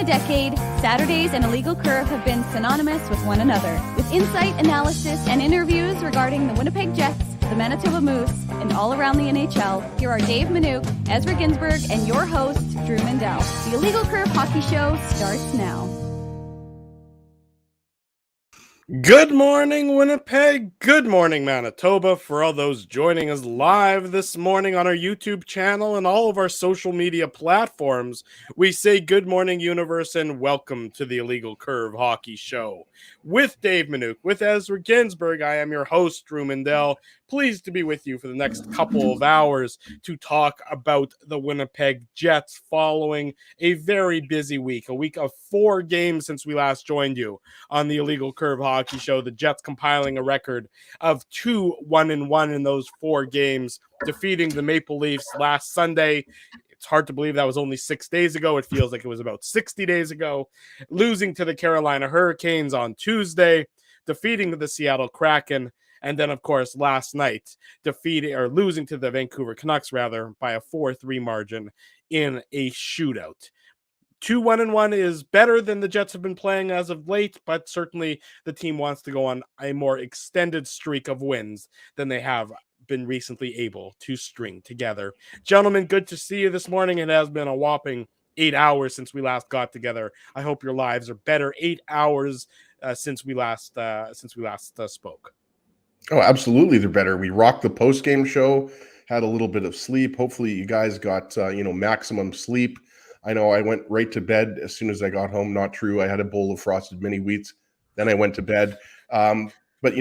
a decade, Saturdays and Illegal Curve have been synonymous with one another. With insight, analysis, and interviews regarding the Winnipeg Jets, the Manitoba Moose, and all around the NHL, here are Dave Minuk, Ezra Ginsburg, and your host, Drew Mindell. The Illegal Curve Hockey Show starts now. Good morning, Winnipeg. Good morning, Manitoba. For all those joining us live this morning on our YouTube channel and all of our social media platforms, we say good morning, universe, and welcome to the Illegal Curve Hockey Show. With Dave Minuk, with Ezra Ginsburg, I am your host, Drew Mindell. Pleased to be with you for the next couple of hours to talk about the Winnipeg Jets following a very busy week, a week of 4 games since we last joined you on the Illegal Curve Hockey Show. The Jets compiling a record of 2-1-1 in those 4 games, defeating the Maple Leafs last Sunday. It's hard to believe that was only 6 days ago. It feels like it was about 60 days ago. Losing to the Carolina Hurricanes on Tuesday, defeating the Seattle Kraken, and then, of course, last night, losing to the Vancouver Canucks, by a 4-3 margin in a shootout. 2-1-1 is better than the Jets have been playing as of late, but certainly the team wants to go on a more extended streak of wins than they have been recently able to string together. Gentlemen, good to see you this morning. It has been a whopping 8 hours since we last got together. I hope your lives are better. 8 hours since we last spoke. Oh, absolutely, they're better. We rocked the post-game show, had a little bit of sleep. Hopefully, you guys got maximum sleep. I know I went right to bed as soon as I got home. Not true. I had a bowl of frosted mini wheats. Then I went to bed. But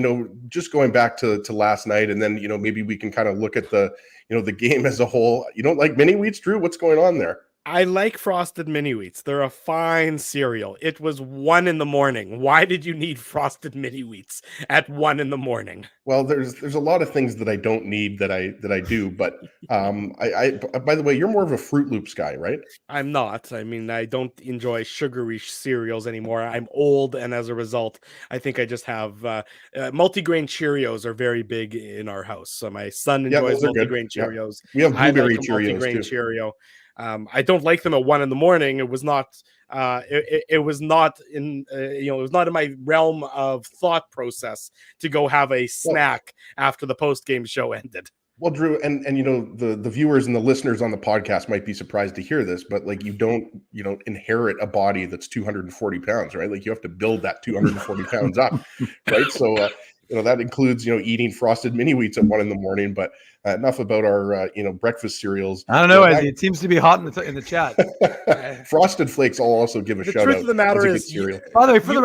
just going back to last night, and then maybe we can kind of look at the the game as a whole. You don't like mini wheats, Drew? What's going on there? I like frosted mini wheats. They're a fine cereal. It was 1 a.m. Why did you need frosted mini wheats at 1 a.m? Well, there's a lot of things that I don't need that I do, but I by the way, you're more of a Fruit Loops guy, right? I'm not. I mean, I don't enjoy sugary cereals anymore. I'm old, and as a result, I think I just have multigrain Cheerios are very big in our house. So my son enjoys multigrain Cheerios. We have blueberry Cheerios multigrain too. Cheerio. I don't like them at 1 a.m. It was not. It was not in. It was not in my realm of thought process to go have a snack after the post game show ended. Well, Drew, and the viewers and the listeners on the podcast might be surprised to hear this, but like you don't inherit a body that's 240 pounds, right? Like you have to build that 240 pounds up, right? So that includes eating frosted mini wheats at 1 a.m. But enough about our breakfast cereals. I don't know. It seems to be hot in the chat. Frosted Flakes. I'll also give a shout out. The truth of the matter is, by the way, for the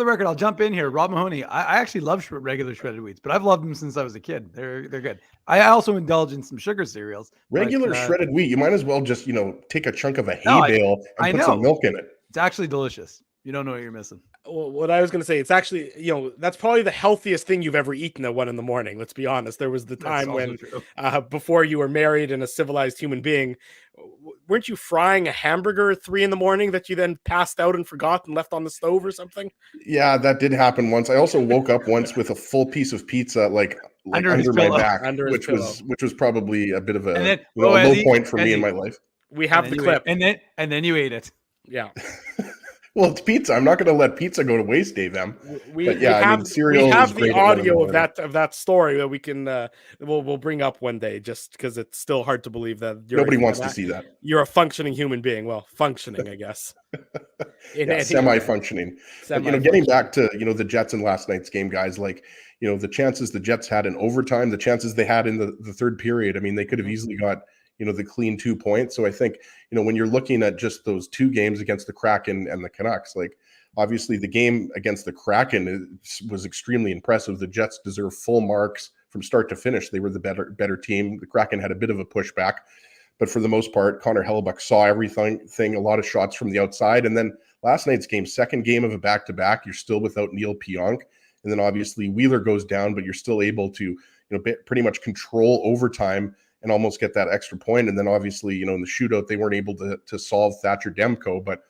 record, I'll jump in here. Rob Mahoney. I actually love regular shredded wheats, but I've loved them since I was a kid. They're good. I also indulge in some sugar cereals. Regular shredded wheat. You might as well just take a chunk of a hay bale and put some milk in it. It's actually delicious. You don't know what you're missing. Well, what I was going to say, it's actually, that's probably the healthiest thing you've ever eaten at 1 a.m. Let's be honest. There was the time when, before you were married and a civilized human being, weren't you frying a hamburger at 3 a.m. that you then passed out and forgot and left on the stove or something? Yeah, that did happen once. I also woke up once with a full piece of pizza, under my back, which was probably a bit of a low point for me in my life. We have the clip. And then you ate it. Yeah. Well, it's pizza. I'm not going to let pizza go to waste, Dave M. We have the audio of that story that we can we'll bring up one day, just because it's still hard to believe that nobody wants to see that. You're a functioning human being. Well, functioning, I guess. Semi-functioning. But, getting back to the Jets in last night's game, guys. The chances the Jets had in overtime, the chances they had in the third period. I mean, they could have easily got the clean 2 points. So I think, when you're looking at just those 2 games against the Kraken and the Canucks, obviously the game against the Kraken was extremely impressive. The Jets deserve full marks from start to finish. They were the better team. The Kraken had a bit of a pushback, but for the most part, Connor Hellebuyck saw everything, a lot of shots from the outside. And then last night's game, second game of a back-to-back, you're still without Neil Pionk. And then obviously Wheeler goes down, but you're still able to, pretty much control overtime and almost get that extra point. And then obviously, in the shootout, they weren't able to solve Thatcher Demko. But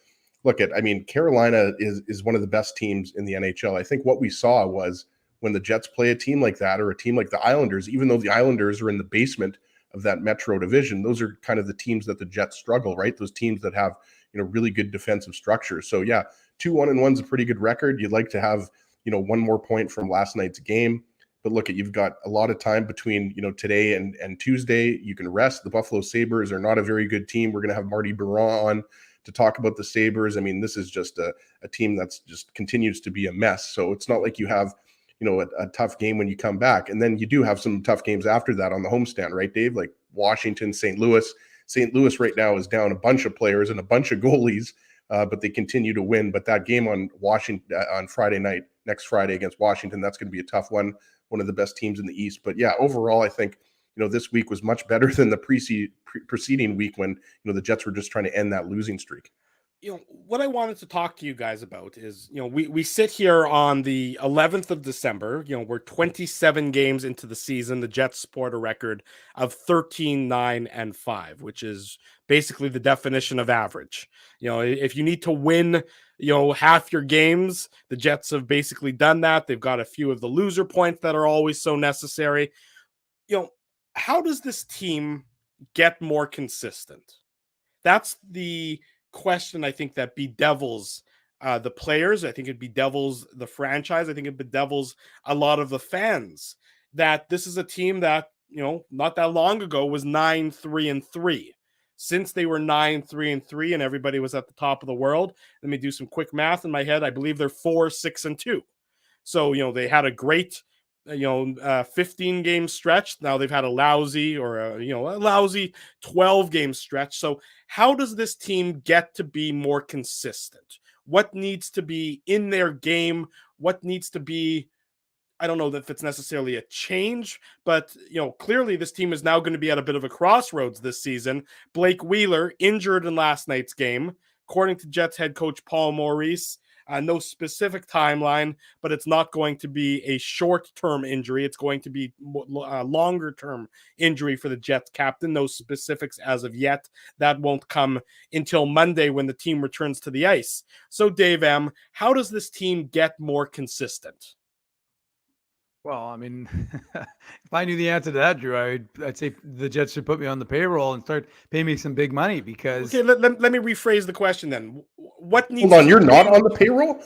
Carolina is one of the best teams in the NHL. I think what we saw was when the Jets play a team like that, or a team like the Islanders, even though the Islanders are in the basement of that Metro division, those are kind of the teams that the Jets struggle, right? Those teams that have, really good defensive structure. So yeah, 2-1-1 is a pretty good record. You'd like to have, one more point from last night's game. But look, you've got a lot of time between, today and Tuesday. You can rest. The Buffalo Sabres are not a very good team. We're going to have Marty Biron on to talk about the Sabres. I mean, this is just a team that's just continues to be a mess. So it's not like you have, a tough game when you come back. And then you do have some tough games after that on the homestand, right, Dave? Like Washington, St. Louis. St. Louis right now is down a bunch of players and a bunch of goalies, but they continue to win. But that game on Washington on Friday night, next Friday against Washington, that's going to be a tough one. One of the best teams in the East. But yeah, overall, I think, this week was much better than the preceding week when, the Jets were just trying to end that losing streak. What I wanted to talk to you guys about is, we sit here on the 11th of December, we're 27 games into the season. The Jets sport a record of 13-9-5, which is basically the definition of average. If you need to win, half your games, the Jets have basically done that. They've got a few of the loser points that are always so necessary. How does this team get more consistent? That's the question I think that bedevils the players. I think it bedevils the franchise. I think it bedevils a lot of the fans, that this is a team that, not that long ago was 9-3-3. Since they were 9-3-3 and everybody was at the top of the world, let me do some quick math in my head. I believe they're 4-6-2. So, they had a great 15 game stretch. Now they've had a lousy 12 game stretch. So how does this team get to be more consistent? What needs to be in their game? What needs to be, I don't know if it's necessarily a change, but clearly this team is now going to be at a bit of a crossroads this season. Blake Wheeler injured in last night's game, according to Jets head coach Paul Maurice. No specific timeline, but it's not going to be a short-term injury. It's going to be a longer-term injury for the Jets captain. No specifics as of yet. That won't come until Monday when the team returns to the ice. So, Dave M., how does this team get more consistent? Well, I mean, if I knew the answer to that, Drew, I'd say the Jets should put me on the payroll and start paying me some big money because... Okay, let me rephrase the question then. What needs... Hold on, you're not on the payroll?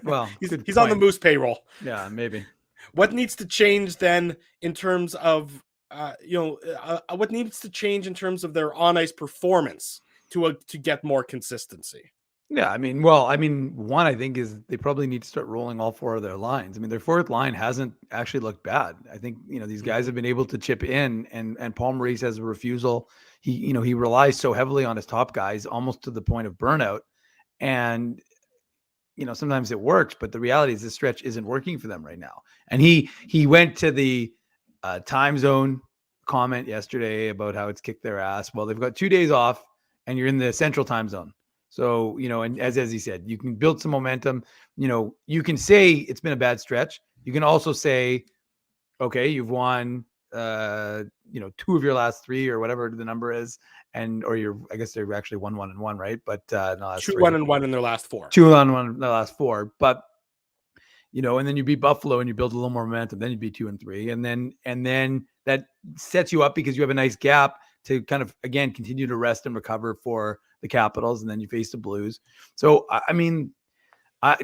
Well, he's on the Moose payroll. Yeah, maybe. What needs to change then in terms of, what needs to change in terms of their on-ice performance to get more consistency? Yeah, one I think is they probably need to start rolling all four of their lines. I mean, their fourth line hasn't actually looked bad. I think, these guys have been able to chip in, and Paul Maurice has a refusal. He relies so heavily on his top guys almost to the point of burnout. And, sometimes it works, but the reality is this stretch isn't working for them right now. And he went to the time zone comment yesterday about how it's kicked their ass. Well, they've got 2 days off and you're in the central time zone. So, and as he said, you can build some momentum. You can say it's been a bad stretch. You can also say, okay, you've won, 2 of your last 3 or whatever the number is. I guess they're actually 1-1-1, right? But no, 2-1-1 in their last 4. 2-1-1 in the last 4. But, and then you beat Buffalo and you build a little more momentum. Then you beat 2-3. And then that sets you up because you have a nice gap to kind of, again, continue to rest and recover for the Capitals, and then you face the Blues. So,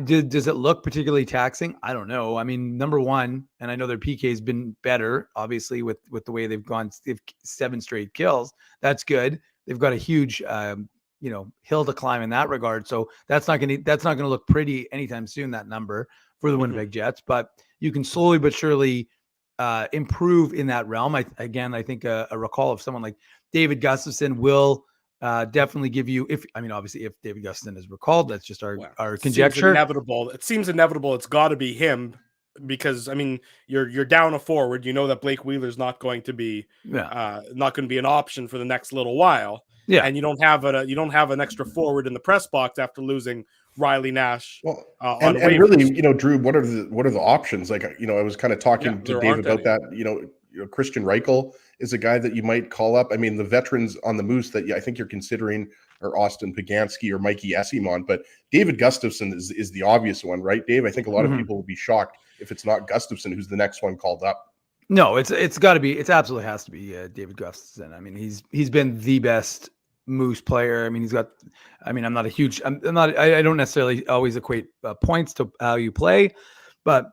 does it look particularly taxing? I don't know. I mean, number one, and I know their PK has been better, obviously, with the way they've 7 straight kills. That's good. They've got a huge, hill to climb in that regard. So that's not going to look pretty anytime soon, that number for the Winnipeg Jets. But you can slowly but surely improve in that realm. I think a recall of someone like David Gustafsson will definitely give you, obviously if David Gustafsson is recalled, that's just our conjecture. It seems inevitable. It's got to be him because you're down a forward. You know that Blake Wheeler's not going to be an option for the next little while. Yeah, and you don't have an extra forward in the press box after losing Riley Nash. Well, and really, Drew, what are the options? Like, I was kind of talking to Dave about that. Christian Reichel is a guy that you might call up. I mean, the veterans on the Moose that I think you're considering are Austin Pagansky or Mikey Esimon, but David Gustafsson is the obvious one, right, Dave? I think a lot of people will be shocked if it's not Gustafsson who's the next one called up. No, it's got to be. It absolutely has to be David Gustafsson. I mean, he's been the best Moose player. I mean, I'm not a huge, I don't necessarily always equate points to how you play, but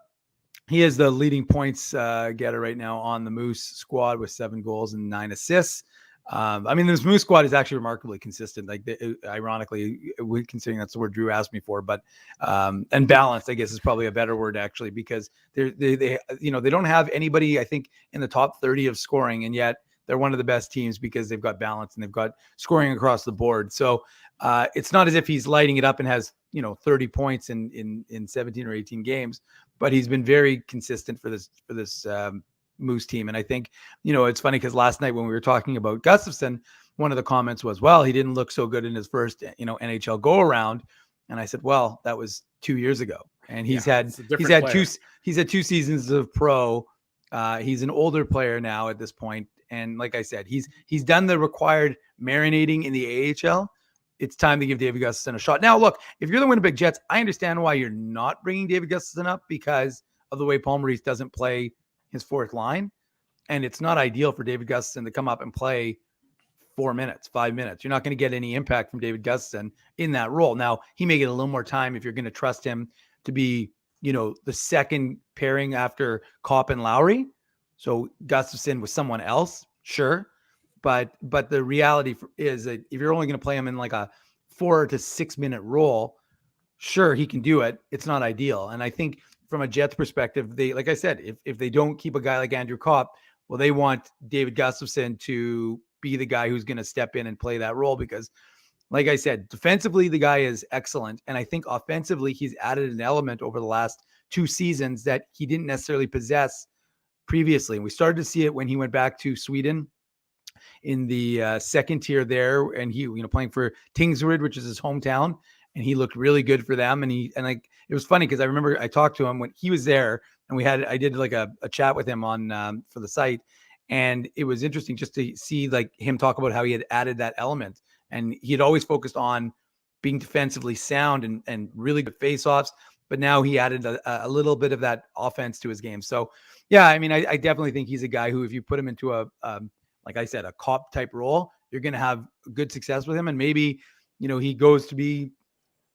he is the leading points getter right now on the Moose squad with 7 goals and 9 assists. I mean, this Moose squad is actually remarkably consistent. Like, ironically, considering that's the word Drew asked me for, but and balanced, I guess, is probably a better word actually, because they don't have anybody, I think, in the top 30 of scoring, and yet they're one of the best teams because they've got balance and they've got scoring across the board. So it's not as if he's lighting it up and has 30 points in 17 or 18 games, but he's been very consistent for this Moose team. And I think, it's funny because last night when we were talking about Gustafsson, one of the comments was, well, he didn't look so good in his first, NHL go around. And I said, well, that was 2 years ago. And he's had 2 seasons of pro. He's an older player now at this point. And like I said, he's done the required marinating in the AHL. It's time to give David Gustafsson a shot. Now, look, if you're the Winnipeg Jets, I understand why you're not bringing David Gustafsson up because of the way Paul Maurice doesn't play his fourth line. And it's not ideal for David Gustafsson to come up and play 4 minutes, 5 minutes. You're not going to get any impact from David Gustafsson in that role. Now, he may get a little more time if you're going to trust him to be, the second pairing after Kopp and Lowry. So Gustafsson with someone else, sure. But the reality is that if you're only going to play him in like a 4 to 6 minute role, sure, he can do it. It's not ideal. And I think from a Jets perspective, they, like I said, if they don't keep a guy like Andrew Kopp, well, they want David Gustafsson to be the guy who's going to step in and play that role because, like I said, defensively, the guy is excellent. And I think offensively, he's added an element over the last 2 seasons that he didn't necessarily possess previously. And we started to see it when he went back to Sweden in the second tier there, and he, playing for Tingsryd, which is his hometown, and he looked really good for them. And it was funny because I remember I talked to him when he was there, and I did like a chat with him on for the site, and it was interesting just to see like him talk about how he had added that element, and he had always focused on being defensively sound and really good faceoffs, but now he added a little bit of that offense to his game. So yeah, I mean, I definitely think he's a guy who, if you put him into like I said, a Kopp type role, you're going to have good success with him. And maybe, he goes to be,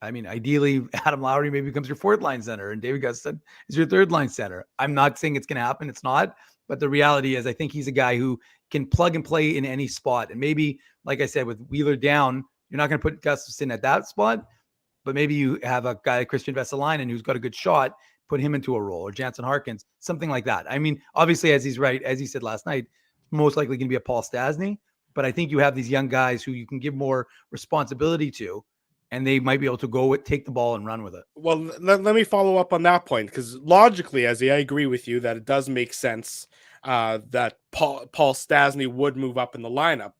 ideally Adam Lowry maybe becomes your 4th line center and David Gustafsson is your 3rd line center. I'm not saying it's going to happen. It's not, but the reality is I think he's a guy who can plug and play in any spot. And maybe, like I said, with Wheeler down, you're not going to put Gustafsson at that spot, but maybe you have a guy like Christian Vesalainen who's got a good shot, put him into a role, or Jansen Harkins, something like that. I mean, obviously, as he said last night, most likely going to be a Paul Stastny, but I think you have these young guys who you can give more responsibility to, and they might be able to take the ball and run with it. Well, let me follow up on that point, because logically, I agree with you that it does make sense that Paul Stastny would move up in the lineup.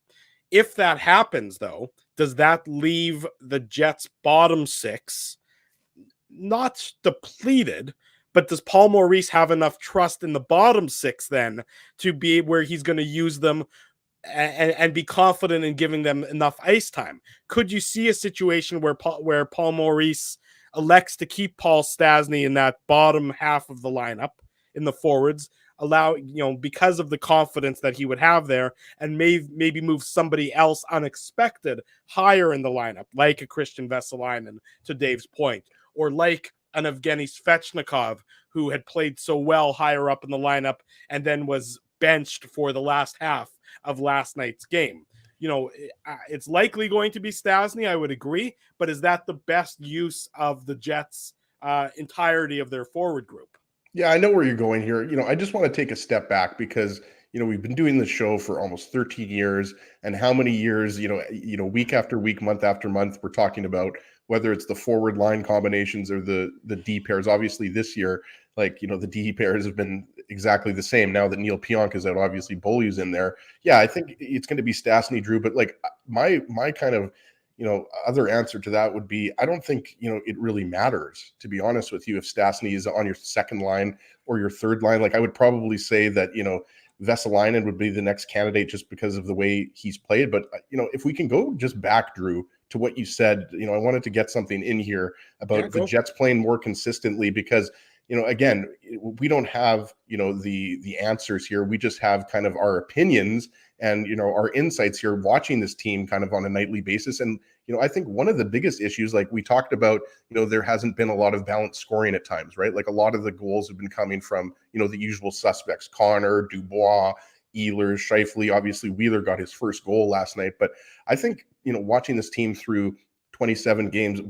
If that happens, though, does that leave the Jets' bottom 6 not depleted? But does Paul Maurice have enough trust in the bottom 6 then to be where he's going to use them and be confident in giving them enough ice time? Could you see a situation where Paul Maurice elects to keep Paul Stastny in that bottom half of the lineup in the forwards, because of the confidence that he would have there, and maybe move somebody else unexpected higher in the lineup, like a Christian Vesalainen, to Dave's point, or like an Evgeny Svechnikov, who had played so well higher up in the lineup and then was benched for the last half of last night's game. It's likely going to be Stastny, I would agree, but is that the best use of the Jets' entirety of their forward group? Yeah, I know where you're going here. I just want to take a step back because, we've been doing this show for almost 13 years, and how many years, week after week, month after month, we're talking about whether it's the forward line combinations or the D pairs. Obviously this year, the D pairs have been exactly the same. Now that Neil Pionk is out, obviously Beaulieu's in there. Yeah, I think it's going to be Stastny, Drew, but my kind of, other answer to that would be, I don't think, it really matters, to be honest with you, if Stastny is on your 2nd line or your 3rd line. I would probably say that, Vesalainen would be the next candidate just because of the way he's played. But, if we can go just back, Drew, to what you said, I wanted to get something in here about the Jets playing more consistently because, again, we don't have, the answers here. We just have kind of our opinions. and, our insights here, watching this team kind of on a nightly basis. And, I think one of the biggest issues, like we talked about, there hasn't been a lot of balanced scoring at times, right? Like a lot of the goals have been coming from, the usual suspects, Connor, Dubois, Ehlers, Scheifele. Obviously, Wheeler got his first goal last night. But I think, watching this team through 27 games,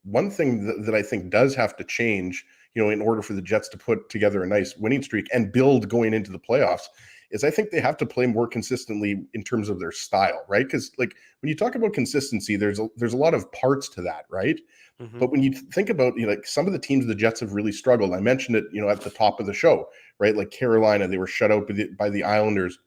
one thing that I think does have to change, in order for the Jets to put together a nice winning streak and build going into the playoffs, is I think they have to play more consistently in terms of their style, right? Because like when you talk about consistency, there's a lot of parts to that, right? Mm-hmm. But when you think about, like some of the teams the Jets have really struggled, I mentioned it, at the top of the show, right? Like Carolina, they were shut out by the Islanders.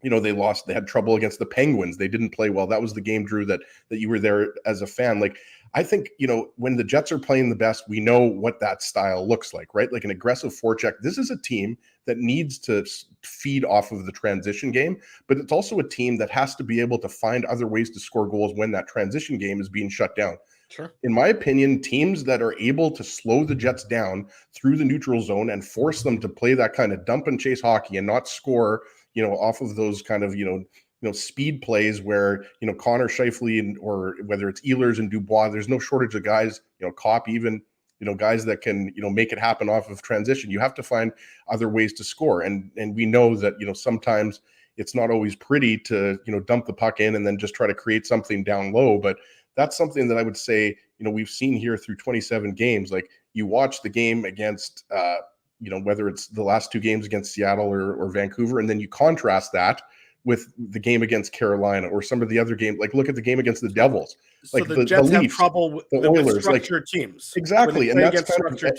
They had trouble against the Penguins. They didn't play well. That was the game, Drew, that you were there as a fan. Like, I think, when the Jets are playing the best, we know what that style looks like, right? Like an aggressive forecheck. This is a team that needs to feed off of the transition game, but it's also a team that has to be able to find other ways to score goals when that transition game is being shut down. Sure. In my opinion, teams that are able to slow the Jets down through the neutral zone and force them to play that kind of dump and chase hockey and not score, off of those kind of, speed plays where, Connor, Scheifele, or whether it's Ehlers and Dubois, there's no shortage of guys, Kopp even, guys that can, make it happen off of transition. You have to find other ways to score. And we know that, sometimes it's not always pretty to, dump the puck in and then just try to create something down low. But that's something that I would say, we've seen here through 27 games. Like you watch the game against, whether it's the last two games against Seattle or Vancouver, and then you contrast that with the game against Carolina or some of the other games. Like look at the game against the Devils. So like the Jets Leafs, have trouble with Oilers, structured teams. Exactly. And that's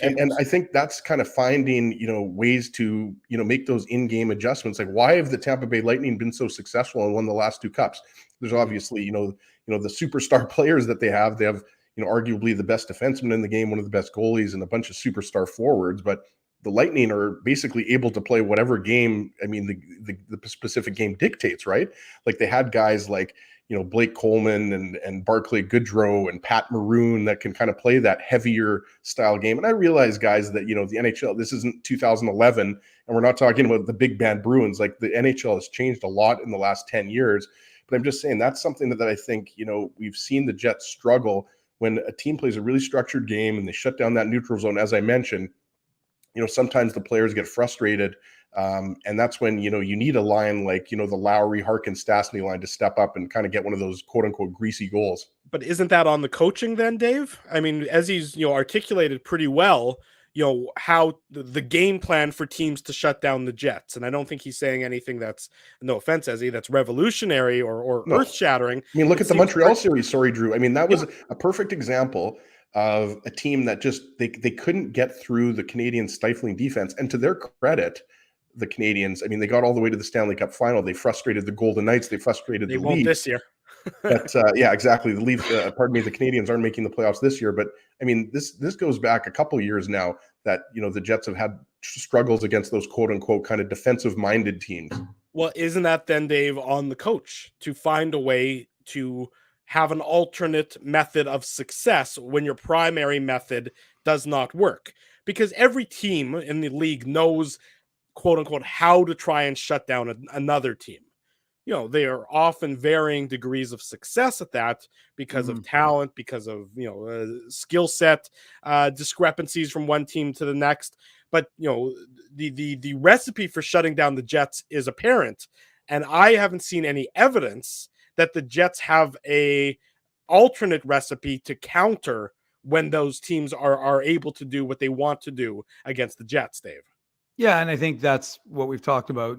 and I think that's kind of finding, ways to, make those in-game adjustments. Like why have the Tampa Bay Lightning been so successful and won the last two cups? There's obviously, the superstar players that they have. They have, arguably the best defenseman in the game, one of the best goalies, and a bunch of superstar forwards. But the Lightning are basically able to play whatever game, the specific game dictates, right? Like they had guys like, Blake Coleman and Barclay Goodrow and Pat Maroon that can kind of play that heavier style game. And I realize, guys, that, the NHL, this isn't 2011, and we're not talking about the big band Bruins. Like the NHL has changed a lot in the last 10 years. But I'm just saying that's something that I think, we've seen the Jets struggle when a team plays a really structured game and they shut down that neutral zone, as I mentioned. Sometimes the players get frustrated. And that's when, you need a line like, the Lowry, Harkin, Stastny line to step up and kind of get one of those quote unquote greasy goals. But isn't that on the coaching then, Dave? I mean, as he's, articulated pretty well, how the game plan for teams to shut down the Jets. And I don't think he's saying anything that's, no offense, Ezzy, that's revolutionary or earth shattering. I mean, look at the Montreal series. Sorry, Drew. I mean, that was a perfect example of a team that just they couldn't get through the Canadian stifling defense. And to their credit, the Canadians, they got all the way to the Stanley Cup final. They frustrated the Golden Knights. They frustrated the Leafs. They won't this year. But yeah, exactly. The Leafs, the Canadians aren't making the playoffs this year. But this goes back a couple of years now that, the Jets have had struggles against those quote unquote kind of defensive minded teams. Well, isn't that then, Dave, on the coach to find a way to have an alternate method of success when your primary method does not work? Because every team in the league knows, quote unquote, how to try and shut down another team. They are often varying degrees of success at that because of talent, because of, skill set discrepancies from one team to the next. But, the recipe for shutting down the Jets is apparent. And I haven't seen any evidence that the Jets have a alternate recipe to counter when those teams are able to do what they want to do against the Jets, Dave. Yeah, and I think that's what we've talked about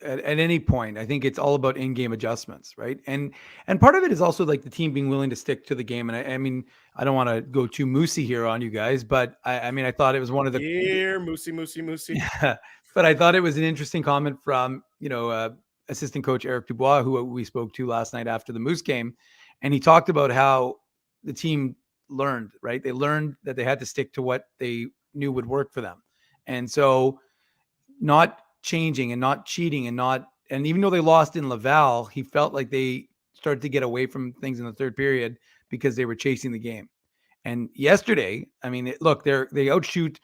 at any point. I think it's all about in-game adjustments, right? And part of it is also like the team being willing to stick to the game. And I don't want to go too moosey here on you guys, but I thought it was one of the moosey. Yeah, but I thought it was an interesting comment from, assistant coach Eric Dubois, who we spoke to last night after the Moose game. And he talked about how the team learned, right? They learned that they had to stick to what they knew would work for them. And so not changing and not cheating and even though they lost in Laval, he felt like they started to get away from things in the third period because they were chasing the game. And yesterday, they outshoot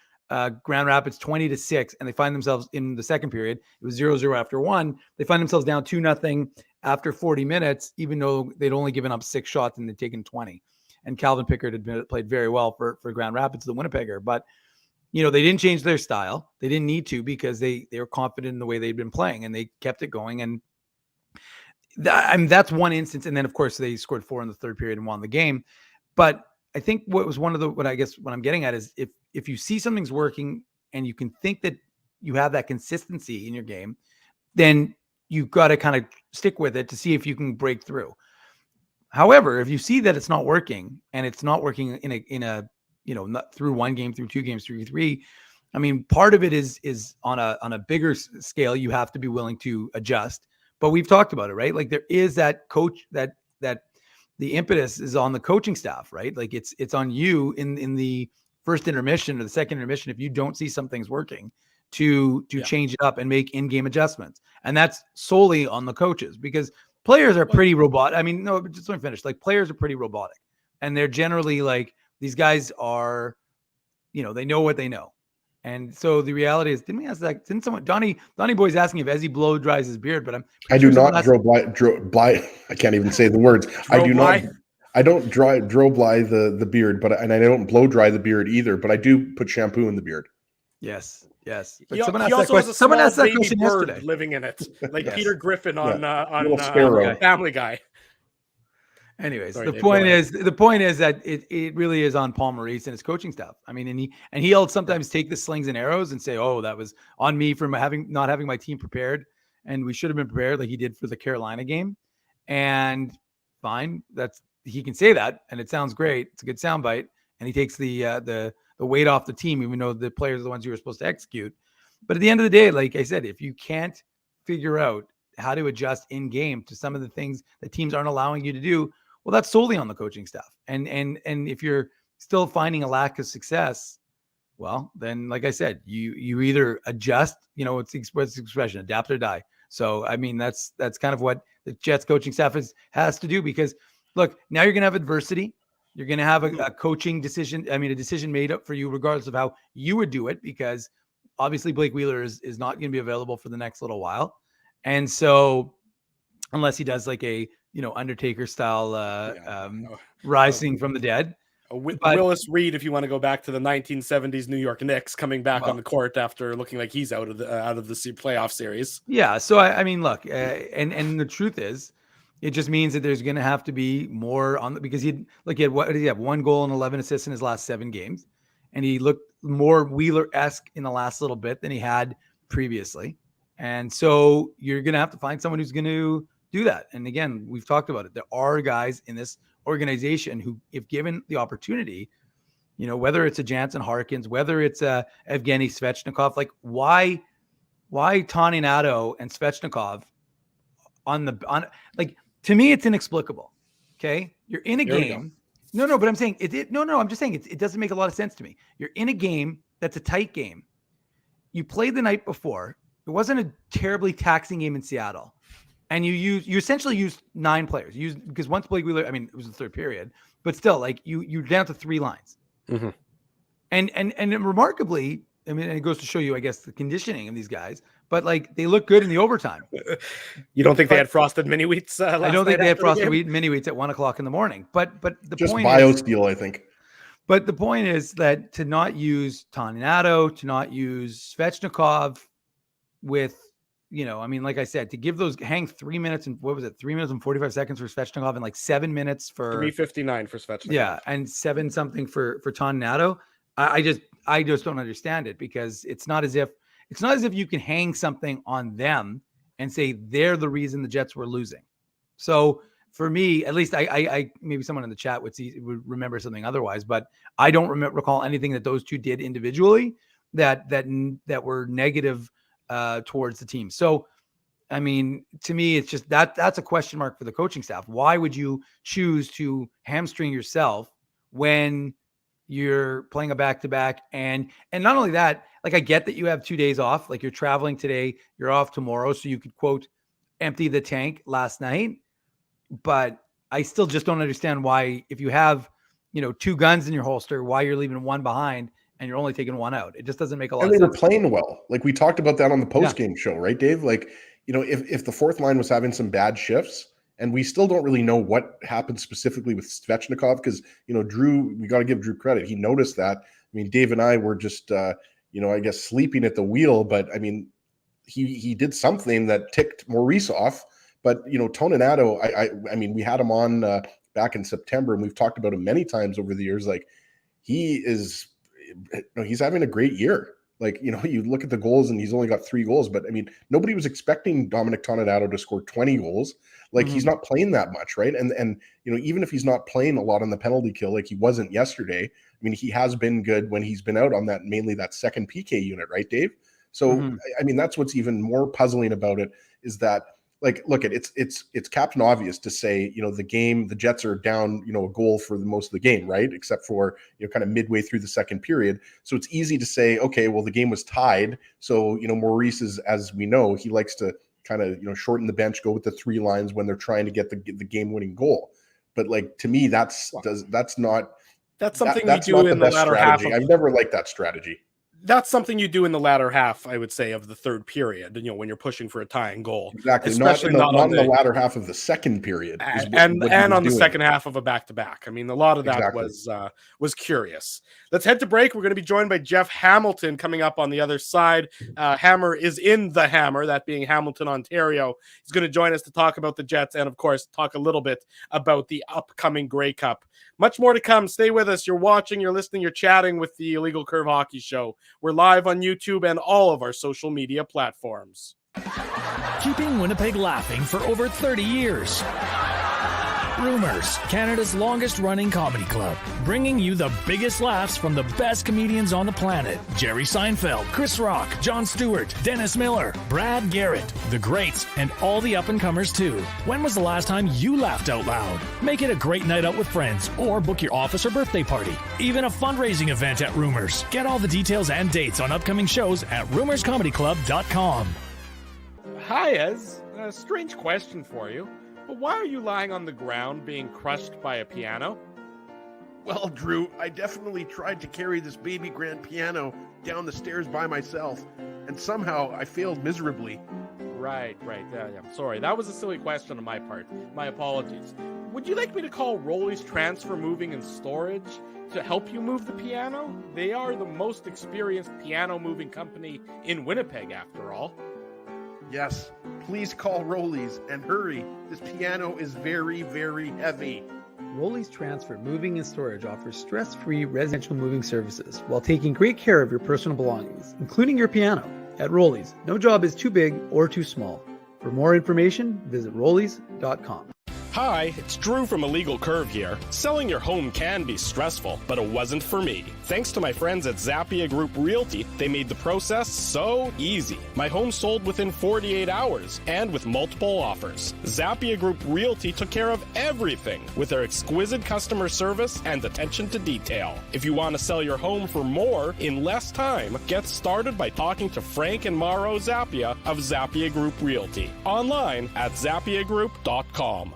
Grand Rapids 20-6, and they find themselves in the second period. It was 0-0 after one. They find themselves down 2-0 after 40 minutes, even though they'd only given up 6 shots and they'd taken 20. And Calvin Pickard had played very well for Grand Rapids, the Winnipegger. But, they didn't change their style. They didn't need to because they were confident in the way they'd been playing, and they kept it going. And that's one instance. And then, of course, they scored 4 in the third period and won the game. But I think what I'm getting at is if you see something's working and you can think that you have that consistency in your game, then you've got to kind of stick with it to see if you can break through. However, if you see that it's not working, and it's not working in a not through one game, through 2 games, through 3, I mean, part of it is on a bigger scale. You have to be willing to adjust. But we've talked about it, right? Like there is that coach that the impetus is on the coaching staff, right? Like it's on you in the first intermission or the second intermission if you don't see something's working to change it up and make in-game adjustments. And that's solely on the coaches, because players are pretty robotic. I mean, no, just let me finish. Like players are pretty robotic, and they're generally like, these guys are, they know what they know. And so the reality is, didn't we ask that? Didn't someone, Donnie Boy's asking if Ezzy blow dries his beard, but I do not dry. I can't even say the words. I don't dry the beard, and I don't blow dry the beard either, but I do put shampoo in the beard. Yes. But someone asked that question yesterday. Living in it, like yes. Peter Griffin on Family Guy. Anyways, the point is that it really is on Paul Maurice and his coaching staff. I mean, and he'll sometimes take the slings and arrows and say, "Oh, that was on me for not having my team prepared, and we should have been prepared," like he did for the Carolina game. And fine, he can say that, and it sounds great. It's a good soundbite, and he takes the weight off the team, even though the players are the ones who are supposed to execute. But at the end of the day, like I said, if you can't figure out how to adjust in game to some of the things that teams aren't allowing you to do, well, that's solely on the coaching staff. And if you're still finding a lack of success, well, then, like I said, you either adjust, it's the expression, adapt or die. So, I mean, that's kind of what the Jets coaching staff has to do, because look, now you're going to have adversity. You're going to have a coaching decision. I mean, a decision made up for you, regardless of how you would do it, because obviously Blake Wheeler is not going to be available for the next little while. And so unless he does like a, Undertaker style rising from the dead. Willis Reed, if you want to go back to the 1970s New York Knicks, coming back on the court after looking like he's out of the playoff series. Yeah. So I mean, look, and the truth is, it just means that there's going to have to be more on because he had 1 goal and 11 assists in his last 7 games, and he looked more Wheeler-esque in the last little bit than he had previously. And so you're going to have to find someone who's going to do that. And again, we've talked about it. There are guys in this organization who, if given the opportunity, whether it's a Jansen Harkins, whether it's a Evgeny Svechnikov, like why Toninato and Svechnikov to me, it's inexplicable. Okay. You're in a game. No, but I'm saying I'm just saying it doesn't make a lot of sense to me. You're in a game that's a tight game. You played the night before. It wasn't a terribly taxing game in Seattle. And you essentially used 9 players. Because once Blake Wheeler, I mean, it was the third period, but still, like you're down to 3 lines. Mm-hmm. And remarkably, I mean, and it goes to show you, I guess, the conditioning of these guys. But like they look good in the overtime. You don't think they had frosted mini wheats? I don't think they had frosted mini wheats at 1:00 in the morning. But the just point BioSteel, I think. But the point is that to not use Toninato, to not use Svechnikov with. I mean, like I said, to give hang 3 minutes and 3 minutes and 45 seconds for Svechnikov and like 7 minutes for 3:59 for Svechnikov. Yeah. And 7 something for Toninato. I just don't understand it, because it's not as if you can hang something on them and say they're the reason the Jets were losing. So for me, at least I maybe someone in the chat would remember something otherwise, but I don't recall anything that those two did individually that were negative towards the team. So, I mean, to me, it's just that's a question mark for the coaching staff. Why would you choose to hamstring yourself when you're playing a back-to-back? And not only that, like I get that you have 2 days off, like you're traveling today, you're off tomorrow, so you could quote empty the tank last night. But I still just don't understand why, if you have 2 guns in your holster, why you're leaving 1 behind and you're only taking one out. It just doesn't make a lot of And sense. they were playing well. Like we talked about that on the post-game show, right, Dave? Like, if the fourth line was having some bad shifts, and we still don't really know what happened specifically with Svechnikov, because, Drew, we got to give Drew credit. He noticed that. I mean, Dave and I were just, I guess sleeping at the wheel, but I mean, he did something that ticked Maurice off. But, Toninato, I mean, we had him on back in September, and we've talked about him many times over the years. Like, he's having a great year. Like, you look at the goals and he's only got 3 goals, but I mean, nobody was expecting Dominic Toninato to score 20 goals. Like he's not playing that much. Right. And, even if he's not playing a lot on the penalty kill, like he wasn't yesterday, I mean, he has been good when he's been out on that, mainly that second PK unit. Right, Dave? So, I mean, that's what's even more puzzling about it is that, like, look, it's Captain Obvious to say, the Jets are down, a goal for the most of the game, right? Except for, kind of midway through the second period. So it's easy to say, okay, well, the game was tied. So, Maurice is, as we know, he likes to kind of, shorten the bench, go with the 3 lines when they're trying to get the game-winning goal. But like, to me, that's something we do in the latter half. I've never liked that strategy. That's something you do in the latter half, I would say, of the third period, when you're pushing for a tying goal. Exactly. Not in the latter half of the second period. And on the second half of a back-to-back. I mean, a lot of that was curious. Let's head to break. We're going to be joined by Jeff Hamilton coming up on the other side. Hammer is in the Hammer, that being Hamilton, Ontario. He's going to join us to talk about the Jets and, of course, talk a little bit about the upcoming Grey Cup. Much more to come. Stay with us. You're watching, you're listening, you're chatting with the Illegal Curve Hockey Show. We're live on YouTube and all of our social media platforms. Keeping Winnipeg laughing for over 30 years. Rumors, Canada's longest-running comedy club, bringing you the biggest laughs from the best comedians on the planet. Jerry Seinfeld, Chris Rock, Jon Stewart, Dennis Miller, Brad Garrett, the greats, and all the up-and-comers too. When was the last time you laughed out loud? Make it a great night out with friends, or book your office or birthday party. Even a fundraising event at Rumors. Get all the details and dates on upcoming shows at rumorscomedyclub.com. Hi, Ez. A strange question for you. But why are you lying on the ground being crushed by a piano? Well, Drew, I definitely tried to carry this baby grand piano down the stairs by myself, and somehow I failed miserably. Right. Yeah, I'm sorry. That was a silly question on my part. My apologies. Would you like me to call Rolly's Transfer Moving and Storage to help you move the piano? They are the most experienced piano moving company in Winnipeg, after all. Yes, please call Rolly's and hurry. This piano is very, very heavy. Rolly's Transfer Moving and Storage offers stress-free residential moving services while taking great care of your personal belongings, including your piano. At Rolly's, no job is too big or too small. For more information, visit rollys.com. Hi, it's Drew from Illegal Curve here. Selling your home can be stressful, but it wasn't for me. Thanks to my friends at Zappia Group Realty, they made the process so easy. My home sold within 48 hours and with multiple offers. Zappia Group Realty took care of everything with their exquisite customer service and attention to detail. If you want to sell your home for more in less time, get started by talking to Frank and Mauro Zappia of Zappia Group Realty. Online at zappiagroup.com.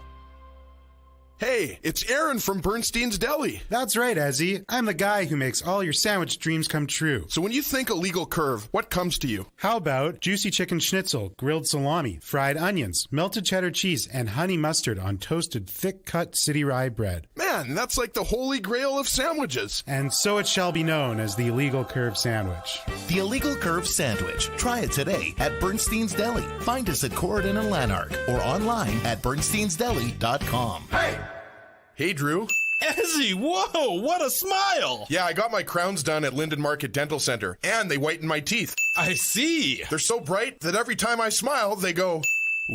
Hey, it's Aaron from Bernstein's Deli. That's right, Ezzy. I'm the guy who makes all your sandwich dreams come true. So when you think Illegal Curve, what comes to you? How about juicy chicken schnitzel, grilled salami, fried onions, melted cheddar cheese, and honey mustard on toasted, thick-cut city rye bread? Man, that's like the holy grail of sandwiches. And so it shall be known as the Illegal Curve Sandwich. The Illegal Curve Sandwich. Try it today at Bernstein's Deli. Find us at Corridon and Lanark or online at bernsteinsdeli.com. Hey, Drew. Ezzy, whoa, what a smile! Yeah, I got my crowns done at Linden Market Dental Center, and they whitened my teeth. I see. They're so bright that every time I smile, they go,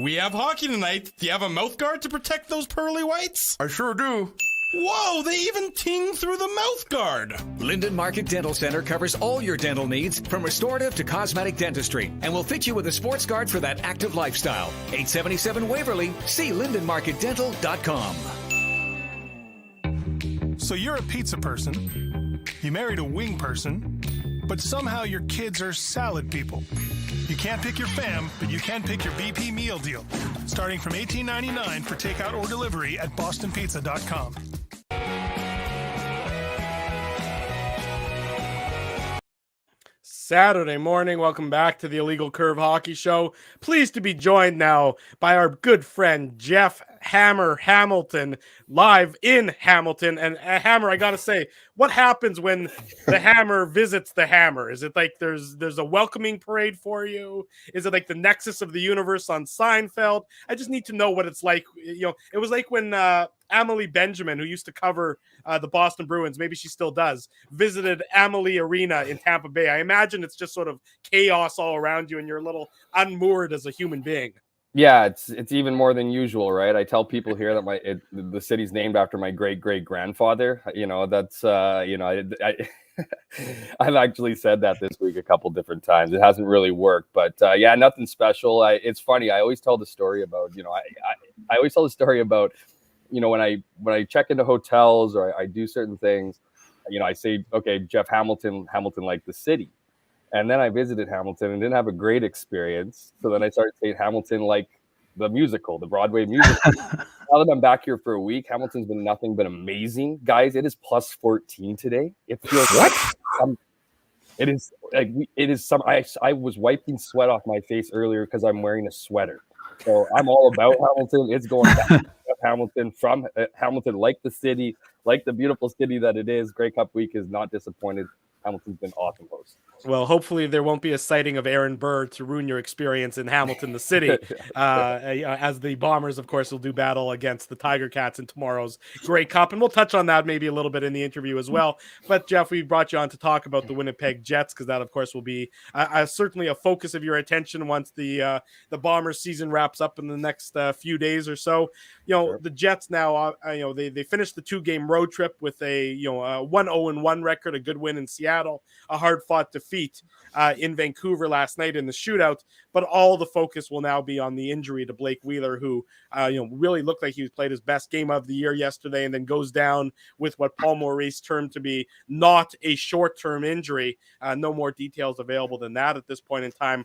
"We have hockey tonight. Do you have a mouth guard to protect those pearly whites?" I sure do. Whoa, they even ting through the mouth guard. Linden Market Dental Center covers all your dental needs, from restorative to cosmetic dentistry, and will fit you with a sports guard for that active lifestyle. 877 Waverly. See lindenmarketdental.com. So you're a pizza person, you married a wing person, but somehow your kids are salad people. You can't pick your fam, but you can pick your BP meal deal, starting from $18.99 for takeout or delivery at bostonpizza.com. Saturday morning. Welcome back to the Illegal Curve Hockey Show. Pleased to be joined now by our good friend Jeff Hammer Hamilton, live in Hamilton. And Hammer, I gotta say, what happens when the Hammer visits the Hammer? Is it like there's a welcoming parade for you? Is it like the Nexus of the Universe on Seinfeld? I just need to know what it's like. You know, it was like when Amelie Benjamin, who used to cover the Boston Bruins, maybe she still does, visited Amalie Arena in Tampa Bay. I imagine it's just sort of chaos all around you and you're a little unmoored as a human being. Yeah, it's even more than usual, right? I tell people here that the city's named after my great-great-grandfather. You know, that's I've actually said that this week a couple different times. It hasn't really worked, but yeah, nothing special. It's funny. I always tell the story about, I always tell the story about, when I check into hotels or I do certain things, I say, okay, Jeff Hamilton like the city. And then I visited Hamilton and didn't have a great experience. So then I started saying Hamilton like the musical, the Broadway musical. Now that I'm back here for a week, Hamilton's been nothing but amazing. Guys, it is plus 14 today. It feels it is some. I was wiping sweat off my face earlier because I'm wearing a sweater. So I'm all about Hamilton. It's going back to Hamilton, from Hamilton, like the city, like the beautiful city that it is. Grey Cup week is not disappointed. Hamilton's been awesome host. Well, hopefully there won't be a sighting of Aaron Burr to ruin your experience in Hamilton, the city, as the Bombers, of course, will do battle against the Tiger Cats in tomorrow's Grey Cup. And we'll touch on that maybe a little bit in the interview as well. But, Jeff, we brought you on to talk about the Winnipeg Jets because that, of course, will be certainly a focus of your attention once the Bombers season wraps up in the next few days or so. The Jets now, they finished the 2-game road trip with a 1-0-1 record, a good win in Seattle, a hard-fought defeat in Vancouver last night in the shootout, but all the focus will now be on the injury to Blake Wheeler, who really looked like he played his best game of the year yesterday, and then goes down with what Paul Maurice termed to be not a short-term injury. No more details available than that at this point in time.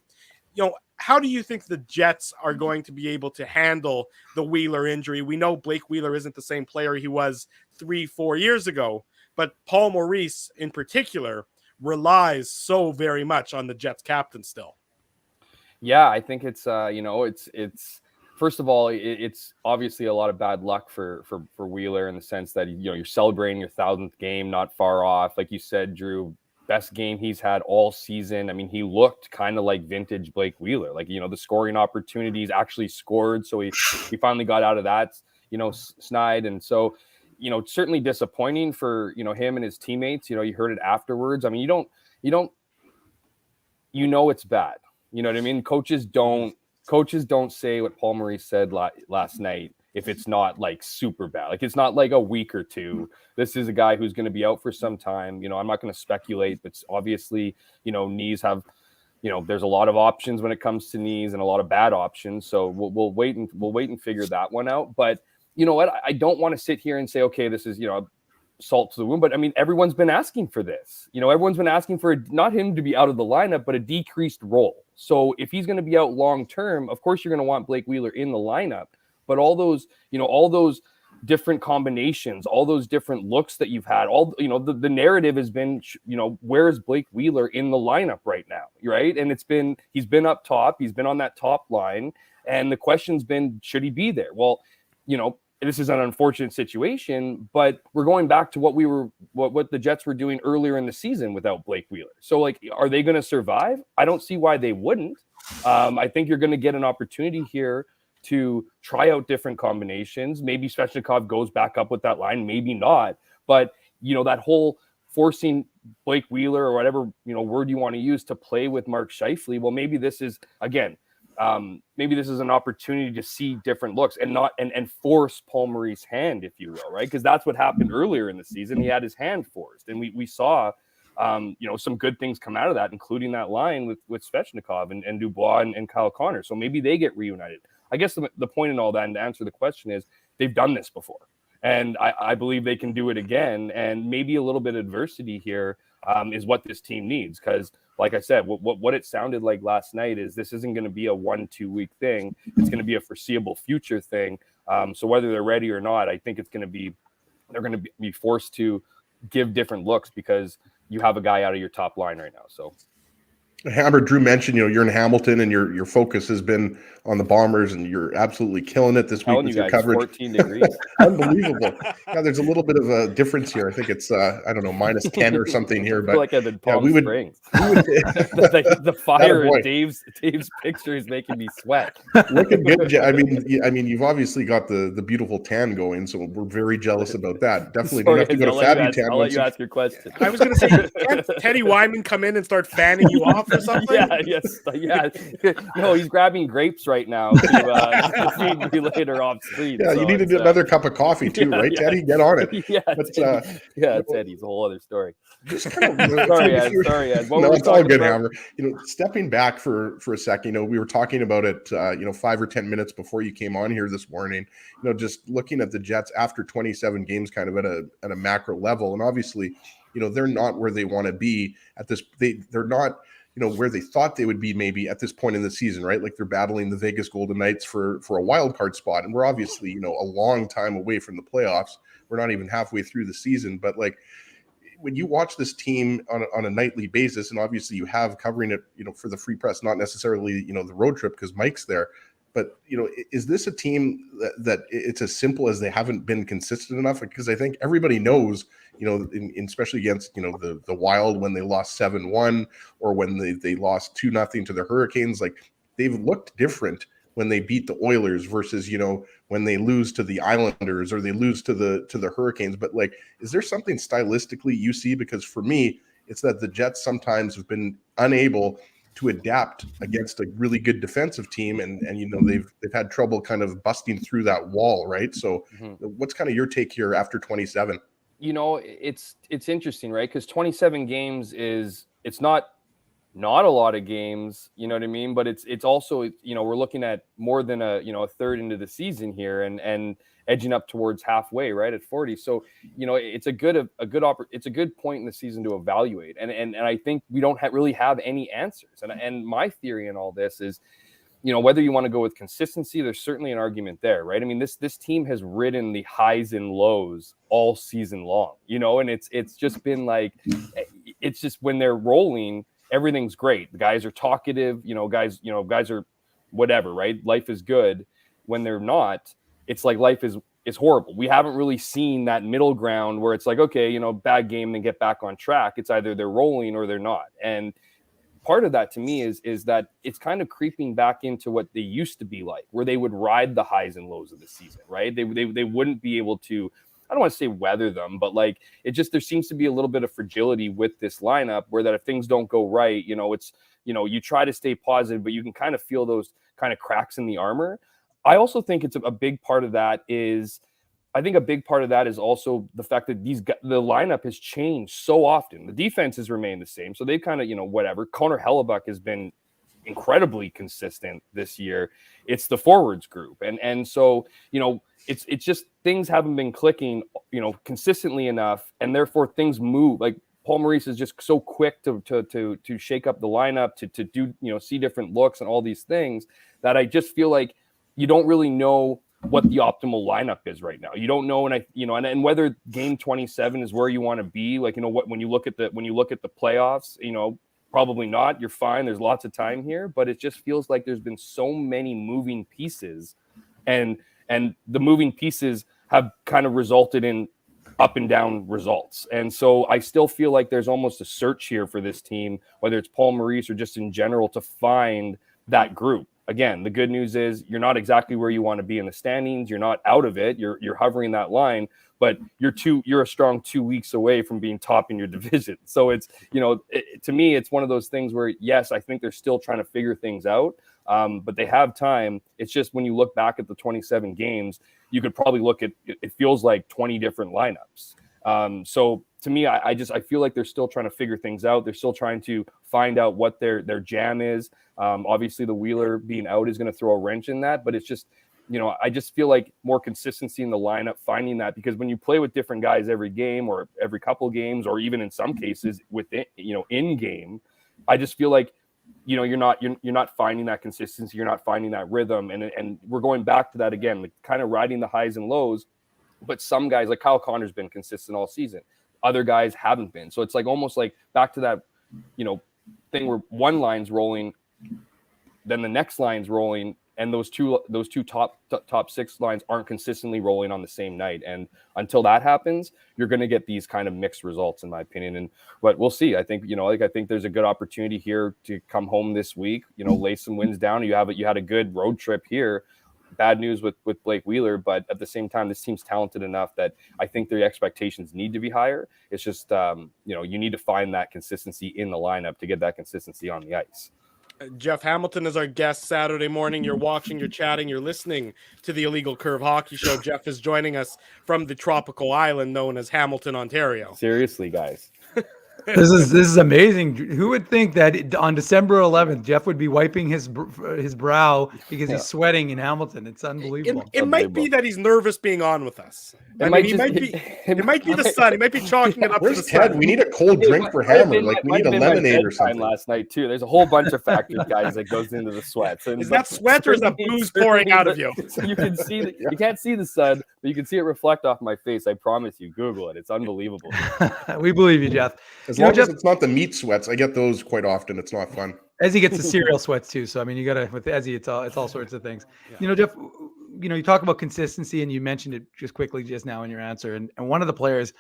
How do you think the Jets are going to be able to handle the Wheeler injury? We know Blake Wheeler isn't the same player he was 3-4 years ago, but Paul Maurice in particular relies so very much on the Jets captain still. Yeah, I think it's it's first of all, it's obviously a lot of bad luck for Wheeler in the sense that you're celebrating your 1,000th game, not far off. Like you said, Drew, best game he's had all season. I mean, he looked kind of like vintage Blake Wheeler. Like, the scoring opportunities, actually scored, so he finally got out of that snide. And so it's certainly disappointing for, him and his teammates. You heard it afterwards. I mean, you don't it's bad. You know what I mean? Coaches don't say what Paul Maurice said last night if it's not like super bad. Like, it's not like a week or two. This is a guy who's going to be out for some time. I'm not going to speculate, but obviously, knees have, there's a lot of options when it comes to knees and a lot of bad options. So we'll wait and figure that one out. But you know what? I don't want to sit here and say, okay, this is, salt to the wound. But I mean, everyone's been asking for this. Everyone's been asking for not him to be out of the lineup, but a decreased role. So if he's going to be out long term, of course you're going to want Blake Wheeler in the lineup. But all those different combinations, all those different looks that you've had, the narrative has been, where is Blake Wheeler in the lineup right now, right? And he's been up top, he's been on that top line, and the question's been, should he be there? Well, this is an unfortunate situation, but we're going back to what the Jets were doing earlier in the season without Blake Wheeler. So, like, are they going to survive? I don't see why they wouldn't. I think you're going to get an opportunity here to try out different combinations. Maybe Svechnikov goes back up with that line, maybe not. But, that whole forcing Blake Wheeler or whatever, word you want to use to play with Mark Scheifele, well, maybe this is, again, maybe this is an opportunity to see different looks and not and force Paul Maurice's hand, if you will, right? Because that's what happened earlier in the season. He had his hand forced, and we saw some good things come out of that, including that line with Svechnikov and Dubois and Kyle Connor. So maybe they get reunited. I guess the point in all that, and to answer the question, is they've done this before, and I believe they can do it again. And maybe a little bit of adversity here is what this team needs, because, like I said, what it sounded like last night is this isn't going to be a 1-2 week thing. It's going to be a foreseeable future thing. So whether they're ready or not, I think they're going to be forced to give different looks because you have a guy out of your top line right now. So Hammer, Drew mentioned, you're in Hamilton and your focus has been on the Bombers, and you're absolutely killing it this week with your coverage. 14 degrees. Unbelievable. Yeah, there's a little bit of a difference here. I think it's I don't know, -10 or something here, but like at the Palm Springs. The fire in Dave's picture is making me sweat. Looking good. I mean, you've obviously got the beautiful tan going, so we're very jealous about that. Definitely don't have to go to Fabby Tan. I'll let you ask your question. I was going to say, can't Teddy Wyman come in and start fanning you off or something? Yeah. No, he's grabbing grapes right now to feed me later off screen. Yeah, so you need to do another cup of coffee too, right, Teddy? Get on it. Teddy's a whole other story. Just kind of, sorry, Ed. No, it's all good, Hammer. Stepping back for a second, we were talking about it, 5 or 10 minutes before you came on here this morning. Just looking at the Jets after 27 games, kind of at a macro level, and obviously, they're not where they want to be at this. They're not, where they thought they would be maybe at this point in the season, right? Like they're battling the Vegas Golden Knights for a wild card spot, and we're obviously, a long time away from the playoffs. We're not even halfway through the season, but like, when you watch this team on a nightly basis, and obviously you have covering it, for the Free Press, not necessarily, the road trip because Mike's there, but, is this a team that it's as simple as they haven't been consistent enough? Because I think everybody knows, especially against, the Wild when they lost 7-1 or when they lost 2-0 to the Hurricanes, like they've looked different when they beat the Oilers versus, when they lose to the Islanders or they lose to the Hurricanes. But like, is there something stylistically you see? Because for me, it's that the Jets sometimes have been unable to adapt against a really good defensive team, and they've had trouble kind of busting through that wall, right? So what's kind of your take here after 27? It's interesting, right? Because 27 games it's not a lot of games, you know what I mean? But it's also, we're looking at more than a third into the season here and edging up towards halfway, right, at 40. So, it's a good point in the season to evaluate. And I think we don't really have any answers. And my theory in all this is, whether you want to go with consistency, there's certainly an argument there, right? I mean, this team has ridden the highs and lows all season long, and it's just been like, it's just when they're rolling, everything's great. The guys are talkative, guys are whatever, right? Life is good. When they're not, it's like life is horrible. We haven't really seen that middle ground where it's like, okay, bad game, then get back on track. It's either they're rolling or they're not. And part of that to me is that it's kind of creeping back into what they used to be like, where they would ride the highs and lows of the season, right? They wouldn't be able to, I don't want to say weather them, but like there seems to be a little bit of fragility with this lineup where that if things don't go right, it's, you try to stay positive, but you can kind of feel those kind of cracks in the armor. I also think it's a big part of that is also the fact that the lineup has changed so often. The defense has remained the same. So they've kind of, whatever. Connor Hellebuck has been incredibly consistent this year. It's the forwards group. And so, it's just things haven't been clicking, consistently enough. And therefore things move. Like Paul Maurice is just so quick to shake up the lineup, to do, see different looks and all these things that I just feel like you don't really know what the optimal lineup is right now. You don't know, and whether game 27 is where you want to be. Like, when you look at the playoffs, probably not. You're fine. There's lots of time here, but it just feels like there's been so many moving pieces, and the moving pieces have kind of resulted in up and down results. And so I still feel like there's almost a search here for this team, whether it's Paul Maurice or just in general, to find that group. Again, the good news is you're not exactly where you want to be in the standings. You're not out of it. You're hovering that line, but you're a strong 2 weeks away from being top in your division. So it's, to me, it's one of those things where, yes, I think they're still trying to figure things out, but they have time. It's just when you look back at the 27 games, you could probably look at, it feels like 20 different lineups. So to me, I feel like they're still trying to figure things out. They're still trying to find out what their jam is. Obviously, the Wheeler being out is going to throw a wrench in that, but it's just, I just feel like more consistency in the lineup, finding that, because when you play with different guys every game or every couple games, or even in some cases within, in game, I just feel like, you're not finding that consistency. You're not finding that rhythm. And we're going back to that again, like kind of riding the highs and lows, but some guys like Kyle Connor's been consistent all season. Other guys haven't been. So it's like almost like back to that, thing where one line's rolling, then the next line's rolling, and those two top six lines aren't consistently rolling on the same night. And until that happens, you're going to get these kind of mixed results, in my opinion. But we'll see. I think, I think there's a good opportunity here to come home this week, lay some wins down. You had a good road trip here. Bad news with Blake Wheeler, but at the same time, this team's talented enough that I think their expectations need to be higher. It's just, you need to find that consistency in the lineup to get that consistency on the ice. Jeff Hamilton is our guest Saturday morning. You're watching, you're chatting, you're listening to the Illegal Curve Hockey Show. Jeff is joining us from the tropical island known as Hamilton, Ontario. Seriously, guys. This is amazing. Who would think that on December 11th, Jeff would be wiping his brow because he's sweating in Hamilton? It's unbelievable. It might be that he's nervous being on with us. It might be the sun. He might be chalking it up to the Ted? sun. We need a cold drink for Hammer. Like we need a lemonade or something. Last night too. There's a whole bunch of factors, guys, that goes into the sweat. So is that sweat or is that booze pouring out of you? You can see you can't see the sun, but you can see it reflect off my face. I promise you. Google it. It's unbelievable. We believe you, Jeff. As long as it's not the meat sweats, I get those quite often. It's not fun. Ezzy gets the cereal sweats too. So I mean, you gotta with Ezzy, it's all sorts of things. Yeah. Jeff, you talk about consistency, and you mentioned it just quickly just now in your answer. And one of the players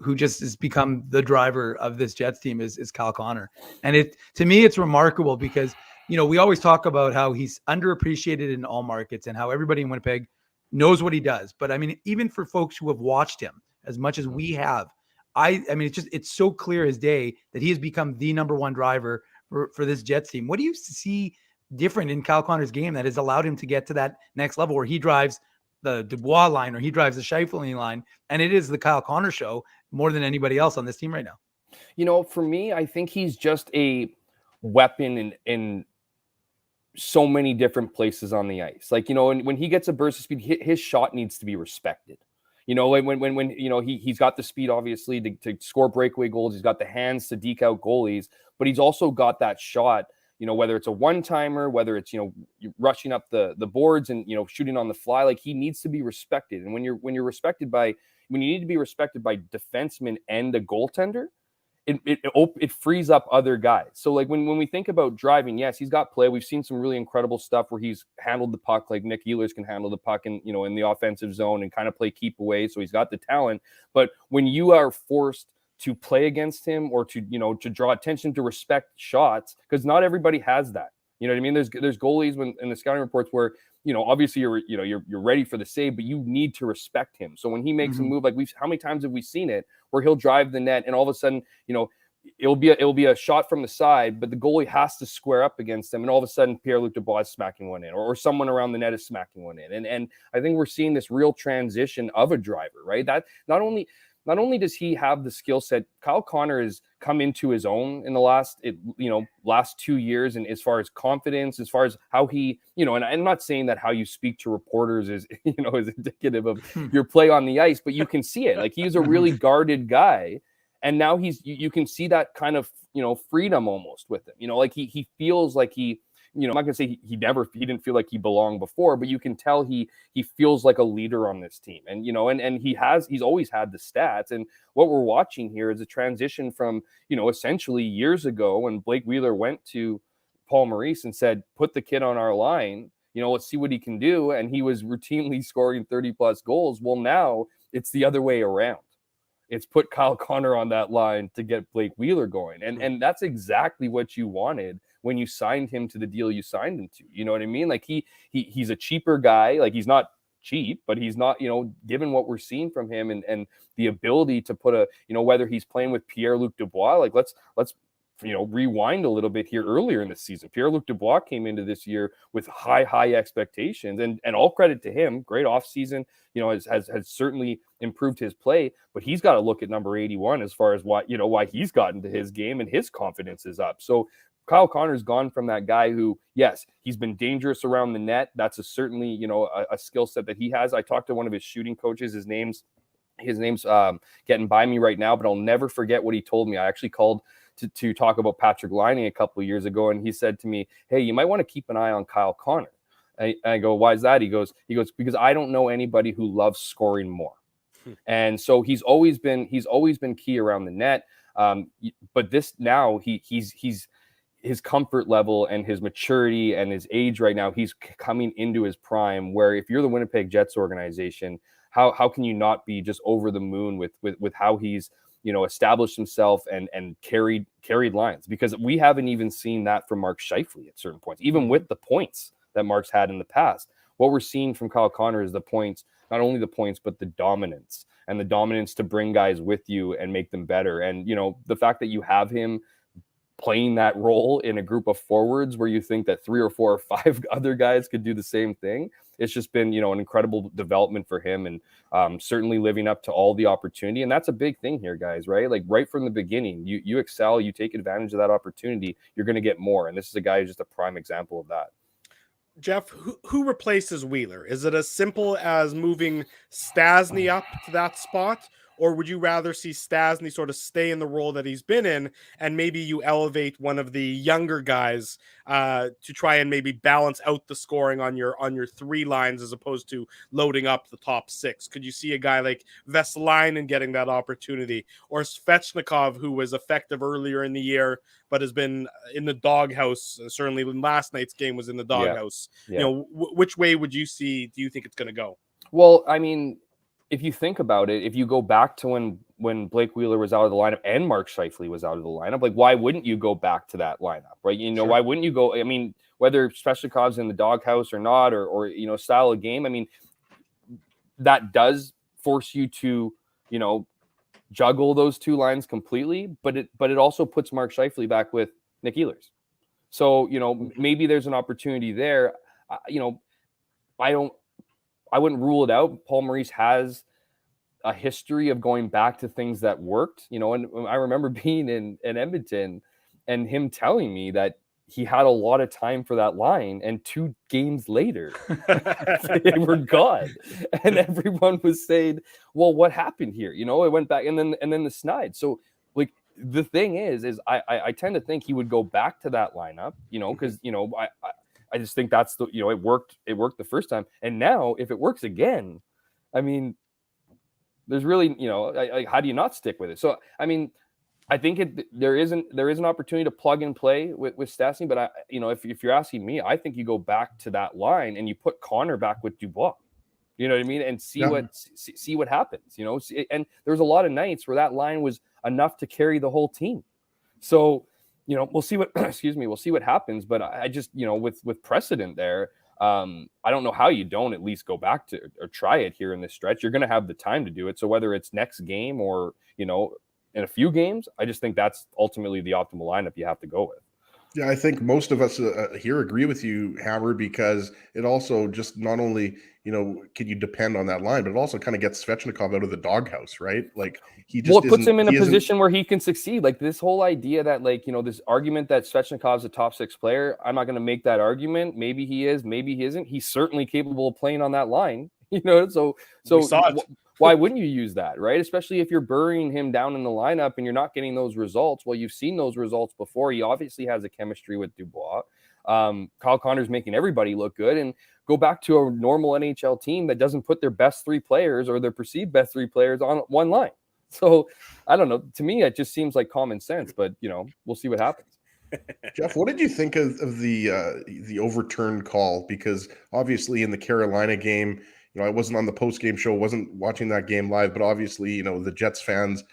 who just has become the driver of this Jets team is Kyle Connor. And to me, it's remarkable because we always talk about how he's underappreciated in all markets and how everybody in Winnipeg knows what he does. But I mean, even for folks who have watched him as much as we have, I mean, it's so clear as day that he has become the number one driver for this Jets team. What do you see different in Kyle Connor's game that has allowed him to get to that next level where he drives the Dubois line or he drives the Scheifele line, and it is the Kyle Connor show more than anybody else on this team right now? For me, I think he's just a weapon in so many different places on the ice. Like, when he gets a burst of speed, his shot needs to be respected. When he's got the speed, obviously, to score breakaway goals. He's got the hands to deke out goalies, but he's also got that shot, whether it's a one-timer, whether it's, rushing up the boards and, shooting on the fly, like he needs to be respected. And when you need to be respected by defensemen and a goaltender, it frees up other guys. So like when we think about driving, yes, he's got play. We've seen some really incredible stuff where he's handled the puck like Nick Ehlers can handle the puck in the offensive zone and kind of play keep away. So he's got the talent. But when you are forced to play against him or to draw attention to respect shots, because not everybody has that. You know what I mean? There's goalies in the scouting reports where, obviously you're ready for the save, but you need to respect him. So when he makes a move, like how many times have we seen it where he'll drive the net and all of a sudden, it'll be a shot from the side, but the goalie has to square up against him, and all of a sudden Pierre-Luc Dubois is smacking one in, or someone around the net is smacking one in. And I think we're seeing this real transition of a driver, right? That not only does he have the skill set, Kyle Connor has come into his own in the last 2 years, and as far as confidence, as far as how he, and I'm not saying that how you speak to reporters is indicative of your play on the ice, but you can see it. Like he's a really guarded guy, and now you can see that kind of freedom almost with him. Like he feels like he. I'm not gonna say he didn't feel like he belonged before, but you can tell he feels like a leader on this team, and and he's always had the stats. And what we're watching here is a transition from essentially years ago when Blake Wheeler went to Paul Maurice and said, "Put the kid on our line, let's see what he can do," and he was routinely scoring 30+ goals. Well, now it's the other way around. It's put Kyle Connor on that line to get Blake Wheeler going, and that's exactly what you wanted when you signed him to the deal you signed him to. You know what I mean? Like he's a cheaper guy. Like he's not cheap, but he's not, given what we're seeing from him and the ability to put whether he's playing with Pierre-Luc Dubois, like let's rewind a little bit here earlier in the season. Pierre-Luc Dubois came into this year with high expectations, and all credit to him. Great offseason, has certainly improved his play, but he's got to look at number 81 as far as why he's gotten to his game and his confidence is up. So Kyle Connor's gone from that guy who, yes, he's been dangerous around the net. That's certainly a skill set that he has. I talked to one of his shooting coaches. His name's getting by me right now, but I'll never forget what he told me. I actually called to talk about Patrick Laine a couple of years ago, and he said to me, "Hey, you might want to keep an eye on Kyle Connor." And I go, "Why is that?" He goes, "Because I don't know anybody who loves scoring more." And so he's always been key around the net. But this now he's his comfort level and his maturity and his age right now, he's coming into his prime, where if you're the Winnipeg Jets organization, how can you not be just over the moon with how he's, established himself and carried lines? Because we haven't even seen that from Mark Scheifele at certain points, even with the points that Mark's had in the past. What we're seeing from Kyle Connor is the points, not only the points, but the dominance, and the dominance to bring guys with you and make them better. And, the fact that you have him playing that role in a group of forwards where you think that 3 or 4 or 5 other guys could do the same thing, it's just been, an incredible development for him, and certainly living up to all the opportunity. And that's a big thing here, guys, right? Like right from the beginning, you excel, you take advantage of that opportunity, you're going to get more. And this is a guy who's just a prime example of that. Jeff, who replaces Wheeler? Is it as simple as moving Stastny up to that spot? Or would you rather see Stastny sort of stay in the role that he's been in, and maybe you elevate one of the younger guys to try and maybe balance out the scoring on your 3 lines as opposed to loading up the top 6? Could you see a guy like Vesalainen getting that opportunity, or Svechnikov, who was effective earlier in the year but has been in the doghouse? Certainly, in last night's game was in the doghouse. Yeah. Which way would you see? Do you think it's going to go? Well, I mean, if you think about it, if you go back to when Blake Wheeler was out of the lineup and Mark Scheifele was out of the lineup, like, why wouldn't you go back to that lineup, right? Sure. Why wouldn't you go? I mean, whether Svechnikov's in the doghouse or not, or style of game, I mean, that does force you to, juggle those 2 lines completely, but it also puts Mark Scheifele back with Nick Ehlers. So, maybe there's an opportunity there. I wouldn't rule it out. Paul Maurice has a history of going back to things that worked, and I remember being in Edmonton and him telling me that he had a lot of time for that line, and 2 games later they were gone, and everyone was saying, well, what happened here? It went back, and then the snide. So, like, the thing is I tend to think he would go back to that lineup, because I just think that's the, it worked the first time. And now if it works again, I mean, there's really, how do you not stick with it? So, I mean, I think there is an opportunity to plug and play with Stastny, but if you're asking me, I think you go back to that line and you put Connor back with Dubois, you know what I mean? And see what happens, and there's a lot of nights where that line was enough to carry the whole team. So, we'll see what, we'll see what happens. But I just, with precedent there, I don't know how you don't at least go back to or try it here in this stretch. You're going to have the time to do it. So whether it's next game or, in a few games, I just think that's ultimately the optimal lineup you have to go with. Yeah, I think most of us here agree with you, Hammer, because it also just not only, can you depend on that line, but it also kind of gets Svechnikov out of the doghouse, right? Like, he just it puts him in a position where he can succeed. Like, this whole idea that, like, this argument that Svechnikov's a top 6 player, I'm not going to make that argument. Maybe he is, maybe he isn't. He's certainly capable of playing on that line, so why wouldn't you use that, right? Especially if you're burying him down in the lineup and you're not getting those results. Well, you've seen those results before. He obviously has a chemistry with Dubois. Kyle Connor's making everybody look good. And go back to a normal NHL team that doesn't put their best 3 players or their perceived best 3 players on one line. So, I don't know. To me, it just seems like common sense. But, we'll see what happens. Jeff, what did you think of the overturned call? Because obviously in the Carolina game, I wasn't on the post-game show, wasn't watching that game live, but obviously, the Jets fans,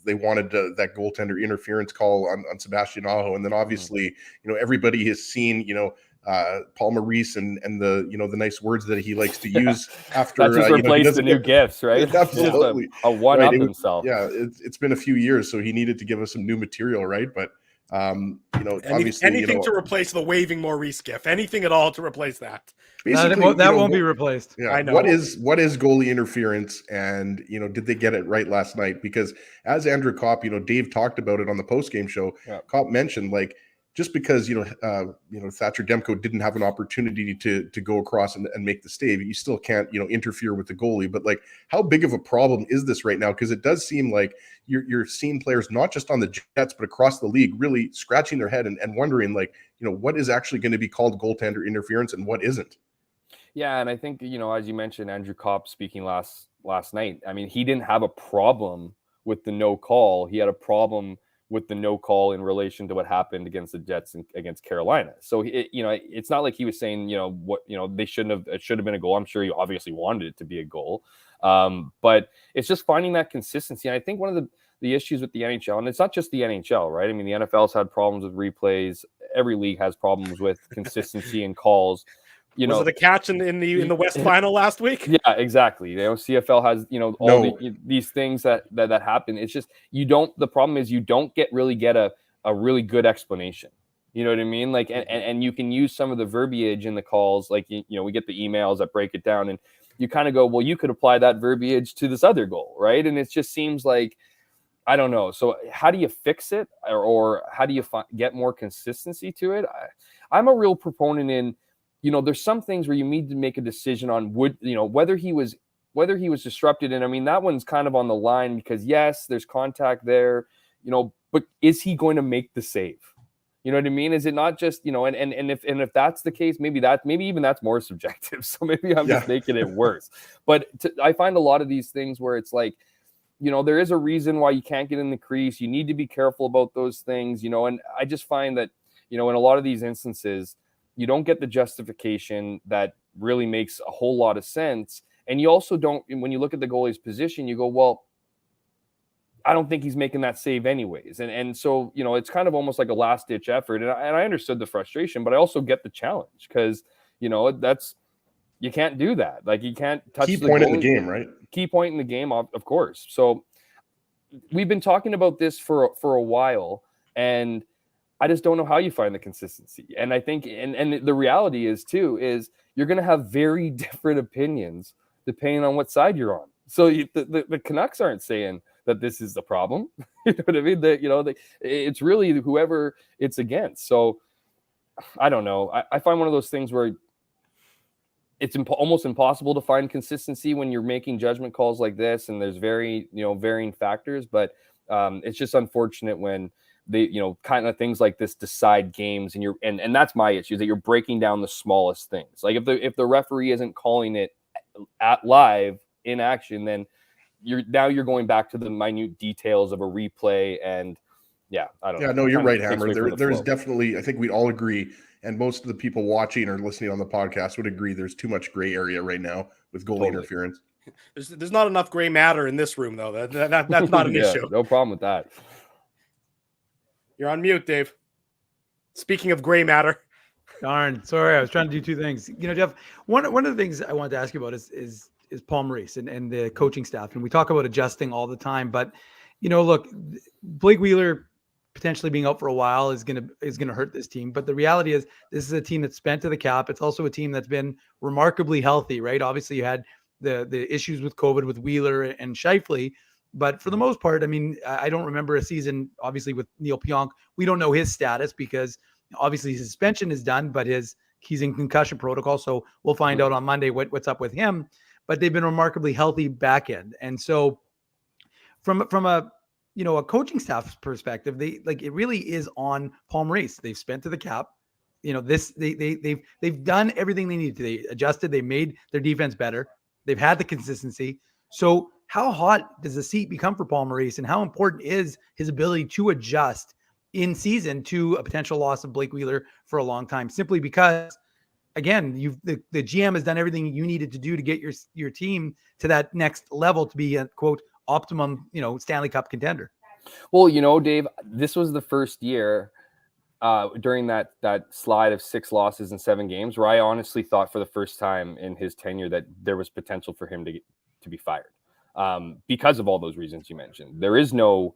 they wanted that goaltender interference call on Sebastian Aho. And then obviously, everybody has seen, Paul Maurice and the, the nice words that he likes to use after. That just replaced the new gifts, right? Absolutely. A one-up himself. Yeah, it's been a few years, so he needed to give us some new material, right? But obviously, anything to replace the waving Maurice gif, anything at all to replace that. Basically, that won't be replaced. Yeah, I know. What is goalie interference, and did they get it right last night? Because as Andrew Kopp, Dave talked about it on the post-game show. Yeah. Kopp mentioned, like, just because Thatcher Demko didn't have an opportunity to go across and make the save, you still can't interfere with the goalie. But, like, how big of a problem is this right now? Because it does seem like you're seeing players not just on the Jets but across the league really scratching their head and wondering, like, what is actually going to be called goaltender interference and what isn't. Yeah, and I think as you mentioned, Andrew Kopp speaking last night. I mean, he didn't have a problem with the no call. He had a problem with the no call in relation to what happened against the Jets and against Carolina. So it's not like he was saying, they it should have been a goal. I'm sure he obviously wanted it to be a goal. But it's just finding that consistency. And I think one of the issues with the NHL, and it's not just the NHL, right? I mean, the NFL's had problems with replays. Every league has problems with consistency and calls. Was it a catch in the West Final last week? Yeah, exactly. CFL has all these things that happen. It's just the problem is you don't really get a really good explanation. You know what I mean? Like, and you can use some of the verbiage in the calls. Like, we get the emails that break it down, and you kind of go, well, you could apply that verbiage to this other goal, right? And it just seems like, I don't know. So how do you fix it, or how do you get more consistency to it? I'm a real proponent in, there's some things where you need to make a decision on whether he was disrupted. And I mean, that one's kind of on the line because yes, there's contact there, but is he going to make the save? You know what I mean? Is it not just, and if that's the case, maybe even that's more subjective. So maybe I'm just making it worse. But I find a lot of these things where it's like, there is a reason why you can't get in the crease. You need to be careful about those things, and I just find that, in a lot of these instances, you don't get the justification that really makes a whole lot of sense. And you also don't, when you look at the goalie's position, you go, well, I don't think he's making that save anyways. And so, it's kind of almost like a last ditch effort. And I understood the frustration, but I also get the challenge because, you can't do that. Like, you can't touch key point in the game, right? Key point in the game, of course. So we've been talking about this for a while, and I just don't know how you find the consistency. And I think, and the reality is you're going to have very different opinions depending on what side you're on. So the Canucks aren't saying that this is the problem. You know what I mean? It's really whoever it's against. So I don't know. I find one of those things where it's almost impossible to find consistency when you're making judgment calls like this, and there's varying factors. But it's just unfortunate when they, kind of things like this decide games, and that's my issue, is that you're breaking down the smallest things. Like if the referee isn't calling it at live in action, then you're going back to the minute details of a replay. And I don't know. Yeah, no, you're right, Hammer. There's definitely, I think we'd all agree, and most of the people watching or listening on the podcast would agree, there's too much gray area right now with goalie interference. There's not enough gray matter in this room, though. That's not an issue. No problem with that. You're on mute, Dave. Speaking of gray matter. Darn, sorry, I was trying to do two things. Jeff, one of the things I wanted to ask you about is Paul Maurice and the coaching staff. And we talk about adjusting all the time, but look, Blake Wheeler potentially being out for a while is going to hurt this team. But the reality is this is a team that's spent to the cap. It's also a team that's been remarkably healthy, right? Obviously you had the issues with COVID with Wheeler and Scheifele, but for the most part, I mean, I don't remember a season, obviously, with Neil Pionk. We don't know his status because obviously his suspension is done, but he's in concussion protocol. So we'll find out on Monday what's up with him. But they've been remarkably healthy back end. And so from a coaching staff perspective, it really is on Paul Maurice. They've spent to the cap. They've done everything they need to. They adjusted. They made their defense better. They've had the consistency. So how hot does the seat become for Paul Maurice, and how important is his ability to adjust in season to a potential loss of Blake Wheeler for a long time? Simply because, again, the GM has done everything you needed to do to get your team to that next level to be a quote optimum, Stanley Cup contender. Well, Dave, this was the first year during that slide of 6 losses in 7 games where I honestly thought for the first time in his tenure that there was potential for him to be fired because of all those reasons you mentioned. There is no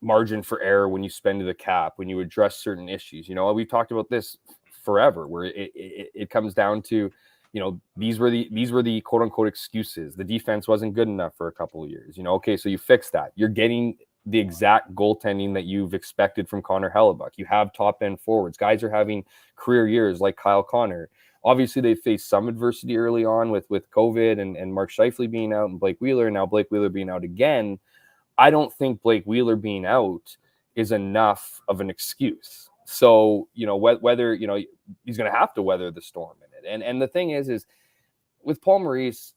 margin for error when you spend to the cap, when you address certain issues. We've talked about this forever, where it comes down to, these were the quote unquote excuses. The defense wasn't good enough for a couple of years. Okay, so you fix that. You're getting the exact goaltending that you've expected from Connor Hellebuck. You have top end forwards. Guys are having career years like Kyle Connor. Obviously, they faced some adversity early on with COVID and Mark Scheifele being out and Blake Wheeler, and now Blake Wheeler being out again. I don't think Blake Wheeler being out is enough of an excuse. So, whether, he's going to have to weather the storm in it. And the thing is with Paul Maurice,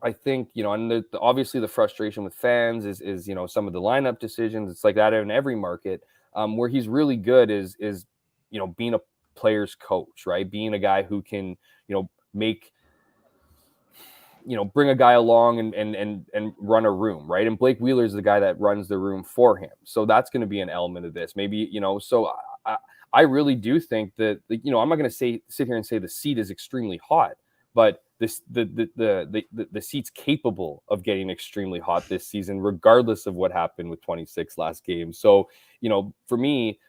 I think, and obviously the frustration with fans is some of the lineup decisions. It's like that in every market. Where he's really good is being a player's coach, right? Being a guy who can, make, bring a guy along and run a room, right? And Blake Wheeler is the guy that runs the room for him. So that's going to be an element of this. Maybe, so I really do think that, I'm not going to sit here and say the seat is extremely hot, but the seat's capable of getting extremely hot this season, regardless of what happened with 26 last game. So, for me,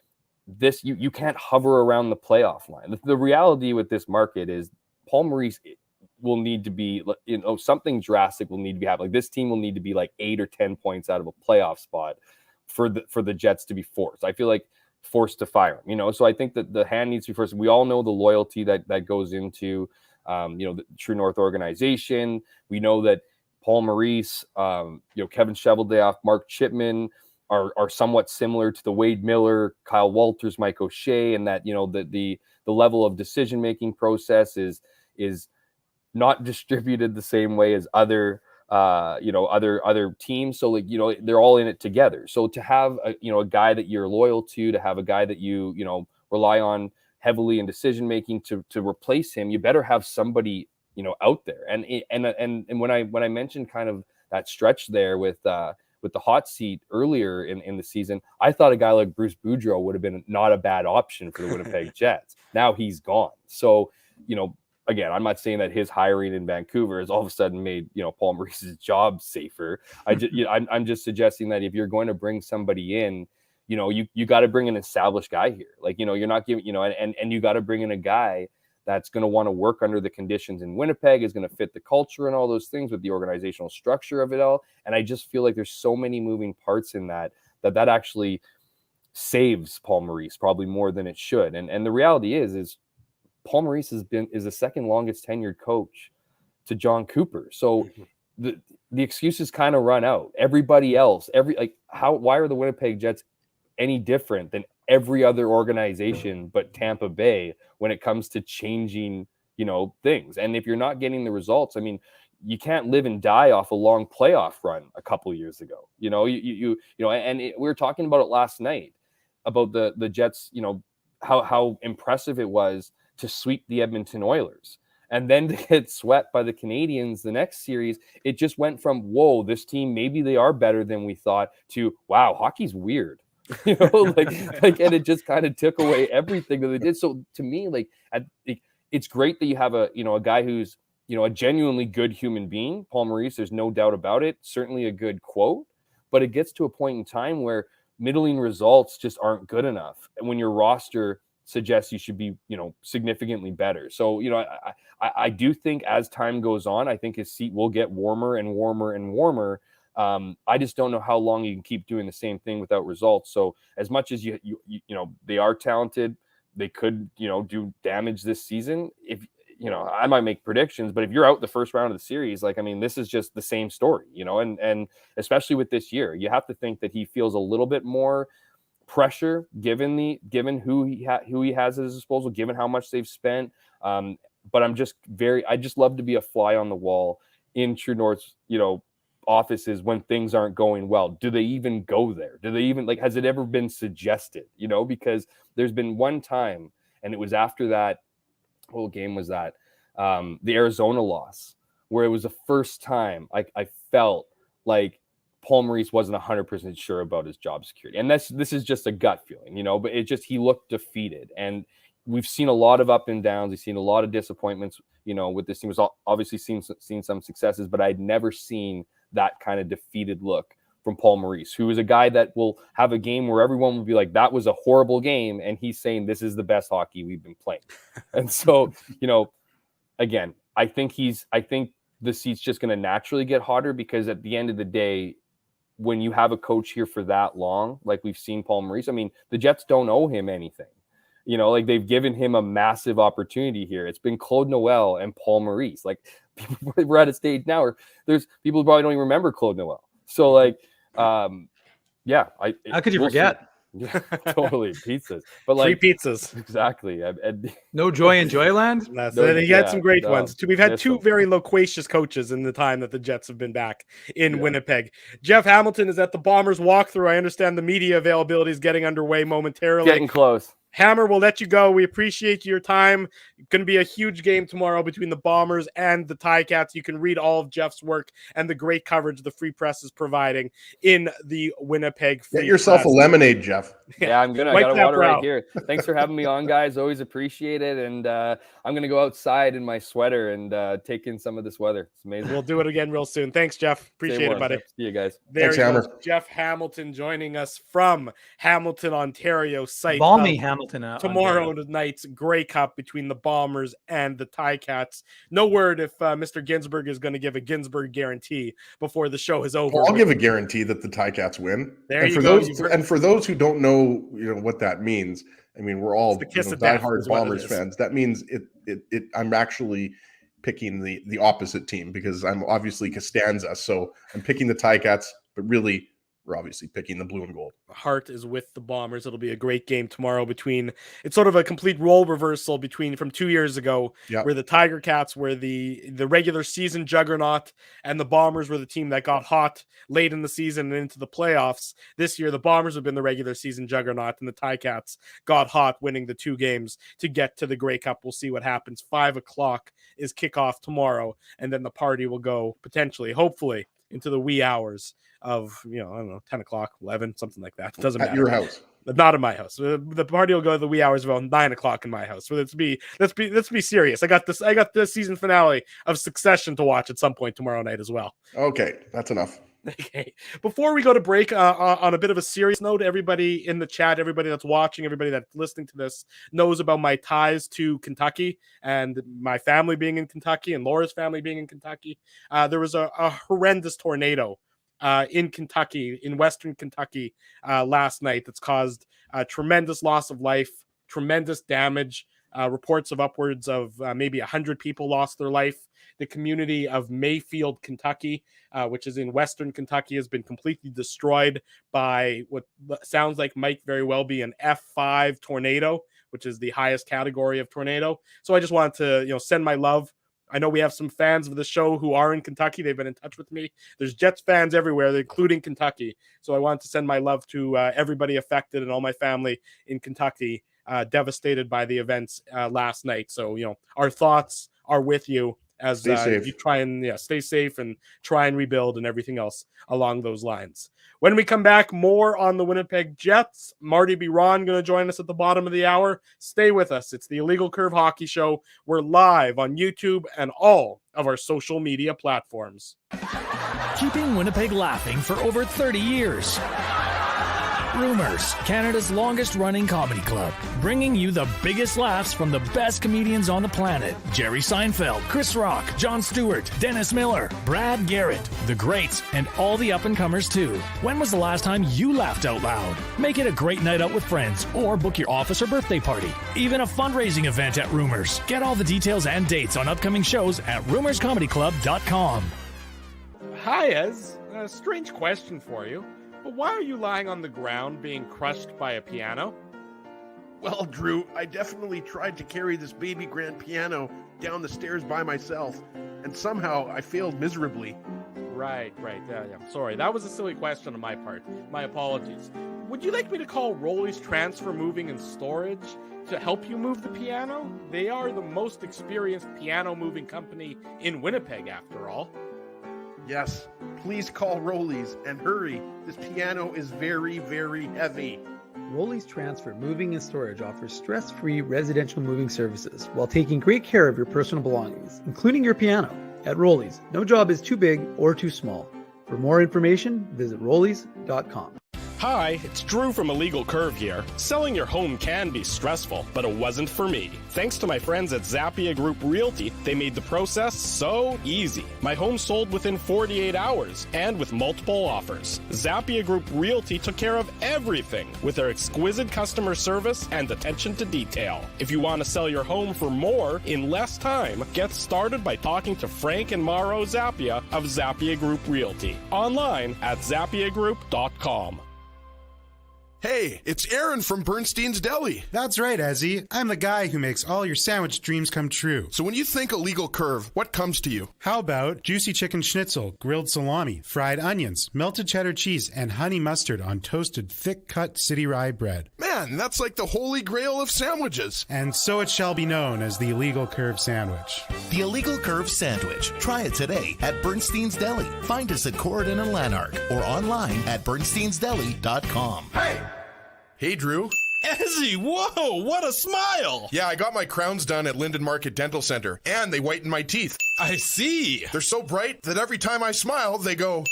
this you can't hover around the playoff line. The reality with this market is Paul Maurice will need to be, something drastic will need to be happening. Like this team will need to be like 8 or 10 points out of a playoff spot for the Jets to be forced. I feel like forced to fire him, so I think that the hand needs to be first. We all know the loyalty that goes into the True North organization. We know that Paul Maurice, Kevin Cheveldayoff, Mark Chipman are somewhat similar to the Wade Miller, Kyle Walters, Mike O'Shea, and that the level of decision making process is not distributed the same way as other teams. So they're all in it together. So to have a guy that you're loyal to have a guy that you rely on heavily in decision making to replace him, you better have somebody out there. And when I mentioned kind of that stretch there with the hot seat earlier in the season, I thought a guy like Bruce Boudreau would have been not a bad option for the Winnipeg Jets. Now he's gone. So again, I'm not saying that his hiring in Vancouver has all of a sudden made Paul Maurice's job safer. I'm just suggesting that if you're going to bring somebody in, you got to bring an established guy here. Like, you're not giving, and you got to bring in a guy that's going to want to work under the conditions in Winnipeg, is going to fit the culture and all those things with the organizational structure of it all. And I just feel like there's so many moving parts in that actually saves Paul Maurice probably more than it should. And the reality is Paul Maurice is the second longest tenured coach to John Cooper. So the excuses kind of run out. Everybody else, why are the Winnipeg Jets any different than every other organization but Tampa Bay when it comes to changing, things? And if you're not getting the results, I mean, you can't live and die off a long playoff run a couple years ago. We were talking about it last night about the Jets, how impressive it was to sweep the Edmonton Oilers. And then to get swept by the Canadiens the next series, it just went from, whoa, this team, maybe they are better than we thought, to, wow, hockey's weird. And it just kind of took away everything that they did. So to me, it's great that you have a guy who's, a genuinely good human being. Paul Maurice, there's no doubt about it. Certainly a good quote, but it gets to a point in time where middling results just aren't good enough. And when your roster suggests you should be, significantly better. So, I do think as time goes on, I think his seat will get warmer and warmer and warmer. I just don't know how long you can keep doing the same thing without results. So as much as they are talented, they could, do damage this season. If, I might make predictions, but if you're out the first round of the series, this is just the same story, and especially with this year, you have to think that he feels a little bit more pressure given who he has at his disposal, given how much they've spent. But I just love to be a fly on the wall in True North's, offices when things aren't going well. Do they even go there? Do they even has it ever been suggested? Because there's been one time, and it was after that whole game was that the Arizona loss, where it was the first time I felt like Paul Maurice wasn't 100% sure about his job security. And this is just a gut feeling, but he looked defeated. And we've seen a lot of up and downs. We've seen a lot of disappointments, with this team. We've obviously seen some successes, but I'd never seen that kind of defeated look from Paul Maurice, who is a guy that will have a game where everyone will be like, that was a horrible game. And he's saying, this is the best hockey we've been playing. And so, again, I think the seat's just going to naturally get hotter, because at the end of the day, when you have a coach here for that long, like we've seen Paul Maurice, I mean, the Jets don't owe him anything. They've given him a massive opportunity here. It's been Claude Noel and Paul Maurice. We're at a stage now where there's people who probably don't even remember Claude Noel. So how could you forget? Yeah, totally pizzas, but like free pizzas. Exactly. No joy in Joyland. He had some great no, ones. We've had miss two them. very loquacious coaches in the time that the Jets have been back in Winnipeg. Jeff Hamilton is at the Bombers walkthrough. I understand the media availability is getting underway momentarily. Getting close. Hammer, we'll let you go. We appreciate your time. It's going to be a huge game tomorrow between the Bombers and the Ticats. You can read all of Jeff's work and the great coverage the Free Press is providing in the Winnipeg Free Get yourself Press. a lemonade, Jeff. Yeah, I'm gonna. I Wipe got a that water brow. right here. Thanks for having me on, guys. Always appreciate it. And I'm gonna go outside in my sweater and take in some of this weather. It's amazing. We'll do it again real soon. Thanks, Jeff. Appreciate it, buddy. See you guys. There Thanks, he Hammer. goes. Jeff Hamilton joining us from Hamilton, Ontario. Site Balmy of Hamilton. tomorrow night's Grey Cup between the Bombers and the Ticats. No word if Mr. Ginsburg is going to give a Ginsburg guarantee before the show is over. Well, I'll give a guarantee that the Ticats win. There and you for go. those for those who don't know, what that means. I mean, we're all the kiss of death diehard is what it Bombers is. fans. That means it. I'm actually picking the opposite team because I'm obviously Costanza, so I'm picking the Ticats, but really we're obviously picking the blue and gold. Heart is with the Bombers. It'll be a great game tomorrow it's sort of a complete role reversal from 2 years ago, where the Tiger Cats were the regular season juggernaut and the Bombers were the team that got hot late in the season and into the playoffs. This year, the Bombers have been the regular season juggernaut and the Ticats got hot, winning the 2 games to get to the Grey Cup. We'll see what happens. 5:00 is kickoff tomorrow, and then the party will go potentially, hopefully, into the wee hours of, I don't know, 10 o'clock, 11, something like that. It doesn't matter. At your house. Not in my house. The party will go to the wee hours of about 9 o'clock in my house. So let's be serious. I got the season finale of Succession to watch at some point tomorrow night as well. Okay, that's enough. Okay. Before we go to break, on a bit of a serious note, everybody in the chat, everybody that's watching, everybody that's listening to this knows about my ties to Kentucky and my family being in Kentucky and Laura's family being in Kentucky. There was a horrendous tornado in Kentucky, in Western Kentucky, last night that's caused tremendous loss of life, tremendous damage. Reports of upwards of maybe 100 people lost their life. The community of Mayfield, Kentucky, which is in Western Kentucky, has been completely destroyed by what sounds like might very well be an F5 tornado, which is the highest category of tornado. So I just wanted to, send my love. I know we have some fans of the show who are in Kentucky. They've been in touch with me. There's Jets fans everywhere, including Kentucky. So I wanted to send my love to everybody affected and all my family in Kentucky, devastated by the events last night. So, our thoughts are with you as you try and stay safe and try and rebuild and everything else along those lines. When we come back, more on the Winnipeg Jets. Marty Biron going to join us at the bottom of the hour. Stay with us. It's the Illegal Curve Hockey Show. We're live on YouTube and all of our social media platforms. Keeping Winnipeg laughing for over 30 years. Rumors, Canada's longest running comedy club, bringing you the biggest laughs from the best comedians on the planet. Jerry Seinfeld, Chris Rock, Jon Stewart, Dennis Miller, Brad Garrett, the greats, and all the up-and-comers too. When was the last time you laughed out loud? Make it a great night out with friends or book your office or birthday party. Even a fundraising event at Rumors. Get all the details and dates on upcoming shows at rumorscomedyclub.com. Hi, Ez. A strange question for you. But why are you lying on the ground being crushed by a piano? Well, Drew, I definitely tried to carry this baby grand piano down the stairs by myself, and somehow I failed miserably. Right. Yeah, I'm sorry. That was a silly question on my part. My apologies. Would you like me to call Rolly's Transfer Moving and Storage to help you move the piano? They are the most experienced piano moving company in Winnipeg, after all. Yes, please call Rollies and hurry. This piano is very, very heavy. Rollies Transfer Moving and Storage offers stress-free residential moving services while taking great care of your personal belongings, including your piano. At Rollies, no job is too big or too small. For more information, visit rollies.com. Hi, it's Drew from Illegal Curve here. Selling your home can be stressful, but it wasn't for me. Thanks to my friends at Zappia Group Realty, they made the process so easy. My home sold within 48 hours and with multiple offers. Zappia Group Realty took care of everything with their exquisite customer service and attention to detail. If you want to sell your home for more in less time, get started by talking to Frank and Mauro Zappia of Zappia Group Realty. Online at zappiagroup.com. Hey, it's Aaron from Bernstein's Deli. That's right, Ezzy. I'm the guy who makes all your sandwich dreams come true. So when you think illegal curve, what comes to you? How about juicy chicken schnitzel, grilled salami, fried onions, melted cheddar cheese, and honey mustard on toasted, thick-cut city rye bread? Man, that's like the holy grail of sandwiches. And so it shall be known as the illegal curve sandwich. The illegal curve sandwich. Try it today at Bernstein's Deli. Find us at Corridon and Lanark or online at bernsteinsdeli.com. Hey, Drew. Ezzy, whoa, what a smile! Yeah, I got my crowns done at Linden Market Dental Center, and they whiten my teeth. I see. They're so bright that every time I smile, they go,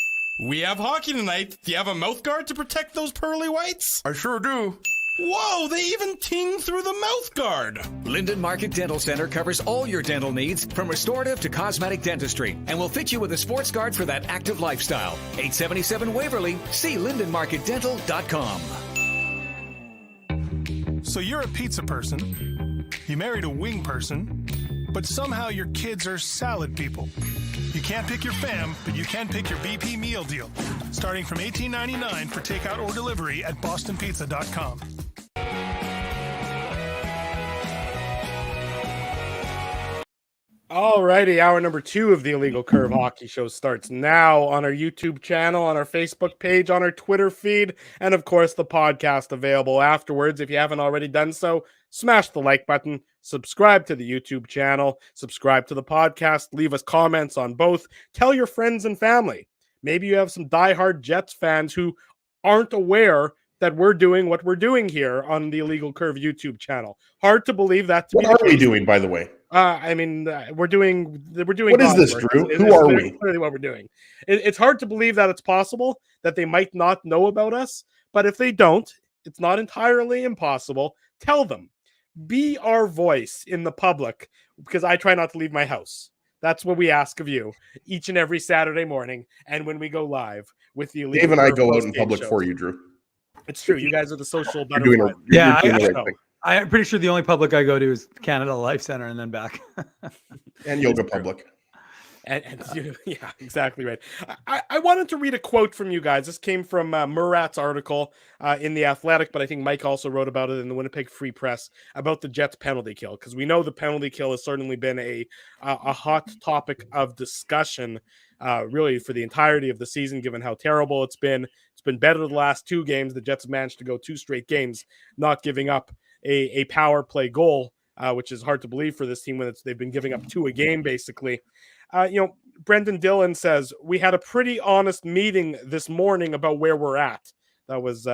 "We have hockey tonight. Do you have a mouth guard to protect those pearly whites?" I sure do. Whoa, they even ting through the mouth guard. Linden Market Dental Center covers all your dental needs from restorative to cosmetic dentistry and will fit you with a sports guard for that active lifestyle. 877 Waverly. See lindenmarketdental.com. So you're a pizza person, you married a wing person, but somehow your kids are salad people. You can't pick your fam, but you can pick your BP meal deal, starting from $18.99 for takeout or delivery at bostonpizza.com. Alrighty, hour number 2 of the Illegal Curve Hockey Show starts now on our YouTube channel, on our Facebook page, on our Twitter feed, and of course the podcast available afterwards. If you haven't already done so, smash the like button, subscribe to the YouTube channel, subscribe to the podcast, leave us comments on both, tell your friends and family. Maybe you have some diehard Jets fans who aren't aware that we're doing what we're doing here on the Illegal Curve YouTube channel. Hard to believe that. What are we doing, by the way? We're doing. What is this, Drew? Who are we? Clearly, what we're doing. It's hard to believe that it's possible that they might not know about us. But if they don't, it's not entirely impossible. Tell them. Be our voice in the public, because I try not to leave my house. That's what we ask of you each and every Saturday morning, and when we go live with the Dave and I go out in public for you, Drew. It's true. You guys are the social butterfly. I'm pretty sure the only public I go to is Canada Life Center and then back. And yoga public. And yeah, exactly right. I wanted to read a quote from you guys. This came from Murat's article in The Athletic, but I think Mike also wrote about it in the Winnipeg Free Press about the Jets penalty kill, because we know the penalty kill has certainly been a hot topic of discussion really for the entirety of the season, given how terrible it's been. It's been better the last 2 games. The Jets have managed to go 2 straight games, not giving up a power play goal, which is hard to believe for this team when they've been giving up 2 a game, basically. Brendan Dillon says, we had a pretty honest meeting this morning about where we're at. That was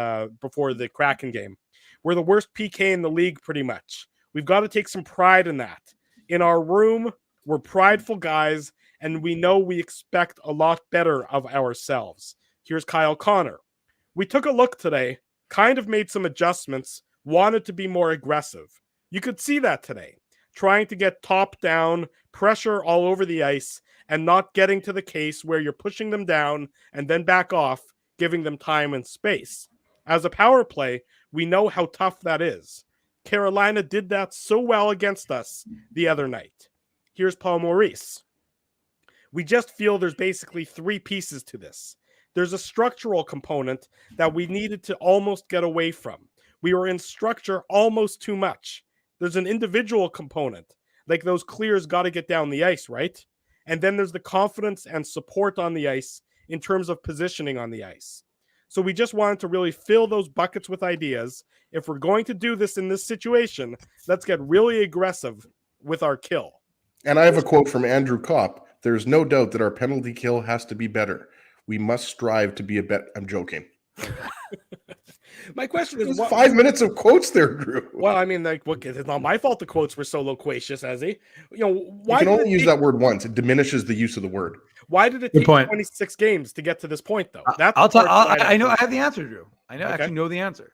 before the Kraken game. We're the worst PK in the league, pretty much. We've got to take some pride in that. In our room, we're prideful guys, and we know we expect a lot better of ourselves. Here's Kyle Connor. We took a look today, kind of made some adjustments, wanted to be more aggressive. You could see that today. Trying to get top down, pressure all over the ice, and not getting to the case where you're pushing them down and then back off, giving them time and space. As a power play, we know how tough that is. Carolina did that so well against us the other night. Here's Paul Maurice. We just feel there's basically 3 pieces to this. There's a structural component that we needed to almost get away from. We were in structure almost too much. There's an individual component, like those clears got to get down the ice, right? And then there's the confidence and support on the ice in terms of positioning on the ice. So we just wanted to really fill those buckets with ideas. If we're going to do this in this situation, let's get really aggressive with our kill. And I have a quote from Andrew Kopp. There's no doubt that our penalty kill has to be better. We must strive to be a bet. I'm joking. My question is, 5 minutes of quotes there, Drew. Well, I mean, it's not my fault the quotes were so loquacious, Ezzy. Why you can only use that word once. It diminishes the use of the word. Why did it take 26 games to get to this point, though? I know. I have the answer, Drew. I actually know the answer.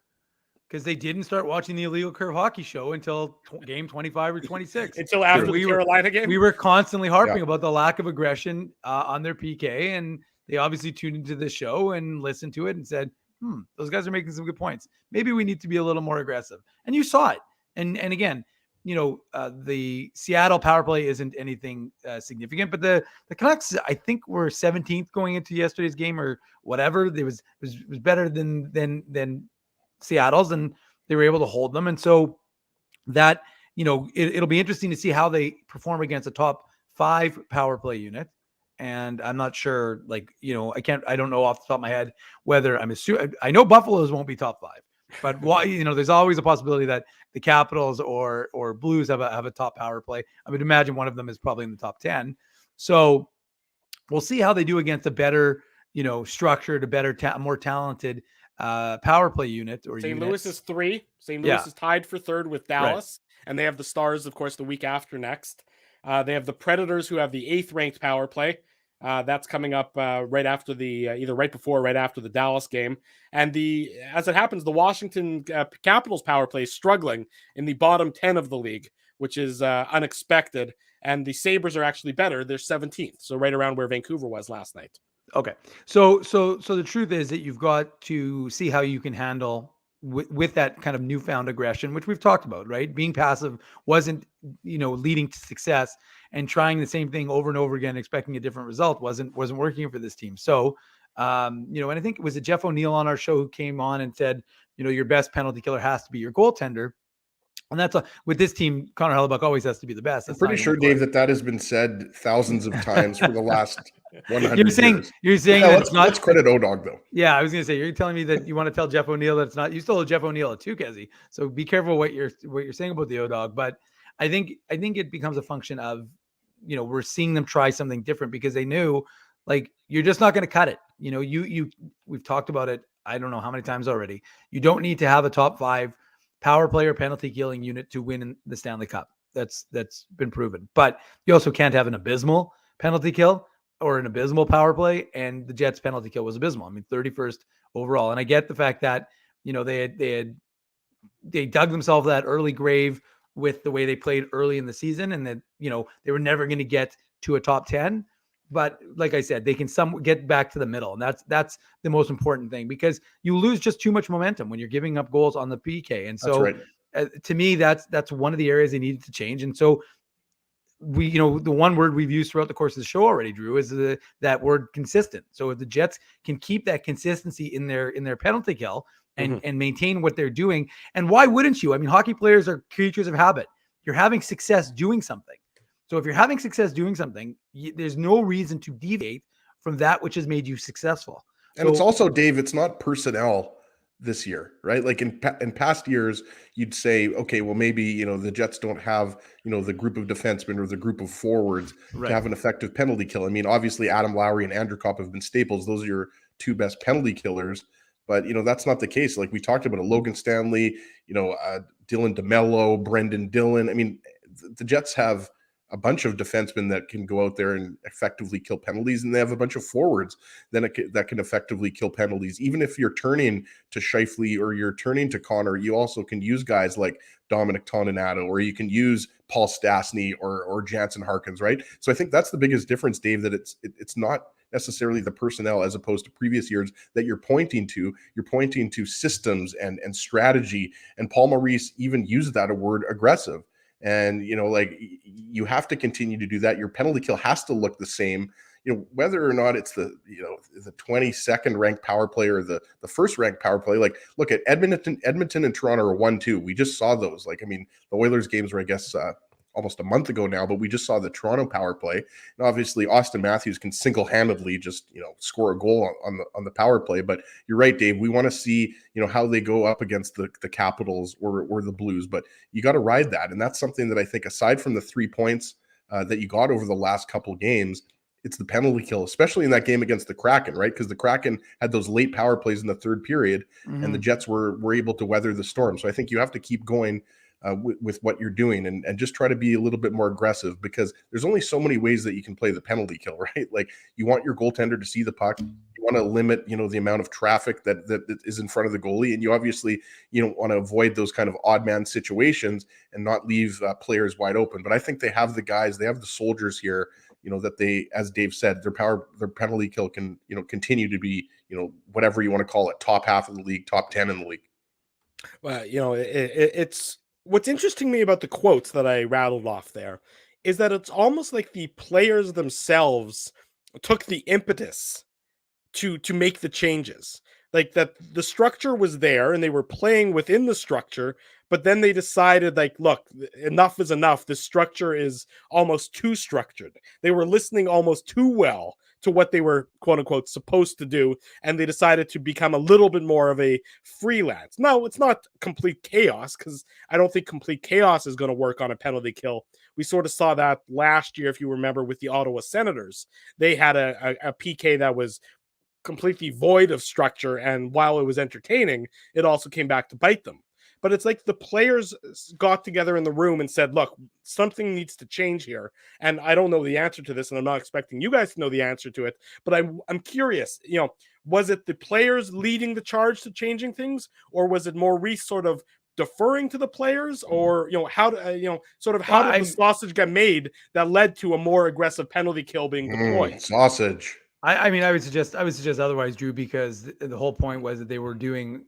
Because they didn't start watching the Illegal Curve Hockey Show until game 25 or 26. Until after the Carolina game? We were constantly harping about the lack of aggression on their PK, and they obviously tuned into the show and listened to it and said, those guys are making some good points. Maybe we need to be a little more aggressive. And you saw it. And again, the Seattle power play isn't anything significant, but the Canucks, I think, were 17th going into yesterday's game or whatever. It was better than Seattle's, and they were able to hold them. And so that, it'll be interesting to see how they perform against a top 5 power play unit. And I'm not sure, I don't know off the top of my head whether I know Buffalo's won't be top 5, but there's always a possibility that the Capitals or Blues have a top power play. I would imagine one of them is probably in the top 10. So we'll see how they do against a better, structured, a better, more talented power play unit. Or St. Louis is 3. St. Louis Yeah. is tied for 3rd with Dallas, and they have the Stars, of course, the week after next. They have the Predators, who have the 8th ranked power play. That's coming up right after either right before or right after the Dallas game. And as it happens, the Washington Capitals power play is struggling in the bottom 10 of the league, which is unexpected. And the Sabres are actually better. They're 17th, so right around where Vancouver was last night. Okay. So the truth is that you've got to see how you can handle with that kind of newfound aggression, which we've talked about, right? Being passive wasn't, leading to success, and trying the same thing over and over again, expecting a different result wasn't working for this team. So, and I think it was Jeff O'Neill on our show who came on and said, your best penalty killer has to be your goaltender. And that's with this team, Connor Hellebuck always has to be the best. I'm pretty sure, Dave, that has been said thousands of times for the last 100 years. You're saying let's credit O-Dog, though. Yeah, I was going to say, you're telling me that you want to tell Jeff O'Neill that it's not. You still owe Jeff O'Neill a 2, Kezi. So be careful what you're saying about the O-Dog. But I think it becomes a function of, we're seeing them try something different because they knew, you're just not going to cut it. We've talked about it, I don't know how many times already. You don't need to have a top 5 power play or penalty killing unit to win in the Stanley Cup. That's been proven. But you also can't have an abysmal penalty kill or an abysmal power play. And the Jets penalty kill was abysmal. 31st overall. And I get the fact that, they dug themselves that early grave with the way they played early in the season, and that, they were never going to get to a top 10. But like I said, they can get back to the middle. And that's the most important thing, because you lose just too much momentum when you're giving up goals on the PK. And so to me, that's one of the areas they needed to change. And so the one word we've used throughout the course of the show already, Drew, is that word consistent. So if the Jets can keep that consistency in their penalty kill and maintain what they're doing, and why wouldn't you? Hockey players are creatures of habit. You're having success doing something. So if you're having success doing something, there's no reason to deviate from that which has made you successful. And it's also, Dave, it's not personnel this year, right? Like in past years, you'd say, okay, well, maybe, the Jets don't have, the group of defensemen or the group of forwards to have an effective penalty kill. Obviously Adam Lowry and Andrew Kopp have been staples. Those are your 2 best penalty killers. But, that's not the case. Like we talked about, Logan Stanley, Dylan DeMello, Brendan Dillon. The Jets have a bunch of defensemen that can go out there and effectively kill penalties, and they have a bunch of forwards that can effectively kill penalties. Even if you're turning to Scheifele or you're turning to Connor, you also can use guys like Dominic Toninato, or you can use Paul Stastny or Jansen Harkins, right? So I think that's the biggest difference, Dave, that it's not necessarily the personnel as opposed to previous years that you're pointing to. You're pointing to systems and strategy, and Paul Maurice even used that word aggressive. And, you have to continue to do that. Your penalty kill has to look the same, whether or not it's the 22nd ranked power play or the first ranked power play. Like, look at Edmonton and Toronto are 1-2. We just saw those. The Oilers games were, I guess, almost a month ago now, but we just saw the Toronto power play. And obviously Austin Matthews can single-handedly just, score a goal on the power play. But you're right, Dave, we want to see, how they go up against the Capitals or the Blues, but you got to ride that. And that's something that I think, aside from the 3 points that you got over the last couple games, it's the penalty kill, especially in that game against the Kraken, right? Because the Kraken had those late power plays in the 3rd period, and the Jets were able to weather the storm. So I think you have to keep going with what you're doing and just try to be a little bit more aggressive, because there's only so many ways that you can play the penalty kill, right? Like, you want your goaltender to see the puck. You want to limit, the amount of traffic that is in front of the goalie. And you obviously, want to avoid those kind of odd man situations and not leave players wide open. But I think they have the guys, they have the soldiers here, that they, as Dave said, their penalty kill can, continue to be, whatever you want to call it, top half of the league, top 10 in the league. Well, it's, what's interesting to me about the quotes that I rattled off there is that it's almost like the players themselves took the impetus to make the changes. like that the structure was there and they were playing within the structure, but then they decided, like, look, enough is enough. This structure is almost too structured. They were listening almost too well to what they were, quote unquote, supposed to do, and they decided to become a little bit more of a freelance. No, it's not complete chaos, because I don't think complete chaos is going to work on a penalty kill. We sort of saw that last year, if you remember, with the Ottawa Senators. They had a PK that was completely void of structure, and while it was entertaining, it also came back to bite them. But it's like the players got together in the room and said, look, something needs to change here. And I don't know the answer to this, and I'm not expecting you guys to know the answer to it, but I'm curious, was it the players leading the charge to changing things, or was it more Reese sort of deferring to the players, or how did the sausage get made that led to a more aggressive penalty kill being deployed? Sausage. I mean, I would suggest otherwise, Drew, because the whole point was that they were doing,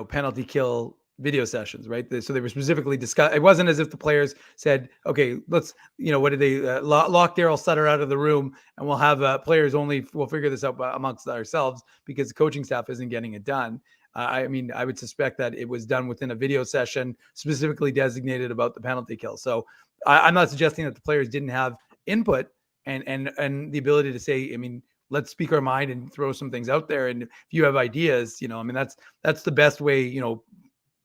penalty kill video sessions, right? So they were specifically discussed. It wasn't as if the players said, okay, let's, what did they lock Daryl Sutter out of the room, and we'll have players only, we'll figure this out amongst ourselves because the coaching staff isn't getting it done. I mean, I would suspect that it was done within a video session specifically designated about the penalty kill. So I'm not suggesting that the players didn't have input and the ability to say, I mean, let's speak our mind and throw some things out there. And if you have ideas, I mean, that's the best way,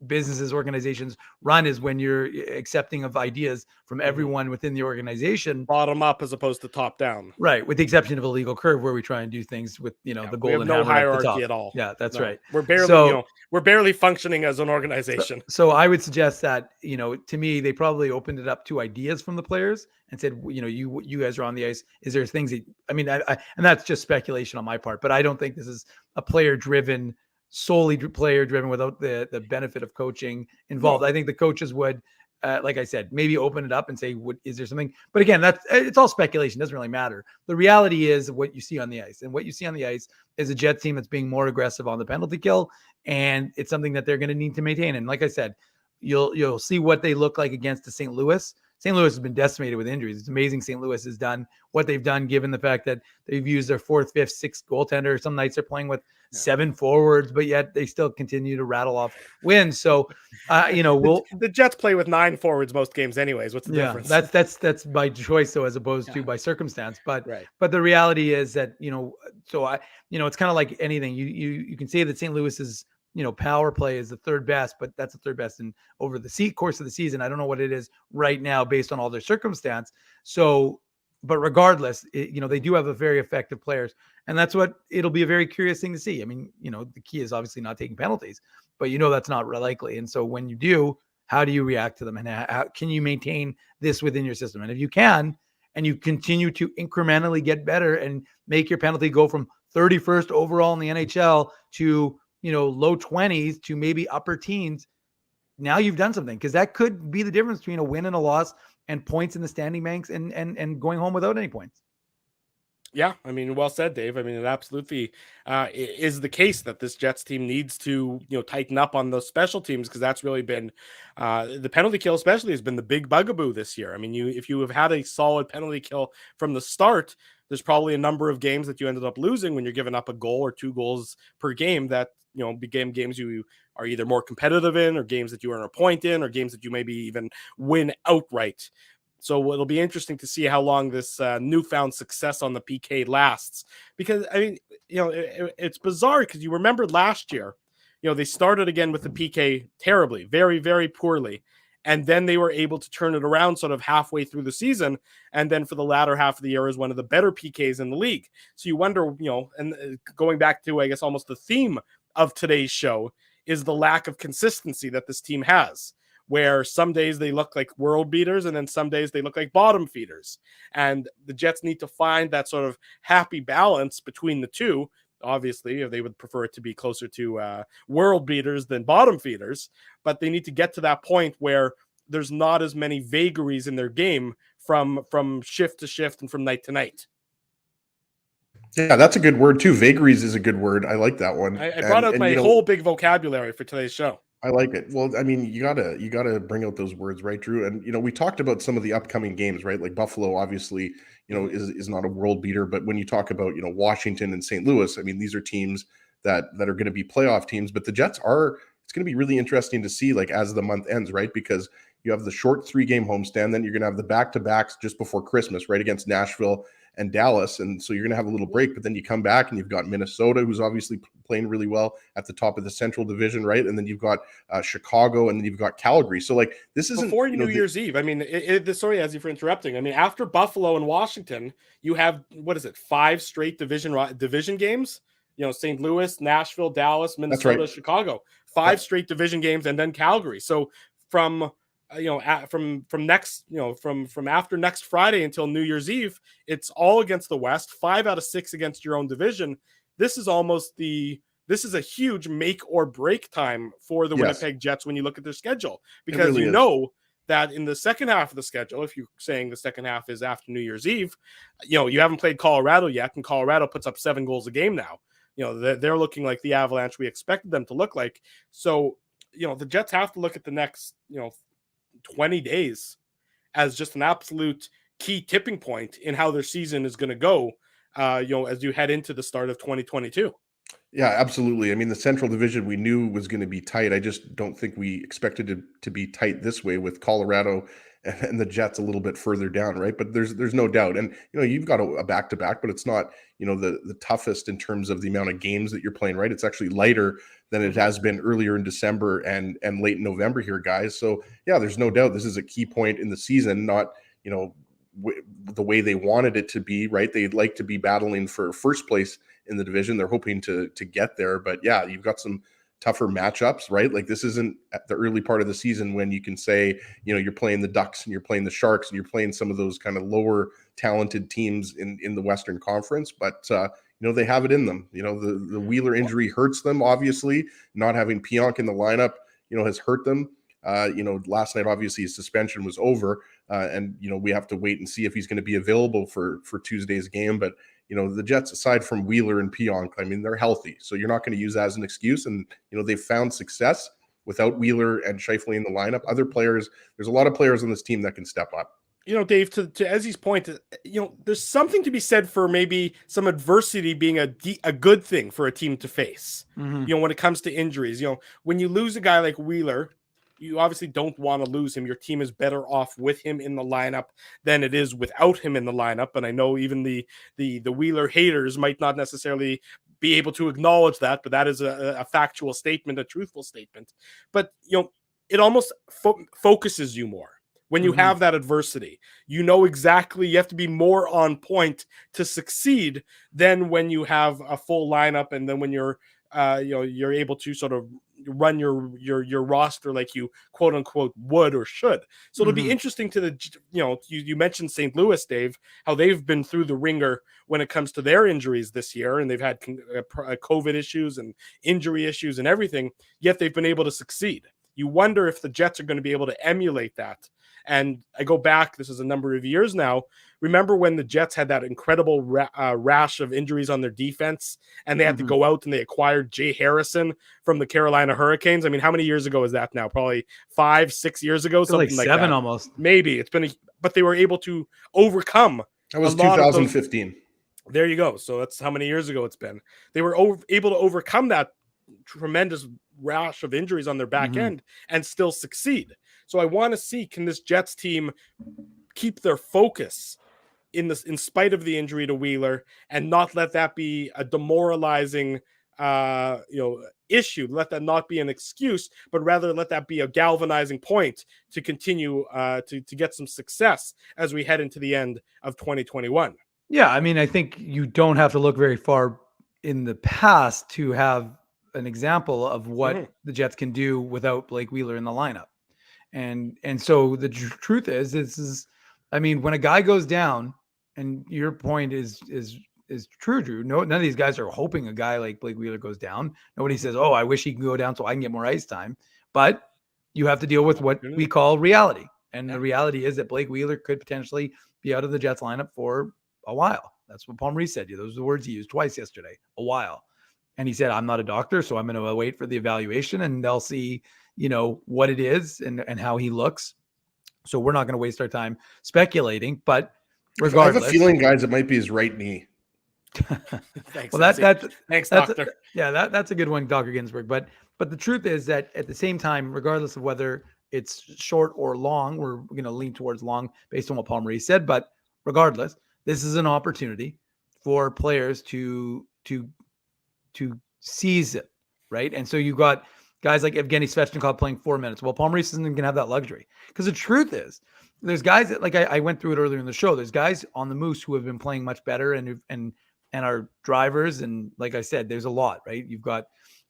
businesses, organizations run, is when you're accepting of ideas from everyone within the organization, bottom up as opposed to top down. Right, with the exception of a legal curve where we try and do things with the golden we have no hammer hierarchy at all. Yeah, that's right. We're barely we're barely functioning as an organization. So I would suggest that to me, they probably opened it up to ideas from the players and said, you guys are on the ice. Is there things that and that's just speculation on my part, but I don't think this is a solely player driven without the benefit of coaching involved. I think the coaches would, like I said, maybe open it up and say, is there something? But again, it's all speculation. It doesn't really matter. The reality is what you see on the ice, and what you see on the ice is a Jets team that's being more aggressive on the penalty kill, and it's something that they're going to need to maintain. And like I said, you'll see what they look like against the St. Louis. St. Louis has been decimated with injuries. It's amazing St. Louis has done what they've done, given the fact that they've used their 4th, 5th, 6th goaltender. Some nights they're playing with 7 forwards, but yet they still continue to rattle off wins. So, the Jets play with 9 forwards most games anyways. What's the difference? That's by choice, though, as opposed to by circumstance. But the reality is that, it's kind of like anything. You can say that St. Louis's power play is the 3rd best, but that's the 3rd best in over the course of the season. I don't know what it is right now based on all their circumstance. So, but regardless, they do have a very effective players, and that's what it'll be a very curious thing to see. I mean, the key is obviously not taking penalties, but that's not likely. And so when you do, how do you react to them, and how can you maintain this within your system? And if you can, and you continue to incrementally get better and make your penalty go from 31st overall in the NHL to low 20s to maybe upper teens, now you've done something, because that could be the difference between a win and a loss and points in the standing banks and going home without any points. Yeah, I mean, well said, Dave. I mean, it absolutely is the case that this Jets team needs to, tighten up on those special teams, because that's really been the penalty kill, especially, has been the big bugaboo this year. I mean, if you have had a solid penalty kill from the start, there's probably a number of games that you ended up losing when you're giving up a goal or 2 goals per game that, became games you are either more competitive in, or games that you earn a point in, or games that you maybe even win outright. So it'll be interesting to see how long this newfound success on the PK lasts, because I mean, it's bizarre, because you remember last year, they started again with the PK terribly, very, very poorly. And then they were able to turn it around sort of halfway through the season. And then for the latter half of the year is one of the better PKs in the league. So you wonder, and going back to, I guess, almost the theme of today's show is the lack of consistency that this team has, where some days they look like world beaters and then some days they look like bottom feeders. And the Jets need to find that sort of happy balance between the two. Obviously, they would prefer it to be closer to world beaters than bottom feeders, but they need to get to that point where there's not as many vagaries in their game from shift to shift and from night to night. Yeah, that's a good word too. Vagaries is a good word. I like that one. I brought out my whole big vocabulary for today's show. I like it. Well, I mean, you gotta bring out those words, right, Drew? And we talked about some of the upcoming games, right? Like Buffalo, obviously, is not a world beater, but when you talk about Washington and St. Louis, I mean, these are teams that are going to be playoff teams. But the Jets are, it's going to be really interesting to see, like, as the month ends, right? Because you have the short 3-game homestand, then you're going to have the back-to-backs just before Christmas, right, against Nashville and Dallas. And so you're going to have a little break, but then you come back and you've got Minnesota, who's obviously playing really well at the top of the Central Division, right? And then you've got Chicago, and then you've got Calgary. So, like, this isn't before New Year's Eve. I mean, sorry, as you for interrupting. I mean, after Buffalo and Washington, you have, 5 straight division games. St. Louis, Nashville, Dallas, Minnesota, Chicago, 5 straight division games, and then Calgary. So from after next Friday until New Year's Eve, it's all against the West, 5 out of 6 against your own division. This is a huge make or break time for the Winnipeg Jets when you look at their schedule, because really know that in the second half of the schedule, if you're saying the second half is after New Year's Eve, you haven't played Colorado yet, and Colorado puts up 7 goals a game now. They're looking like the Avalanche we expected them to look like. So, the Jets have to look at the next, 20 days as just an absolute key tipping point in how their season is going to go, as you head into the start of 2022. Yeah, absolutely. I mean, the Central Division we knew was going to be tight. I just don't think we expected it to be tight this way, with Colorado and the Jets a little bit further down, right? But there's no doubt. And, you've got a back-to-back, but it's not, the toughest in terms of the amount of games that you're playing, right? It's actually lighter than it has been earlier in December and late in November here, guys. So, yeah, there's no doubt this is a key point in the season, not, the way they wanted it to be, right? They'd like to be battling for first place in the division. They're hoping to get there. But, yeah, you've got some tougher matchups, right? Like, this isn't at the early part of the season when you can say, you're playing the Ducks and you're playing the Sharks and you're playing some of those kind of lower talented teams in the Western Conference. But, they have it in them. The Wheeler injury hurts them, obviously. Not having Pionk in the lineup, has hurt them. Last night, obviously, his suspension was over, and we have to wait and see if he's going to be available for Tuesday's game. But the Jets, aside from Wheeler and Pionk, I mean, they're healthy, so you're not going to use that as an excuse. And they've found success without Wheeler and Scheifele in the lineup. Other players, there's a lot of players on this team that can step up. Dave, to Ezzy's point, there's something to be said for maybe some adversity being a good thing for a team to face. Mm-hmm. When it comes to injuries, when you lose a guy like Wheeler, you obviously don't want to lose him. Your team is better off with him in the lineup than it is without him in the lineup. And I know even the Wheeler haters might not necessarily be able to acknowledge that, but that is a factual statement, a truthful statement. But, it almost focuses you more. When you have that adversity, exactly, you have to be more on point to succeed than when you have a full lineup, and then when you're able to sort of run your roster like you quote unquote would or should. So it'll be interesting to you mentioned St. Louis, Dave, how they've been through the ringer when it comes to their injuries this year, and they've had COVID issues and injury issues and everything, yet they've been able to succeed. You wonder if the Jets are going to be able to emulate that. And I go back, this is a number of years now. Remember when the Jets had that incredible rash of injuries on their defense, and they had to go out and they acquired Jay Harrison from the Carolina Hurricanes? I mean, how many years ago is that now? Probably 5-6 years ago, something like 7 that. Almost. Maybe. It's been but they were able to overcome. That was 2015. There you go. So that's how many years ago it's been. They were able to overcome that tremendous rash of injuries on their back end and still succeed. So I want to see, can this Jets team keep their focus in spite of the injury to Wheeler, and not let that be a demoralizing issue. Let that not be an excuse, but rather let that be a galvanizing point to continue to get some success as we head into the end of 2021. Yeah, I mean, I think you don't have to look very far in the past to have an example of what the Jets can do without Blake Wheeler in the lineup. And so the truth is, I mean, when a guy goes down, and your point is true, Drew. None of these guys are hoping a guy like Blake Wheeler goes down. Nobody says, "Oh, I wish he can go down so I can get more ice time." But you have to deal with what we call reality, and the reality is that Blake Wheeler could potentially be out of the Jets lineup for a while. That's what Paul Maurice said. Those are the words he used twice yesterday. A while, and he said, "I'm not a doctor, so I'm going to wait for the evaluation, and they'll see." What it is and how he looks. So we're not going to waste our time speculating, but regardless. I have a feeling, guys, it might be his right knee. Thanks, Well, thanks, Doctor. That's a good one, Dr. Ginsburg. But the truth is that at the same time, regardless of whether it's short or long, we're going to lean towards long based on what Paul Maurice said. But regardless, this is an opportunity for players to seize it, right? And so you got guys like Evgeny Svechnikov playing 4 minutes. Well, Paul Maurice isn't going to have that luxury, because the truth is, there's guys that, like I went through it earlier in the show, there's guys on the Moose who have been playing much better and are drivers. And like I said, there's a lot, right? You've got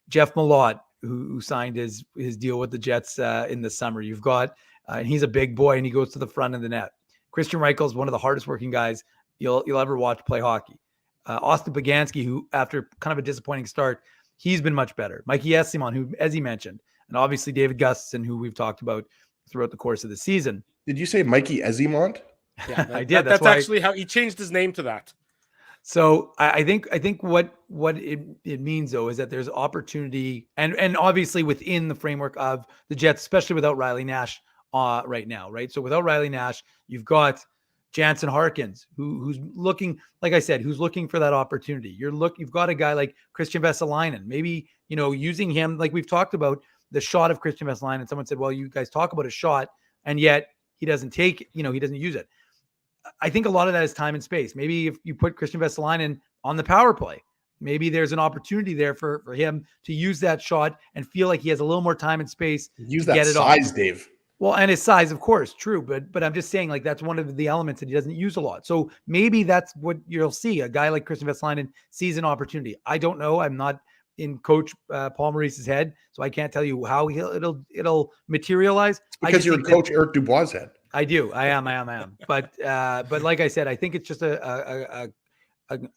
Jeff Malott, who signed his deal with the Jets in the summer. You've got, and he's a big boy and he goes to the front of the net. Christian Reichel is one of the hardest working guys you'll ever watch play hockey. Austin Pagansky, who after kind of a disappointing start, he's been much better. Mikey Esimon, who, as he mentioned, and obviously David Gustafson, who we've talked about throughout the course of the season. Did you say Mikey Esimont? Yeah, I did. That's actually how he changed his name to that. So I think what it means, though, is that there's opportunity and obviously within the framework of the Jets, especially without Riley Nash right now, right? So without Riley Nash, you've got Jansen Harkins, who's looking, like I said, who's looking for that opportunity. You've got a guy like Christian Vesalainen, maybe, using him, like we've talked about the shot of Christian Vesalainen. Someone said, well, you guys talk about a shot and yet he doesn't take, he doesn't use it. I think a lot of that is time and space. Maybe if you put Christian Vesalainen on the power play, maybe there's an opportunity there for him to use that shot and feel like he has a little more time and space. Use to that get it size, off. Dave. Well, and his size, of course, true. But I'm just saying, like, that's one of the elements that he doesn't use a lot. So maybe that's what you'll see. A guy like Christian Vesalainen sees an opportunity. I don't know. I'm not in Coach Paul Maurice's head, so I can't tell you how it'll materialize. Because you're in Coach Eric Dubois' head. I do. I am. But like I said, I think it's just an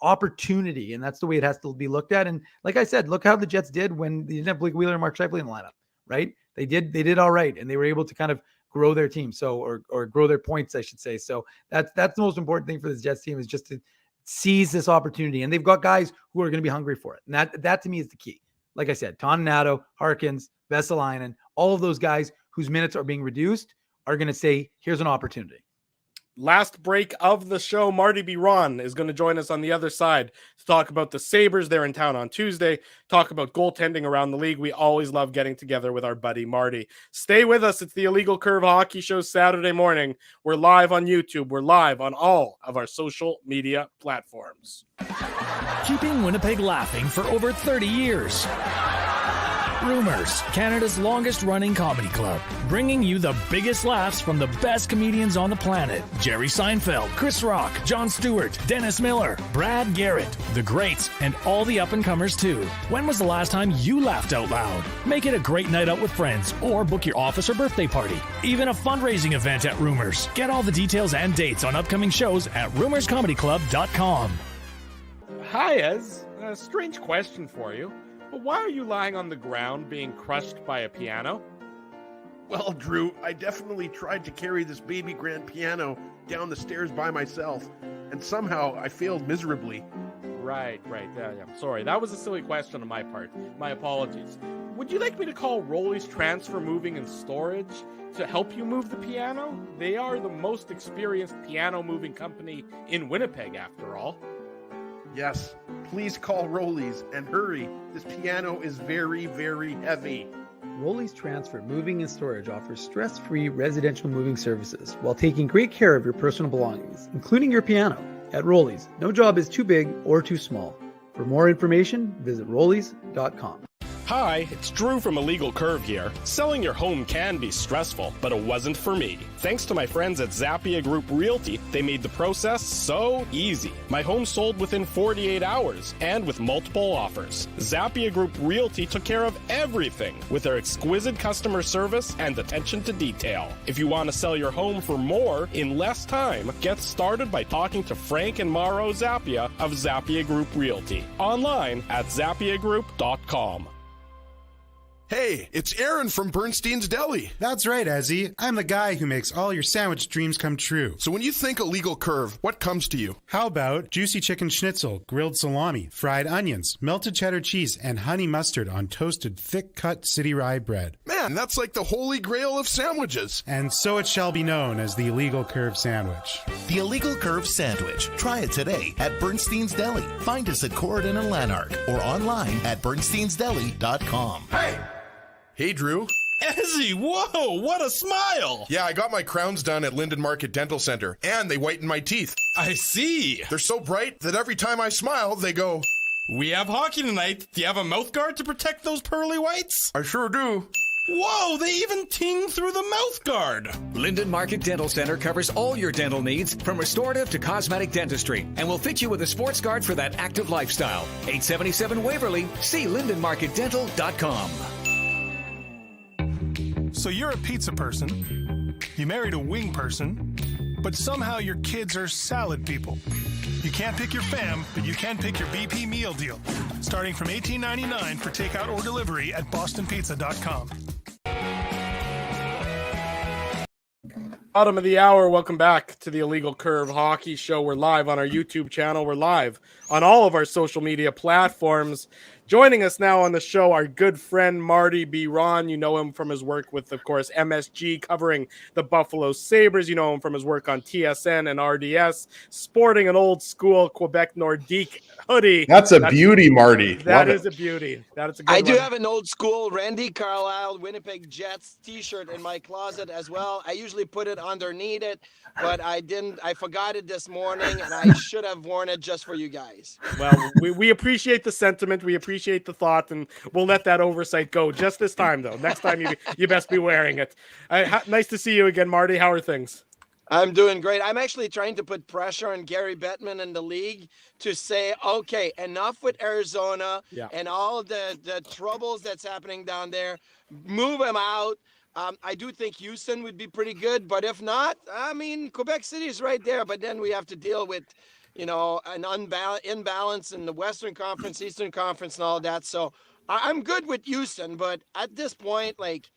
opportunity, and that's the way it has to be looked at. And like I said, look how the Jets did when they didn't have Blake Wheeler and Mark Scheifele in the lineup, right? They did all right, and they were able to kind of grow their team, or grow their points, I should say. So that's the most important thing for this Jets team, is just to seize this opportunity. And they've got guys who are going to be hungry for it. And that to me is the key. Like I said, Toninato, Harkins, Vesalainen, all of those guys whose minutes are being reduced are going to say, here's an opportunity. Last break of the show, Marty Biron is going to join us on the other side to talk about the Sabres. They're in town on Tuesday, talk about goaltending around the league. We always love getting together with our buddy Marty. Stay with us. It's the Illegal Curve Hockey Show Saturday morning. We're live on YouTube. We're live on all of our social media platforms. Keeping Winnipeg laughing for over 30 years. Rumors, Canada's longest-running comedy club, bringing you the biggest laughs from the best comedians on the planet. Jerry Seinfeld, Chris Rock, Jon Stewart, Dennis Miller, Brad Garrett, the greats, and all the up-and-comers too. When was the last time you laughed out loud? Make it a great night out with friends, or book your office or birthday party. Even a fundraising event at Rumors. Get all the details and dates on upcoming shows at rumorscomedyclub.com. Hi, Ez. A strange question for you. But why are you lying on the ground being crushed by a piano? Well, Drew, I definitely tried to carry this baby grand piano down the stairs by myself, and somehow I failed miserably. Right. Yeah, I'm sorry. That was a silly question on my part. My apologies. Would you like me to call Rolly's Transfer Moving and Storage to help you move the piano? They are the most experienced piano moving company in Winnipeg, after all. Yes, please call Rolly's and hurry. This piano is very, very heavy. Rolly's Transfer Moving and Storage offers stress-free residential moving services while taking great care of your personal belongings, including your piano. At Rolly's, no job is too big or too small. For more information, visit rollys.com. Hi, it's Drew from Illegal Curve here. Selling your home can be stressful, but it wasn't for me. Thanks to my friends at Zappia Group Realty, they made the process so easy. My home sold within 48 hours and with multiple offers. Zappia Group Realty took care of everything with their exquisite customer service and attention to detail. If you want to sell your home for more in less time, get started by talking to Frank and Mauro Zappia of Zappia Group Realty. Online at zappiagroup.com. Hey, it's Aaron from Bernstein's Deli. That's right, Ezzy. I'm the guy who makes all your sandwich dreams come true. So when you think illegal curve, what comes to you? How about juicy chicken schnitzel, grilled salami, fried onions, melted cheddar cheese, and honey mustard on toasted thick-cut city rye bread? Man, that's like the holy grail of sandwiches. And so it shall be known as the illegal curve sandwich. The illegal curve sandwich. Try it today at Bernstein's Deli. Find us at Corridon and Lanark or online at bernsteinsdeli.com. Hey, Drew. Ezzy, whoa, what a smile! Yeah, I got my crowns done at Linden Market Dental Center, and they whiten my teeth. I see. They're so bright that every time I smile, they go... We have hockey tonight. Do you have a mouth guard to protect those pearly whites? I sure do. Whoa, they even ting through the mouth guard. Linden Market Dental Center covers all your dental needs from restorative to cosmetic dentistry and will fit you with a sports guard for that active lifestyle. 877 Waverly. See lindenmarketdental.com. So you're a pizza person, you married a wing person, but somehow your kids are salad people. You can't pick your fam, but you can pick your BP meal deal. Starting from $18.99 for takeout or delivery at bostonpizza.com. Bottom of the hour. Welcome back to the Illegal Curve Hockey Show. We're live on our YouTube channel. We're live on all of our social media platforms. Joining us now on the show, our good friend Marty Biron. You know him from his work with, of course, MSG covering the Buffalo Sabres. You know him from his work on TSN and RDS, sporting an old school Quebec Nordique hoodie. That's a beauty, Marty. That is a beauty. That is a good I one. do have an old school Randy Carlisle Winnipeg Jets t-shirt in my closet as well. I usually put it underneath it, but I didn't. I forgot it this morning, and I should have worn it just for you guys. Well, we appreciate the sentiment. We appreciate the thought, and we'll let that oversight go just this time, though. Next time, you best be wearing it. Nice to see you again, Marty. How are things? I'm doing great. I'm actually trying to put pressure on Gary Bettman and the league to say, okay, enough with Arizona and all of the troubles that's happening down there. Move him out. I do think Houston would be pretty good, but if not, I mean, Quebec City is right there, but then we have to deal with, you know, an imbalance in the Western Conference, Eastern Conference, and all that. So I'm good with Houston, but at this point, like,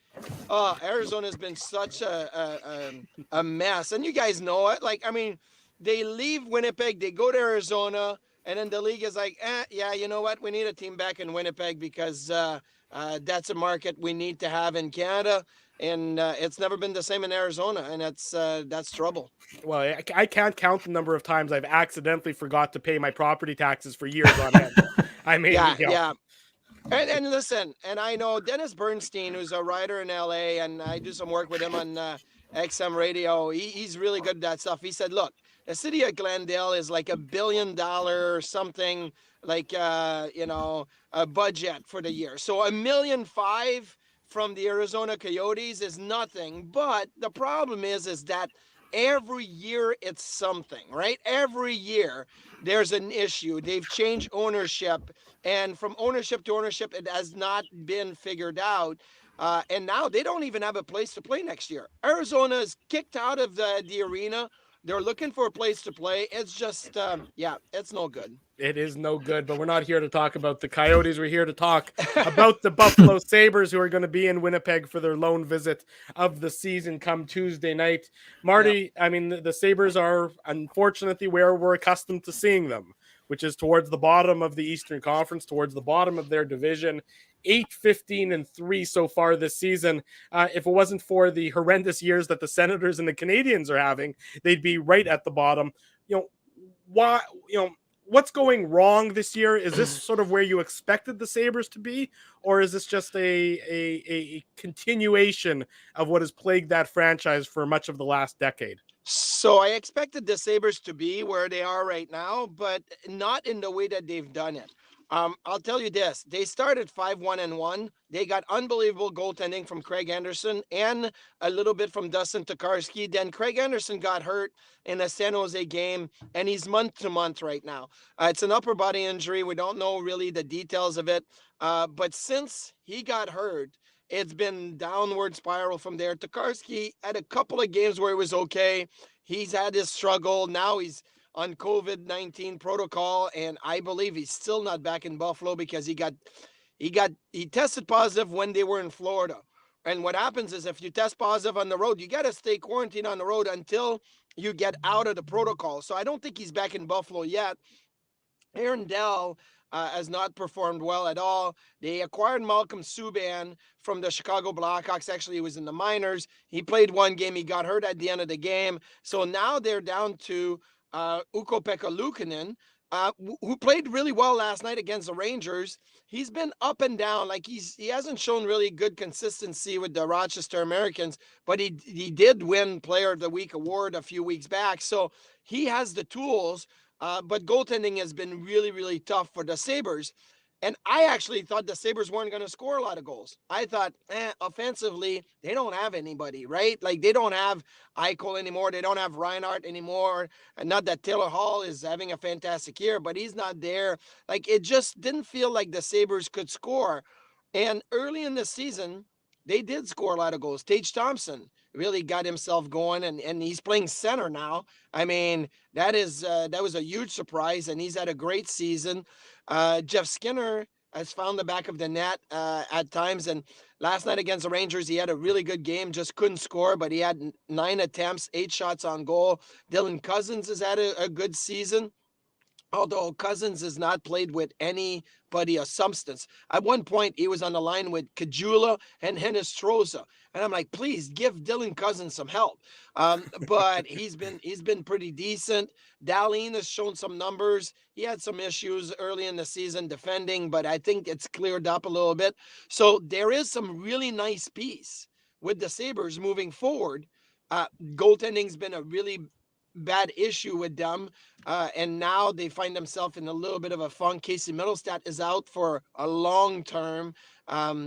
Arizona's been such a mess, and you guys know it. Like, I mean, they leave Winnipeg, they go to Arizona, and then the league is like, yeah, you know what? We need a team back in Winnipeg because that's a market we need to have in Canada. And it's never been the same in Arizona, and that's trouble. Well, I can't count the number of times I've accidentally forgot to pay my property taxes for years on end. I mean, yeah. And listen, and I know Dennis Bernstein, who's a writer in LA, and I do some work with him on XM radio. He's really good at that stuff. He said, look, the city of Glendale is like $1 billion or something, like, a budget for the year. So $1.5 million from the Arizona Coyotes is nothing. But the problem is that every year it's something, right? Every year there's an issue. They've changed ownership, and from ownership to ownership, it has not been figured out. And now they don't even have a place to play next year. Arizona's kicked out of the arena. They're looking for a place to play. It's just, it's no good. It is no good, but we're not here to talk about the Coyotes. We're here to talk about the Buffalo Sabres, who are going to be in Winnipeg for their lone visit of the season come Tuesday night. Marty, I mean, the Sabres are unfortunately where we're accustomed to seeing them, which is towards the bottom of the Eastern Conference, towards the bottom of their division. 8-15-3 so far this season. If it wasn't for the horrendous years that the Senators and the Canadiens are having, they'd be right at the bottom. Why? What's going wrong this year? Is this sort of where you expected the Sabres to be, or is this just a continuation of what has plagued that franchise for much of the last decade? So I expected the Sabres to be where they are right now, but not in the way that they've done it. I'll tell you this. They started 5-1-1. They got unbelievable goaltending from Craig Anderson and a little bit from Dustin Tokarski. Then Craig Anderson got hurt in a San Jose game, and he's month to month right now. It's an upper body injury. We don't know really the details of it. But since he got hurt, it's been downward spiral from there. Tokarski had a couple of games where it was okay. He's had his struggle. Now he's on COVID-19 protocol, and I believe he's still not back in Buffalo because he got He tested positive when they were in Florida. And what happens is if you test positive on the road, you got to stay quarantined on the road until you get out of the protocol. So I don't think he's back in Buffalo yet. Aaron Dell has not performed well at all. They acquired Malcolm Subban from the Chicago Blackhawks. Actually, he was in the minors. He played one game. He got hurt at the end of the game. So now they're down to Ukko-Pekka Luukkonen, who played really well last night against the Rangers. He's been up and down. Like he hasn't shown really good consistency with the Rochester Americans, but he did win Player of the Week award a few weeks back. So he has the tools. But goaltending has been really, really tough for the Sabres. And I actually thought the Sabres weren't going to score a lot of goals. I thought, offensively, they don't have anybody, right? Like, they don't have Eichel anymore. They don't have Reinhart anymore. And not that Taylor Hall is having a fantastic year, but he's not there. Like, it just didn't feel like the Sabres could score. And early in the season, they did score a lot of goals. Tage Thompson really got himself going, and he's playing center now. I mean, that was a huge surprise, and he's had a great season. Jeff Skinner has found the back of the net at times, and last night against the Rangers, he had a really good game, just couldn't score, but he had 9 attempts, 8 shots on goal. Dylan Cousins has had a good season, although Cousins has not played with anybody of substance. At one point, he was on the line with Kajula and Hinostroza. And I'm like, please give Dylan Cousins some help. But he's been pretty decent. Dahlin has shown some numbers. He had some issues early in the season defending, but I think it's cleared up a little bit. So there is some really nice piece with the Sabres moving forward. Goaltending's been a really bad issue with them, and now they find themselves in a little bit of a funk. Casey Middlestat is out for a long term.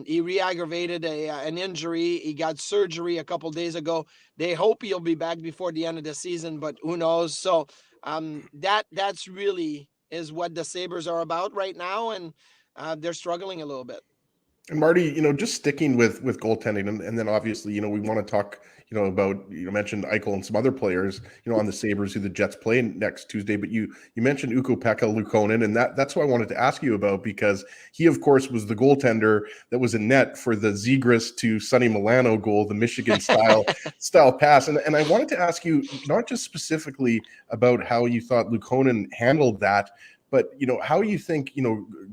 He re-aggravated an injury. He got surgery a couple days ago. They hope he'll be back before the end of the season, but who knows? So that's really is what the Sabres are about right now, and they're struggling a little bit. And Marty, just sticking with goaltending, and then obviously, we want to talk, about, mentioned Eichel and some other players, on the Sabres who the Jets play next Tuesday, but you mentioned Ukko-Pekka Luukkonen, and that's what I wanted to ask you about, because he, of course, was the goaltender that was in net for the Zegras to Sonny Milano goal, the Michigan style pass. And I wanted to ask you not just specifically about how you thought Luukkonen handled that, but how you think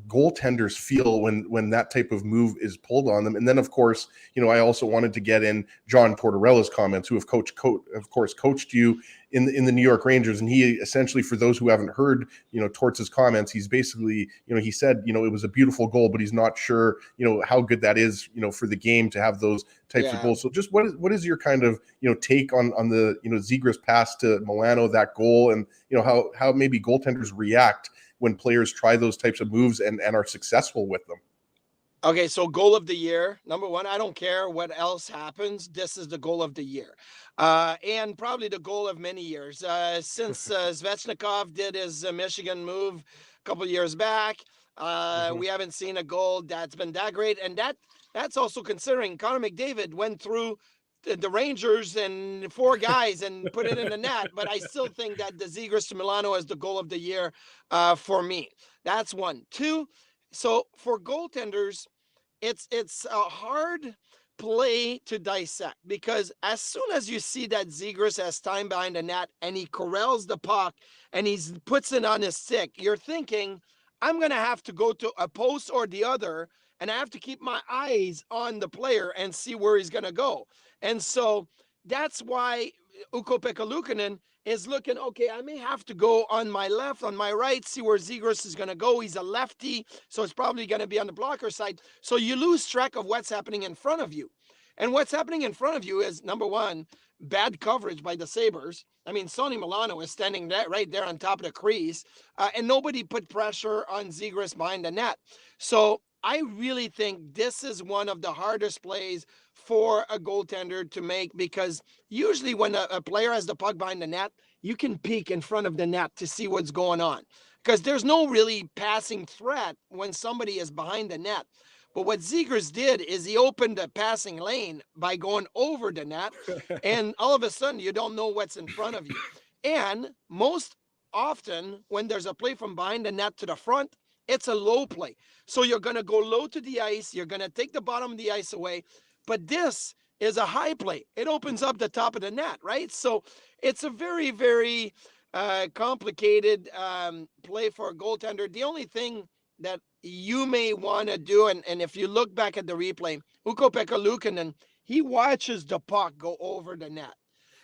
goaltenders feel when that type of move is pulled on them. And then of course I also wanted to get in John Tortorella's comments, who have coached you in the New York Rangers, and he essentially, for those who haven't heard Torts' comments, he's basically he said it was a beautiful goal, but he's not sure how good that is for the game to have those types of goals. So just what is your kind of take on the Zegras pass to Milano, that goal, and how maybe goaltenders react when players try those types of moves and are successful with them? Okay, so goal of the year, number one, I don't care what else happens. This is the goal of the year. And probably the goal of many years. Since Svechnikov did his Michigan move a couple of years back, we haven't seen a goal that's been that great. And that's also considering Connor McDavid went through the Rangers and 4 guys and put it in the net, but I still think that the Zegras to Milano is the goal of the year for me. That's 1. 2, so for goaltenders, it's a hard play to dissect, because as soon as you see that Zegras has time behind the net and he corrals the puck and he puts it on his stick, you're thinking, I'm going to have to go to a post or the other, and I have to keep my eyes on the player and see where he's going to go. And so that's why Ukko-Pekka Luukkonen is looking, okay, I may have to go on my left, on my right, see where Zegras is going to go. He's a lefty, so it's probably going to be on the blocker side. So you lose track of what's happening in front of you. And what's happening in front of you is, number one, bad coverage by the Sabres. I mean, Sonny Milano is standing right there on top of the crease, and nobody put pressure on Zegras behind the net. So I really think this is one of the hardest plays for a goaltender to make, because usually when a player has the puck behind the net, you can peek in front of the net to see what's going on, because there's no really passing threat when somebody is behind the net. But what Zegras did is he opened a passing lane by going over the net, and all of a sudden you don't know what's in front of you. And most often when there's a play from behind the net to the front, It's a low play. So you're going to go low to the ice. You're going to take the bottom of the ice away. But this is a high play. It opens up the top of the net, right? So it's a very, very complicated play for a goaltender. The only thing that you may want to do, and if you look back at the replay, Ukko-Pekka Luukkonen, he watches the puck go over the net.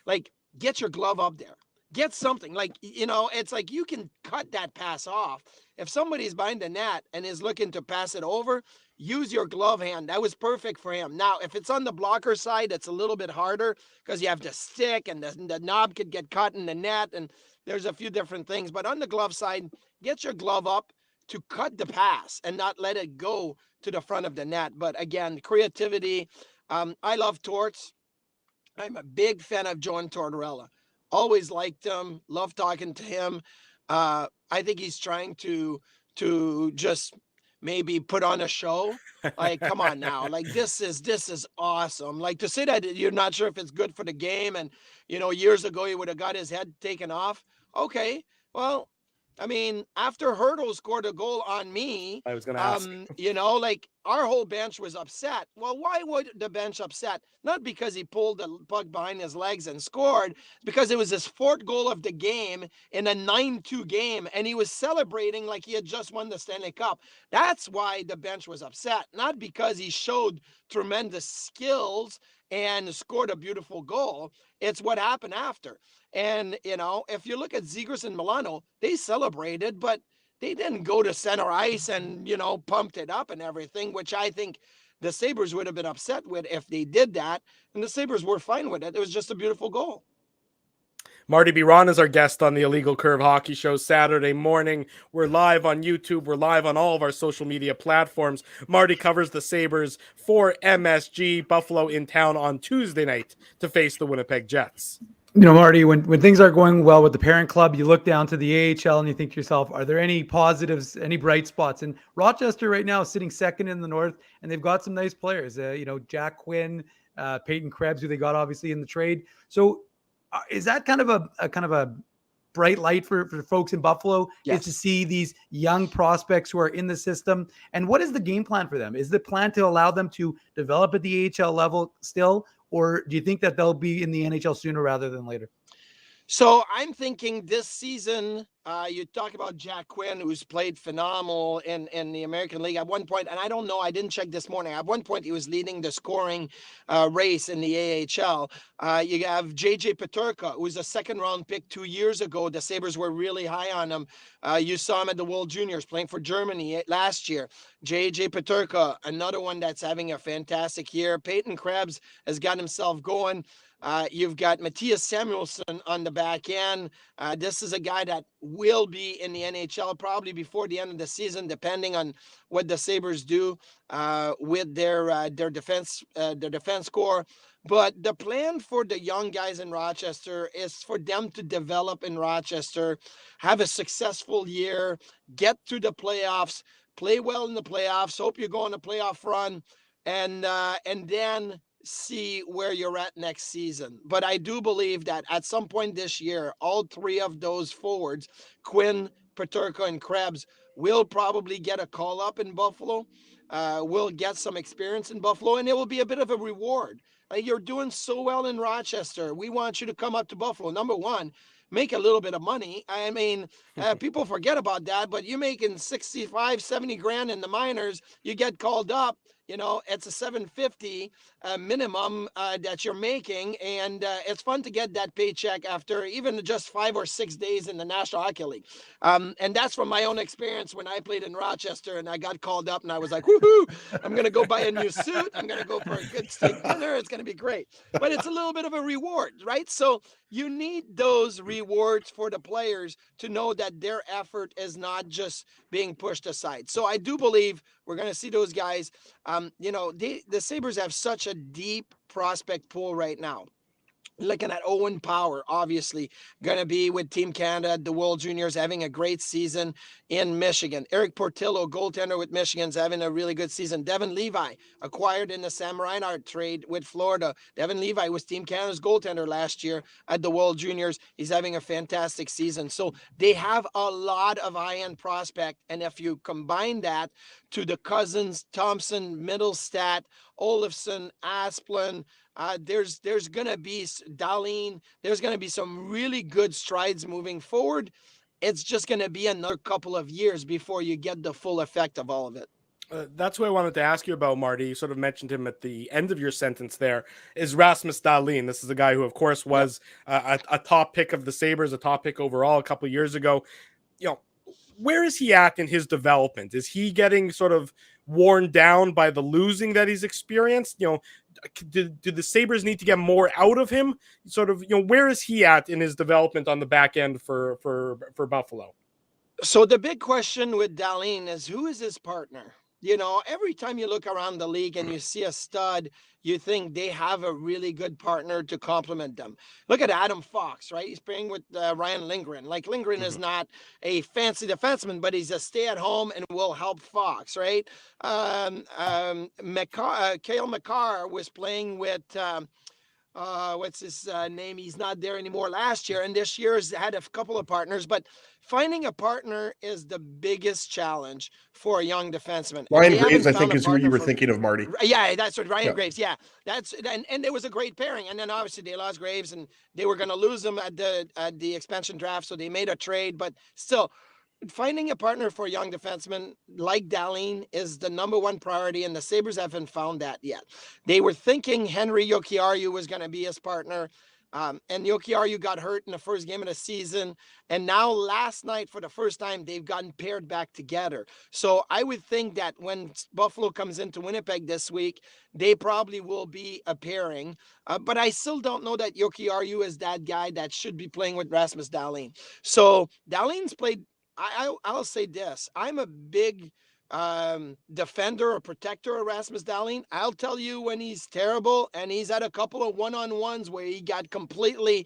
Like, get your glove up there. Get something. Like, it's like you can cut that pass off. If somebody's behind the net and is looking to pass it over, use your glove hand. That was perfect for him. Now, if it's on the blocker side, it's a little bit harder because you have the stick and the knob could get caught in the net, and there's a few different things. But on the glove side, get your glove up to cut the pass and not let it go to the front of the net. But again, creativity. I love Torts. I'm a big fan of John Tortorella. Always liked him. Love talking to him. I think he's trying to just maybe put on a show. Like, come on now. Like, this is awesome. Like, to say that you're not sure if it's good for the game, and years ago he would have got his head taken off. Okay, well, I mean, after Hurdle scored a goal on me, I was going to ask. Like, our whole bench was upset. Well, why would the bench upset? Not because he pulled the puck behind his legs and scored, because it was his fourth goal of the game in a 9-2 game, and he was celebrating like he had just won the Stanley Cup. That's why the bench was upset, not because he showed tremendous skills and scored a beautiful goal. It's what happened after. And, if you look at Zegras and Milano, they celebrated, but they didn't go to center ice and, pumped it up and everything, which I think the Sabres would have been upset with if they did that. And the Sabres were fine with it. It was just a beautiful goal. Marty Biron is our guest on the Illegal Curve Hockey Show Saturday morning. We're live on YouTube. We're live on all of our social media platforms. Marty covers the Sabres for MSG. Buffalo in town on Tuesday night to face the Winnipeg Jets. Marty, when things are going well with the parent club, you look down to the AHL and you think to yourself, are there any positives, any bright spots? And Rochester right now is sitting second in the North, and they've got some nice players. Jack Quinn, Peyton Krebs, who they got obviously in the trade. So is that kind of a bright light for folks in Buffalo? Yes. Is to see these young prospects who are in the system? And what is the game plan for them? Is the plan to allow them to develop at the AHL level still? Or do you think that they'll be in the NHL sooner rather than later? So I'm thinking this season, you talk about Jack Quinn, who's played phenomenal in the American League at one point. And I don't know, I didn't check this morning. At one point, he was leading the scoring race in the AHL. You have JJ Peterka, who was a second-round pick 2 years ago. The Sabres were really high on him. You saw him at the World Juniors playing for Germany last year. JJ Peterka, another one that's having a fantastic year. Peyton Krebs has got himself going. You've got Matthias Samuelsson on the back end. This is a guy that will be in the NHL probably before the end of the season, depending on what the Sabres do with their defense core. But the plan for the young guys in Rochester is for them to develop in Rochester, have a successful year, get to the playoffs, play well in the playoffs, hope you go on a playoff run, and then see where you're at next season. But I do believe that at some point this year, all three of those forwards, Quinn, Peterka, and Krebs, will probably get a call up in Buffalo, will get some experience in Buffalo, and it will be a bit of a reward. You're doing so well in Rochester. We want you to come up to Buffalo. Number one, make a little bit of money. I mean, people forget about that, but you're making 65, 70 grand in the minors. You get called up, it's a 750 minimum that you're making. And it's fun to get that paycheck after even just 5 or 6 days in the National Hockey League. And that's from my own experience when I played in Rochester and I got called up and I was like, woohoo, I'm going to go buy a new suit. I'm going to go for a good steak dinner. It's going to be great. But it's a little bit of a reward, right? So you need those rewards for the players to know that their effort is not just being pushed aside. So I do believe we're going to see those guys. The Sabres have such a deep prospect pool right now. Looking at Owen Power, obviously going to be with Team Canada, the World Juniors, having a great season in Michigan. Eric Portillo, goaltender with Michigan's having a really good season. Devin Levi, acquired in the Sam Reinhart trade with Florida. Devin Levi was Team Canada's goaltender last year at the World Juniors. He's having a fantastic season. So they have a lot of high-end prospect. And if you combine that to the Cousins, Thompson, Middlestat, Olofsson, Asplund, there's going to be Dahlin. There's going to be some really good strides moving forward. It's just going to be another couple of years before you get the full effect of all of it. That's what I wanted to ask you about, Marty. You sort of mentioned him at the end of your sentence there, is Rasmus Dahlin. This is a guy who, of course, was a top pick of the Sabres, a top pick overall a couple of years ago. You know, where is he at in his development? Is he getting sort of worn down by the losing that he's experienced? You know, do the Sabres need to get more out of him? Sort of, you know, where is he at in his development on the back end for Buffalo? So the big question with Dahlin is, who is his partner? You know, every time you look around the league and you see a stud, you think they have a really good partner to complement them. Look at Adam Fox, right? He's playing with Ryan Lindgren. Like, Lindgren is not a fancy defenseman, but he's a stay-at-home and will help Fox, right? Cale McCarr was playing with what's his name? He's not there anymore last year, and this year's had a couple of partners, but finding a partner is the biggest challenge for a young defenseman. Ryan Graves, I think, is who you were thinking of, Marty. Yeah, that's what Ryan Graves. Yeah, that's and it was a great pairing. And then obviously they lost Graves, and they were going to lose him at the expansion draft, so they made a trade. But still, finding a partner for a young defenseman like Dahlin is the number one priority, and the Sabres haven't found that yet. They were thinking Henry Jokiharju was going to be his partner, and Jokiharju got hurt in the first game of the season, and now last night, for the first time, they've gotten paired back together. So I would think that when Buffalo comes into Winnipeg this week, they probably will be a pairing, but I still don't know that Jokiharju is that guy that should be playing with Rasmus Dahlin. So Dahlin's played. I'll say this. I'm a big defender or protector of Rasmus Dahlin. I'll tell you when he's terrible, and he's had a couple of one-on-ones where he got completely,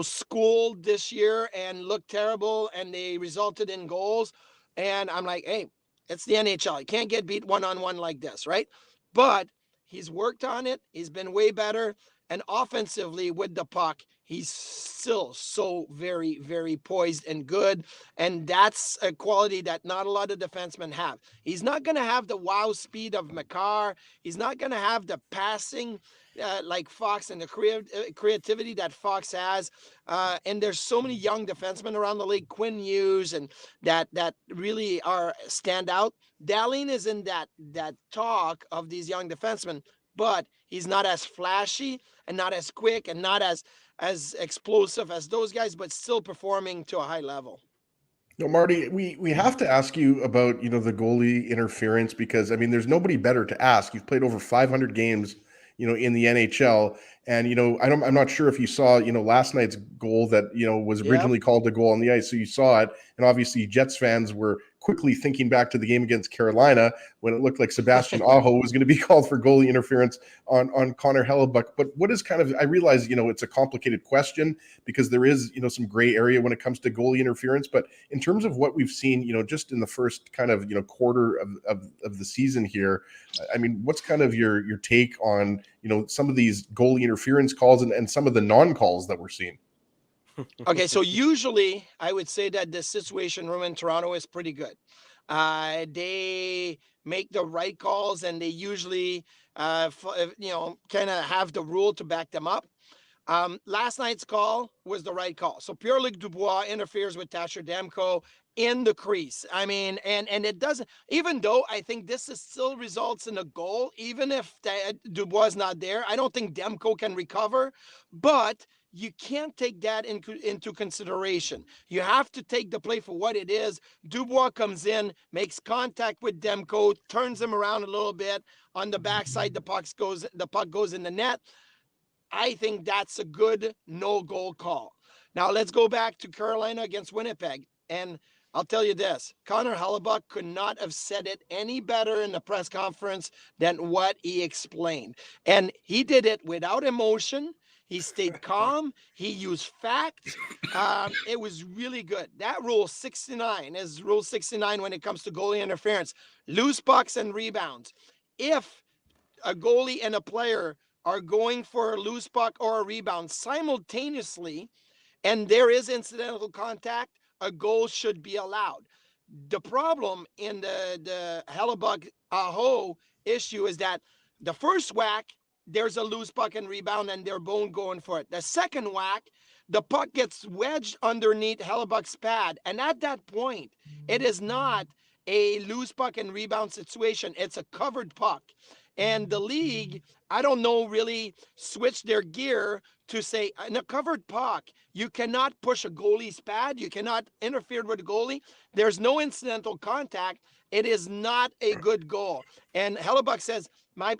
schooled this year and looked terrible, and they resulted in goals. And I'm like, hey, it's the NHL. You can't get beat one-on-one like this, right? But he's worked on it. He's been way better. And offensively with the puck, he's still so very, very poised and good. And that's a quality that not a lot of defensemen have. He's not going to have the wow speed of Makar. He's not going to have the passing like Fox and the creativity that Fox has. And there's so many young defensemen around the league, Quinn Hughes, and that really stand out. Dahlin is in that talk of these young defensemen, but he's not as flashy and not as quick and not as explosive as those guys, but still performing to a high level. No, Marty, we have to ask you about, the goalie interference, because, I mean, there's nobody better to ask. You've played over 500 games, in the NHL. And, I'm not sure if you saw, last night's goal that, was originally called a goal on the ice. So you saw it. And obviously Jets fans were quickly thinking back to the game against Carolina when it looked like Sebastian Aho was going to be called for goalie interference on Connor Hellebuck. But what is I realize, it's a complicated question because there is, some gray area when it comes to goalie interference. But in terms of what we've seen, just in the first kind of, quarter of the season here, I mean, what's kind of your take on, some of these goalie interference calls and some of the non-calls that we're seeing? Okay, so usually I would say that the situation room in Toronto is pretty good. They make the right calls, and they usually, kind of have the rule to back them up. Last night's call was the right call. So Pierre-Luc Dubois interferes with Thatcher Demko in the crease. I mean, and it doesn't, even though I think this still results in a goal, even if Dubois is not there, I don't think Demko can recover, but you can't take that into consideration. You have to take the play for what it is. Dubois comes in, makes contact with Demko, turns him around a little bit on the backside. The puck goes in the net. I think that's a good no-goal call. Now let's go back to Carolina against Winnipeg. And I'll tell you this, Connor Hellebuck could not have said it any better in the press conference than what he explained. And he did it without emotion. He stayed calm. He used facts. It was really good. That rule 69 is rule 69 when it comes to goalie interference. Loose pucks and rebounds. If a goalie and a player are going for a loose puck or a rebound simultaneously, and there is incidental contact, a goal should be allowed. The problem in the Hellebuck Aho issue is that the first whack, there's a loose puck and rebound, and they're both going for it. The second whack, the puck gets wedged underneath Hellebuck's pad, and at that point, it is not a loose puck and rebound situation. It's a covered puck. And the league, I don't know, really switched their gear to say, in a covered puck, you cannot push a goalie's pad. You cannot interfere with the goalie. There's no incidental contact. It is not a good goal. And Hellebuck says,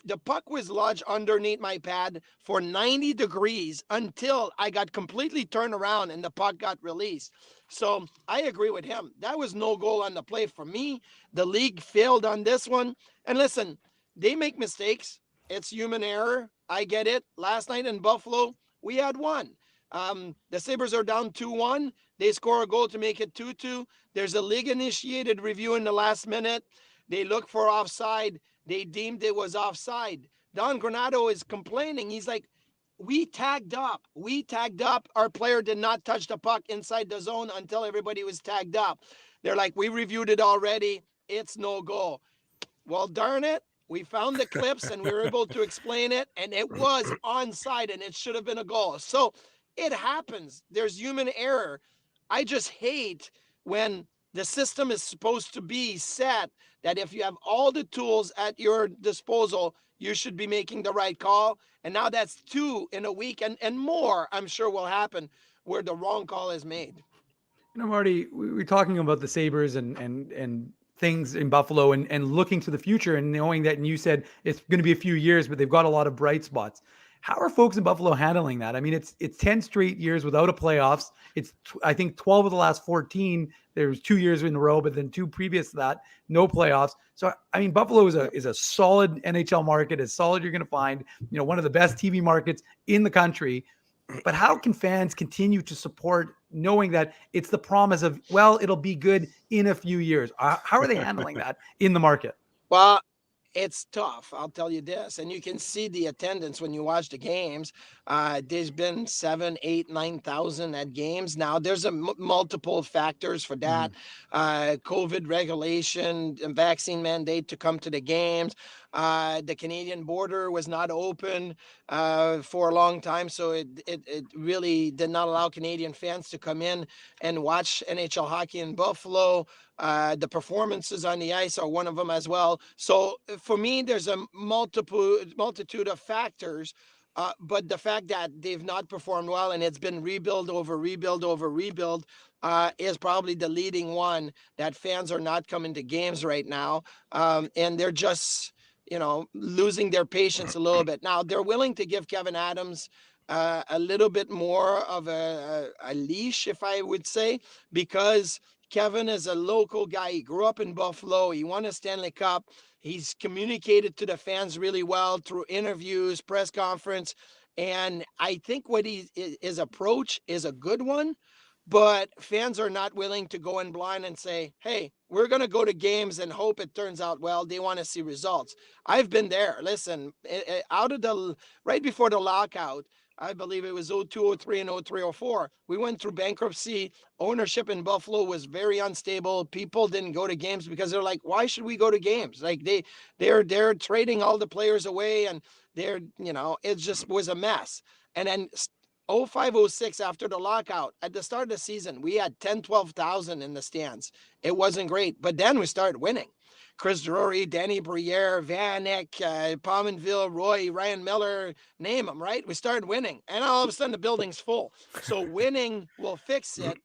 the puck was lodged underneath my pad for 90 degrees until I got completely turned around and the puck got released. So I agree with him. That was no goal on the play for me. The league failed on this one. And listen, they make mistakes. It's human error. I get it. Last night in Buffalo, we had one. The Sabres are down 2-1. They score a goal to make it 2-2. There's a league-initiated review in the last minute. They look for offside. They deemed it was offside. Don Granato is complaining. He's like, we tagged up. Our player did not touch the puck inside the zone until everybody was tagged up. They're like, we reviewed it already. It's no goal. Well, darn it. We found the clips and we were able to explain it, and it was onside and it should have been a goal. So it happens. There's human error. I just hate when the system is supposed to be set that if you have all the tools at your disposal, you should be making the right call. And now that's 2 in a week and more, I'm sure will happen where the wrong call is made. You know, Marty, we're talking about the Sabres and things in Buffalo and looking to the future and knowing that, and you said it's going to be a few years, but they've got a lot of bright spots. How are folks in Buffalo handling that? I mean, it's 10 straight years without a playoffs. It's, I think, 12 of the last 14. There's 2 years in a row, but then 2 previous to that, no playoffs. So, I mean, Buffalo is a solid NHL market, as solid you're going to find, one of the best TV markets in the country. But how can fans continue to support knowing that it's the promise of, well, it'll be good in a few years? How are they handling that in the market? Well, it's tough. I'll tell you this. And you can see the attendance when you watch the games. There's been 7, 8, 9,000 at games. Now there's multiple factors for that. COVID regulation, vaccine mandate to come to the games. The Canadian border was not open for a long time. So it really did not allow Canadian fans to come in and watch NHL hockey in Buffalo. The performances on the ice are one of them as well. So for me, there's a multitude of factors. But the fact that they've not performed well and it's been rebuild over rebuild over rebuild is probably the leading one, that fans are not coming to games right now. And they're just, losing their patience a little bit. Now, they're willing to give Kevin Adams a little bit more of a leash, if I would say, because Kevin is a local guy. He grew up in Buffalo. He won a Stanley Cup. He's communicated to the fans really well through interviews, press conference. And I think his approach is a good one, but fans are not willing to go in blind and say, hey, we're going to go to games and hope it turns out well. They want to see results. I've been there. Listen, right before the lockout, I believe it was 02, 03, and 03, 04. We went through bankruptcy. Ownership in Buffalo was very unstable. People didn't go to games because they're like, why should we go to games? Like they're trading all the players away, and it just was a mess. And then 05, 06, after the lockout, at the start of the season, we had 10, 12,000 in the stands. It wasn't great, but then we started winning. Chris Drury, Danny Briere, Vanek, Pominville, Roy, Ryan Miller, name them, right? We started winning, and all of a sudden the building's full. So winning will fix it,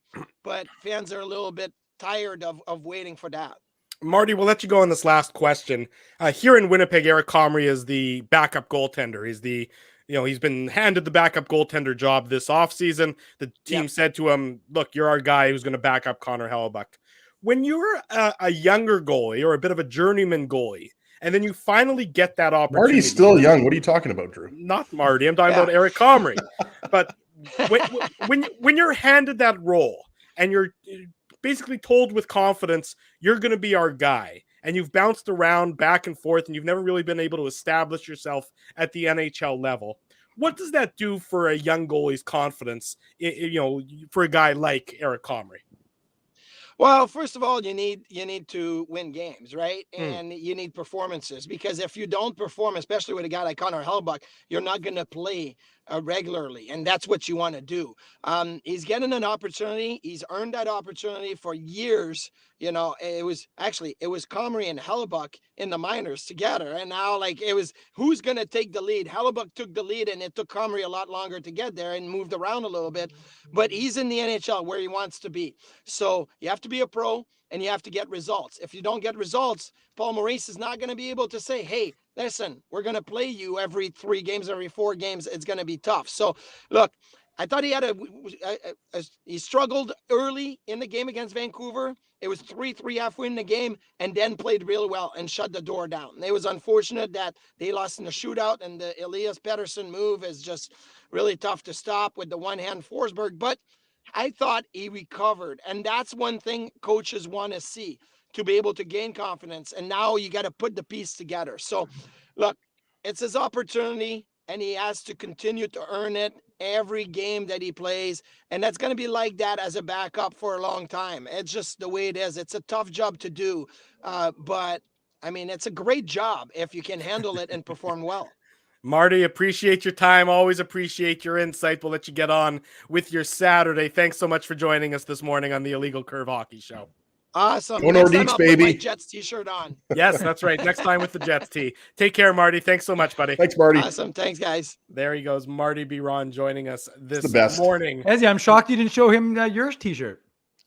but fans are a little bit tired of waiting for that. Marty, we'll let you go on this last question. Here in Winnipeg, Eric Comrie is the backup goaltender. He's been handed the backup goaltender job this offseason. The team said to him, look, you're our guy who's going to back up Connor Hellebuck. When you're a younger goalie or a bit of a journeyman goalie, and then you finally get that opportunity. Marty's still young. What are you talking about, Drew? Not Marty. I'm talking about Eric Comrie. But when you're handed that role and you're basically told with confidence, you're going to be our guy, and you've bounced around back and forth, and you've never really been able to establish yourself at the NHL level, what does that do for a young goalie's confidence, for a guy like Eric Comrie? Well, first of all, you need to win games, right? And you need performances, because if you don't perform, especially with a guy like Connor Hellebuyck, you're not going to play regularly, and that's what you want to do. He's getting an opportunity. He's earned that opportunity for years. It was Comrie and Hellebuyck in the minors together, and now it was who's going to take the lead. Hellebuyck took the lead, and it took Comrie a lot longer to get there and moved around a little bit, but he's in the NHL where he wants to be. So you have to be a pro, and you have to get results. If you don't get results, Paul Maurice is not going to be able to say, hey, listen, we're going to play you every 3 games, every 4 games. It's going to be tough. So, look, I thought he had he struggled early in the game against Vancouver. It was 3-3 halfway in the game, and then played really well and shut the door down. It was unfortunate that they lost in the shootout, and the Elias Pettersson move is just really tough to stop with the one-hand Forsberg. But I thought he recovered, and that's one thing coaches want to see, to be able to gain confidence. And now you got to put the piece together. So, look, it's his opportunity, and he has to continue to earn it every game that he plays. And that's going to be like that as a backup for a long time. It's just the way it is. It's a tough job to do, but I mean, it's a great job if you can handle it and perform well. Marty, appreciate your time. Always appreciate your insight. We'll let you get on with your Saturday. Thanks so much for joining us this morning on the Illegal Curve Hockey Show. Awesome. Go Next Nordiques, time I'll baby. put my Jets t-shirt on. Yes, that's right. Next time with the Jets tee. Take care, Marty. Thanks so much, buddy. Thanks, Marty. Awesome. Thanks, guys. There he goes. Marty Biron joining us this best. morning. Ezzy, I'm shocked you didn't show him your t-shirt.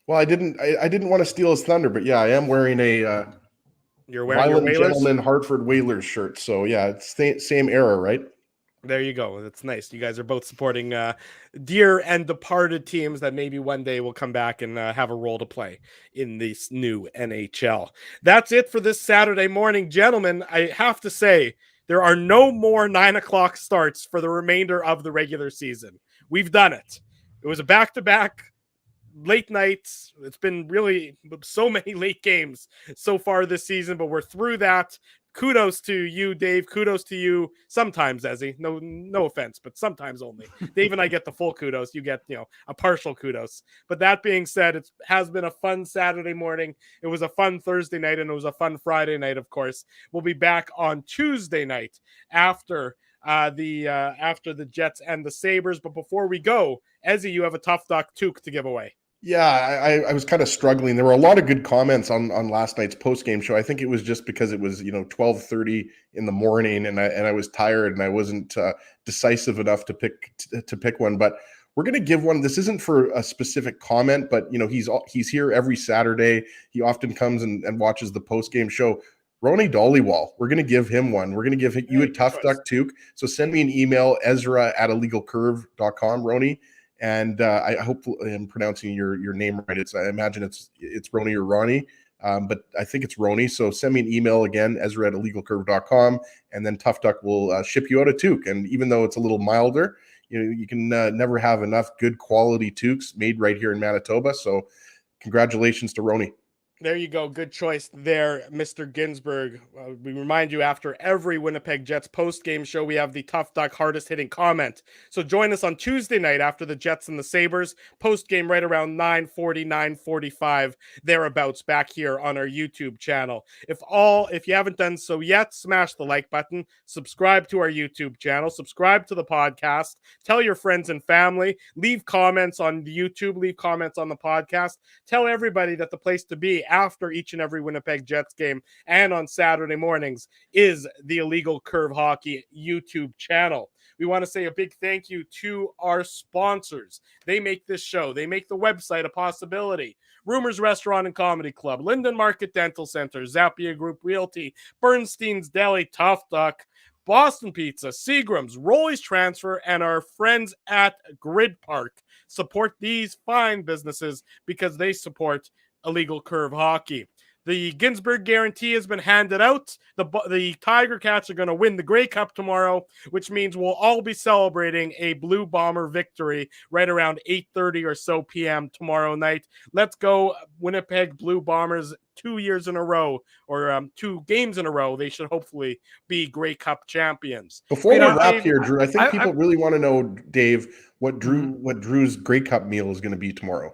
Well, I didn't want to steal his thunder, but yeah, I am wearing a You're wearing your Violent Whalers? Gentleman Hartford Whalers shirt. So yeah, it's same era, right? There you go. That's nice. You guys are both supporting dear and departed teams that maybe one day will come back and have a role to play in this new NHL. That's it for this Saturday morning. Gentlemen, I have to say, there are no more 9 o'clock starts for the remainder of the regular season. We've done it. It was a back-to-back late nights. It's been really so many late games so far this season, but we're through that. Kudos to you, Dave. Kudos to you sometimes, Ezzy. No offense, but sometimes only. Dave and I get the full kudos. You get, a partial kudos. But that being said, it has been a fun Saturday morning. It was a fun Thursday night, and it was a fun Friday night, of course. We'll be back on Tuesday night after the Jets and the Sabres. But before we go, Ezzy, you have a Tough Duck toque to give away. Yeah, I was kind of struggling. There were a lot of good comments on last night's post-game show. I think it was just because it was 12:30 in the morning, and I was tired and I wasn't decisive enough to pick one. But we're going to give one. This isn't for a specific comment, but he's here every Saturday. He often comes and watches the post-game show. Ronnie Dollywall, we're going to give him one. We're going to give you a Tough Duck toque. So send me an email, ezra@illegalcurve.com, Ronnie. And I hope I'm pronouncing your name right. I imagine it's Ronnie or Ronnie, but I think it's Ronnie. So send me an email again, ezra@illegalcurve.com, and then Tough Duck will ship you out a toque. And even though it's a little milder, you can never have enough good quality toques made right here in Manitoba. So congratulations to Ronnie. There you go. Good choice there, Mr. Ginsburg. We remind you, after every Winnipeg Jets post-game show, we have the Tough Duck hardest hitting comment. So join us on Tuesday night after the Jets and the Sabres. Post-game right around 9:40, 9:45, thereabouts, back here on our YouTube channel. If you haven't done so yet, smash the like button, subscribe to our YouTube channel, subscribe to the podcast, tell your friends and family, leave comments on the YouTube, leave comments on the podcast, tell everybody that the place to be after each and every Winnipeg Jets game and on Saturday mornings is the Illegal Curve Hockey YouTube channel. We want to say a big thank you to our sponsors. They make this show. They make the website a possibility. Rumors Restaurant and Comedy Club, Linden Market Dental Center, Zappia Group Realty, Bernstein's Deli, Tough Duck, Boston Pizza, Seagram's, Rolly's Transfer, and our friends at Grid Park. Support these fine businesses because they support Illegal Curve Hockey. The Ginsburg guarantee has been handed out. The Tiger Cats are going to win the Grey Cup tomorrow, which means we'll all be celebrating a Blue Bomber victory right around 8:30 or so p.m. tomorrow night. Let's go Winnipeg Blue Bombers 2 years in a row, or 2 games in a row. They should hopefully be Grey Cup champions. Before we wrap here, Drew, I think people really want to know, Dave, what Drew's Grey Cup meal is going to be tomorrow.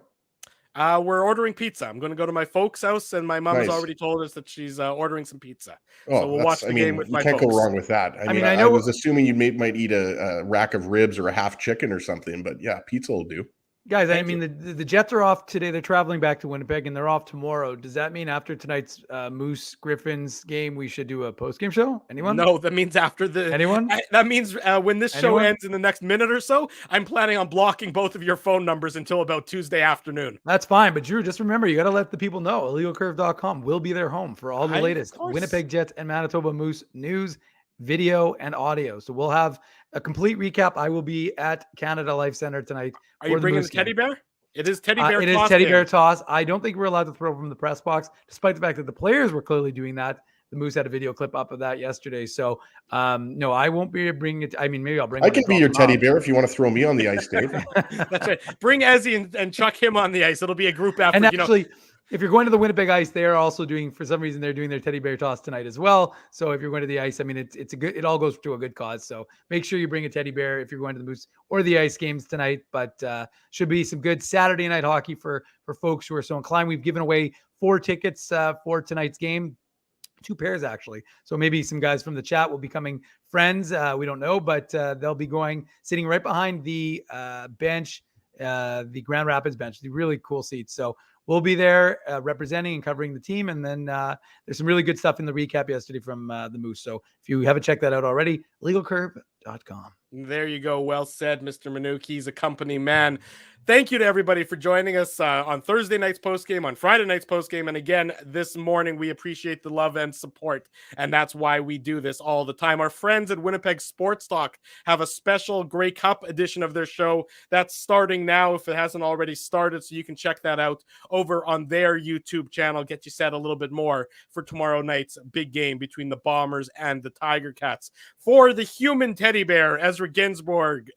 We're ordering pizza. I'm going to go to my folks' house, and my mom has Nice. already told us that she's ordering some pizza. Oh, So we'll watch the game with my you can't folks. go wrong with that. I mean, I was assuming you might eat a rack of ribs or a half chicken or something, but yeah, pizza will do. Guys, I mean, the Jets are off today. They're traveling back to Winnipeg, and they're off tomorrow. Does that mean after tonight's Moose Griffins game, we should do a post-game show? Anyone? No, that means after the... Anyone? That means when this show ends in the next minute or so, I'm planning on blocking both of your phone numbers until about Tuesday afternoon. That's fine. But Drew, just remember, you got to let the people know. IllegalCurve.com will be their home for all the latest Winnipeg Jets and Manitoba Moose news, video, and audio. So we'll have a complete recap. I will be at Canada Life Center tonight. Are you bringing the teddy bear? It is teddy bear toss. It is teddy bear toss. I don't think we're allowed to throw from the press box, despite the fact that the players were clearly doing that. The Moose had a video clip up of that yesterday. So, no, I won't be bringing it. I mean, maybe I'll bring it. I can be your teddy bear if you want to throw me on the ice, Dave. That's right. Bring Ezzy and chuck him on the ice. It'll be a group effort. And actually, if you're going to the Winnipeg Ice, they are also doing, for some reason, they're doing their teddy bear toss tonight as well. So if you're going to the ice, I mean, it's a good, it all goes to a good cause. So make sure you bring a teddy bear if you're going to the Moose or the ice games tonight. But should be some good Saturday night hockey for folks who are so inclined. We've given away 4 tickets for tonight's game. 2 pairs, actually. So maybe some guys from the chat will be becoming friends. We don't know, but they'll be sitting right behind the bench, the Grand Rapids bench, the really cool seats. So we'll be there representing and covering the team. And then there's some really good stuff in the recap yesterday from the Moose. So if you haven't checked that out already, LegalCurve.com. There you go. Well said, Mr. Minuk. He's a company man. Thank you to everybody for joining us on Thursday night's postgame, on Friday night's postgame, and again this morning. We appreciate the love and support, and that's why we do this all the time. Our friends at Winnipeg Sports Talk have a special Grey Cup edition of their show that's starting now, if it hasn't already started, so you can check that out over on their YouTube channel. Get you set a little bit more for tomorrow night's big game between the Bombers and the Tiger Cats. For the human teddy bear, Ezra Ginsburg,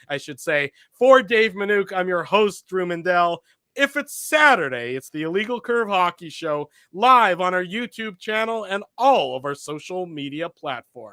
I should say. For Dave Minuk, I'm your host, Drew Mindell. If it's Saturday, it's the Illegal Curve Hockey Show live on our YouTube channel and all of our social media platforms.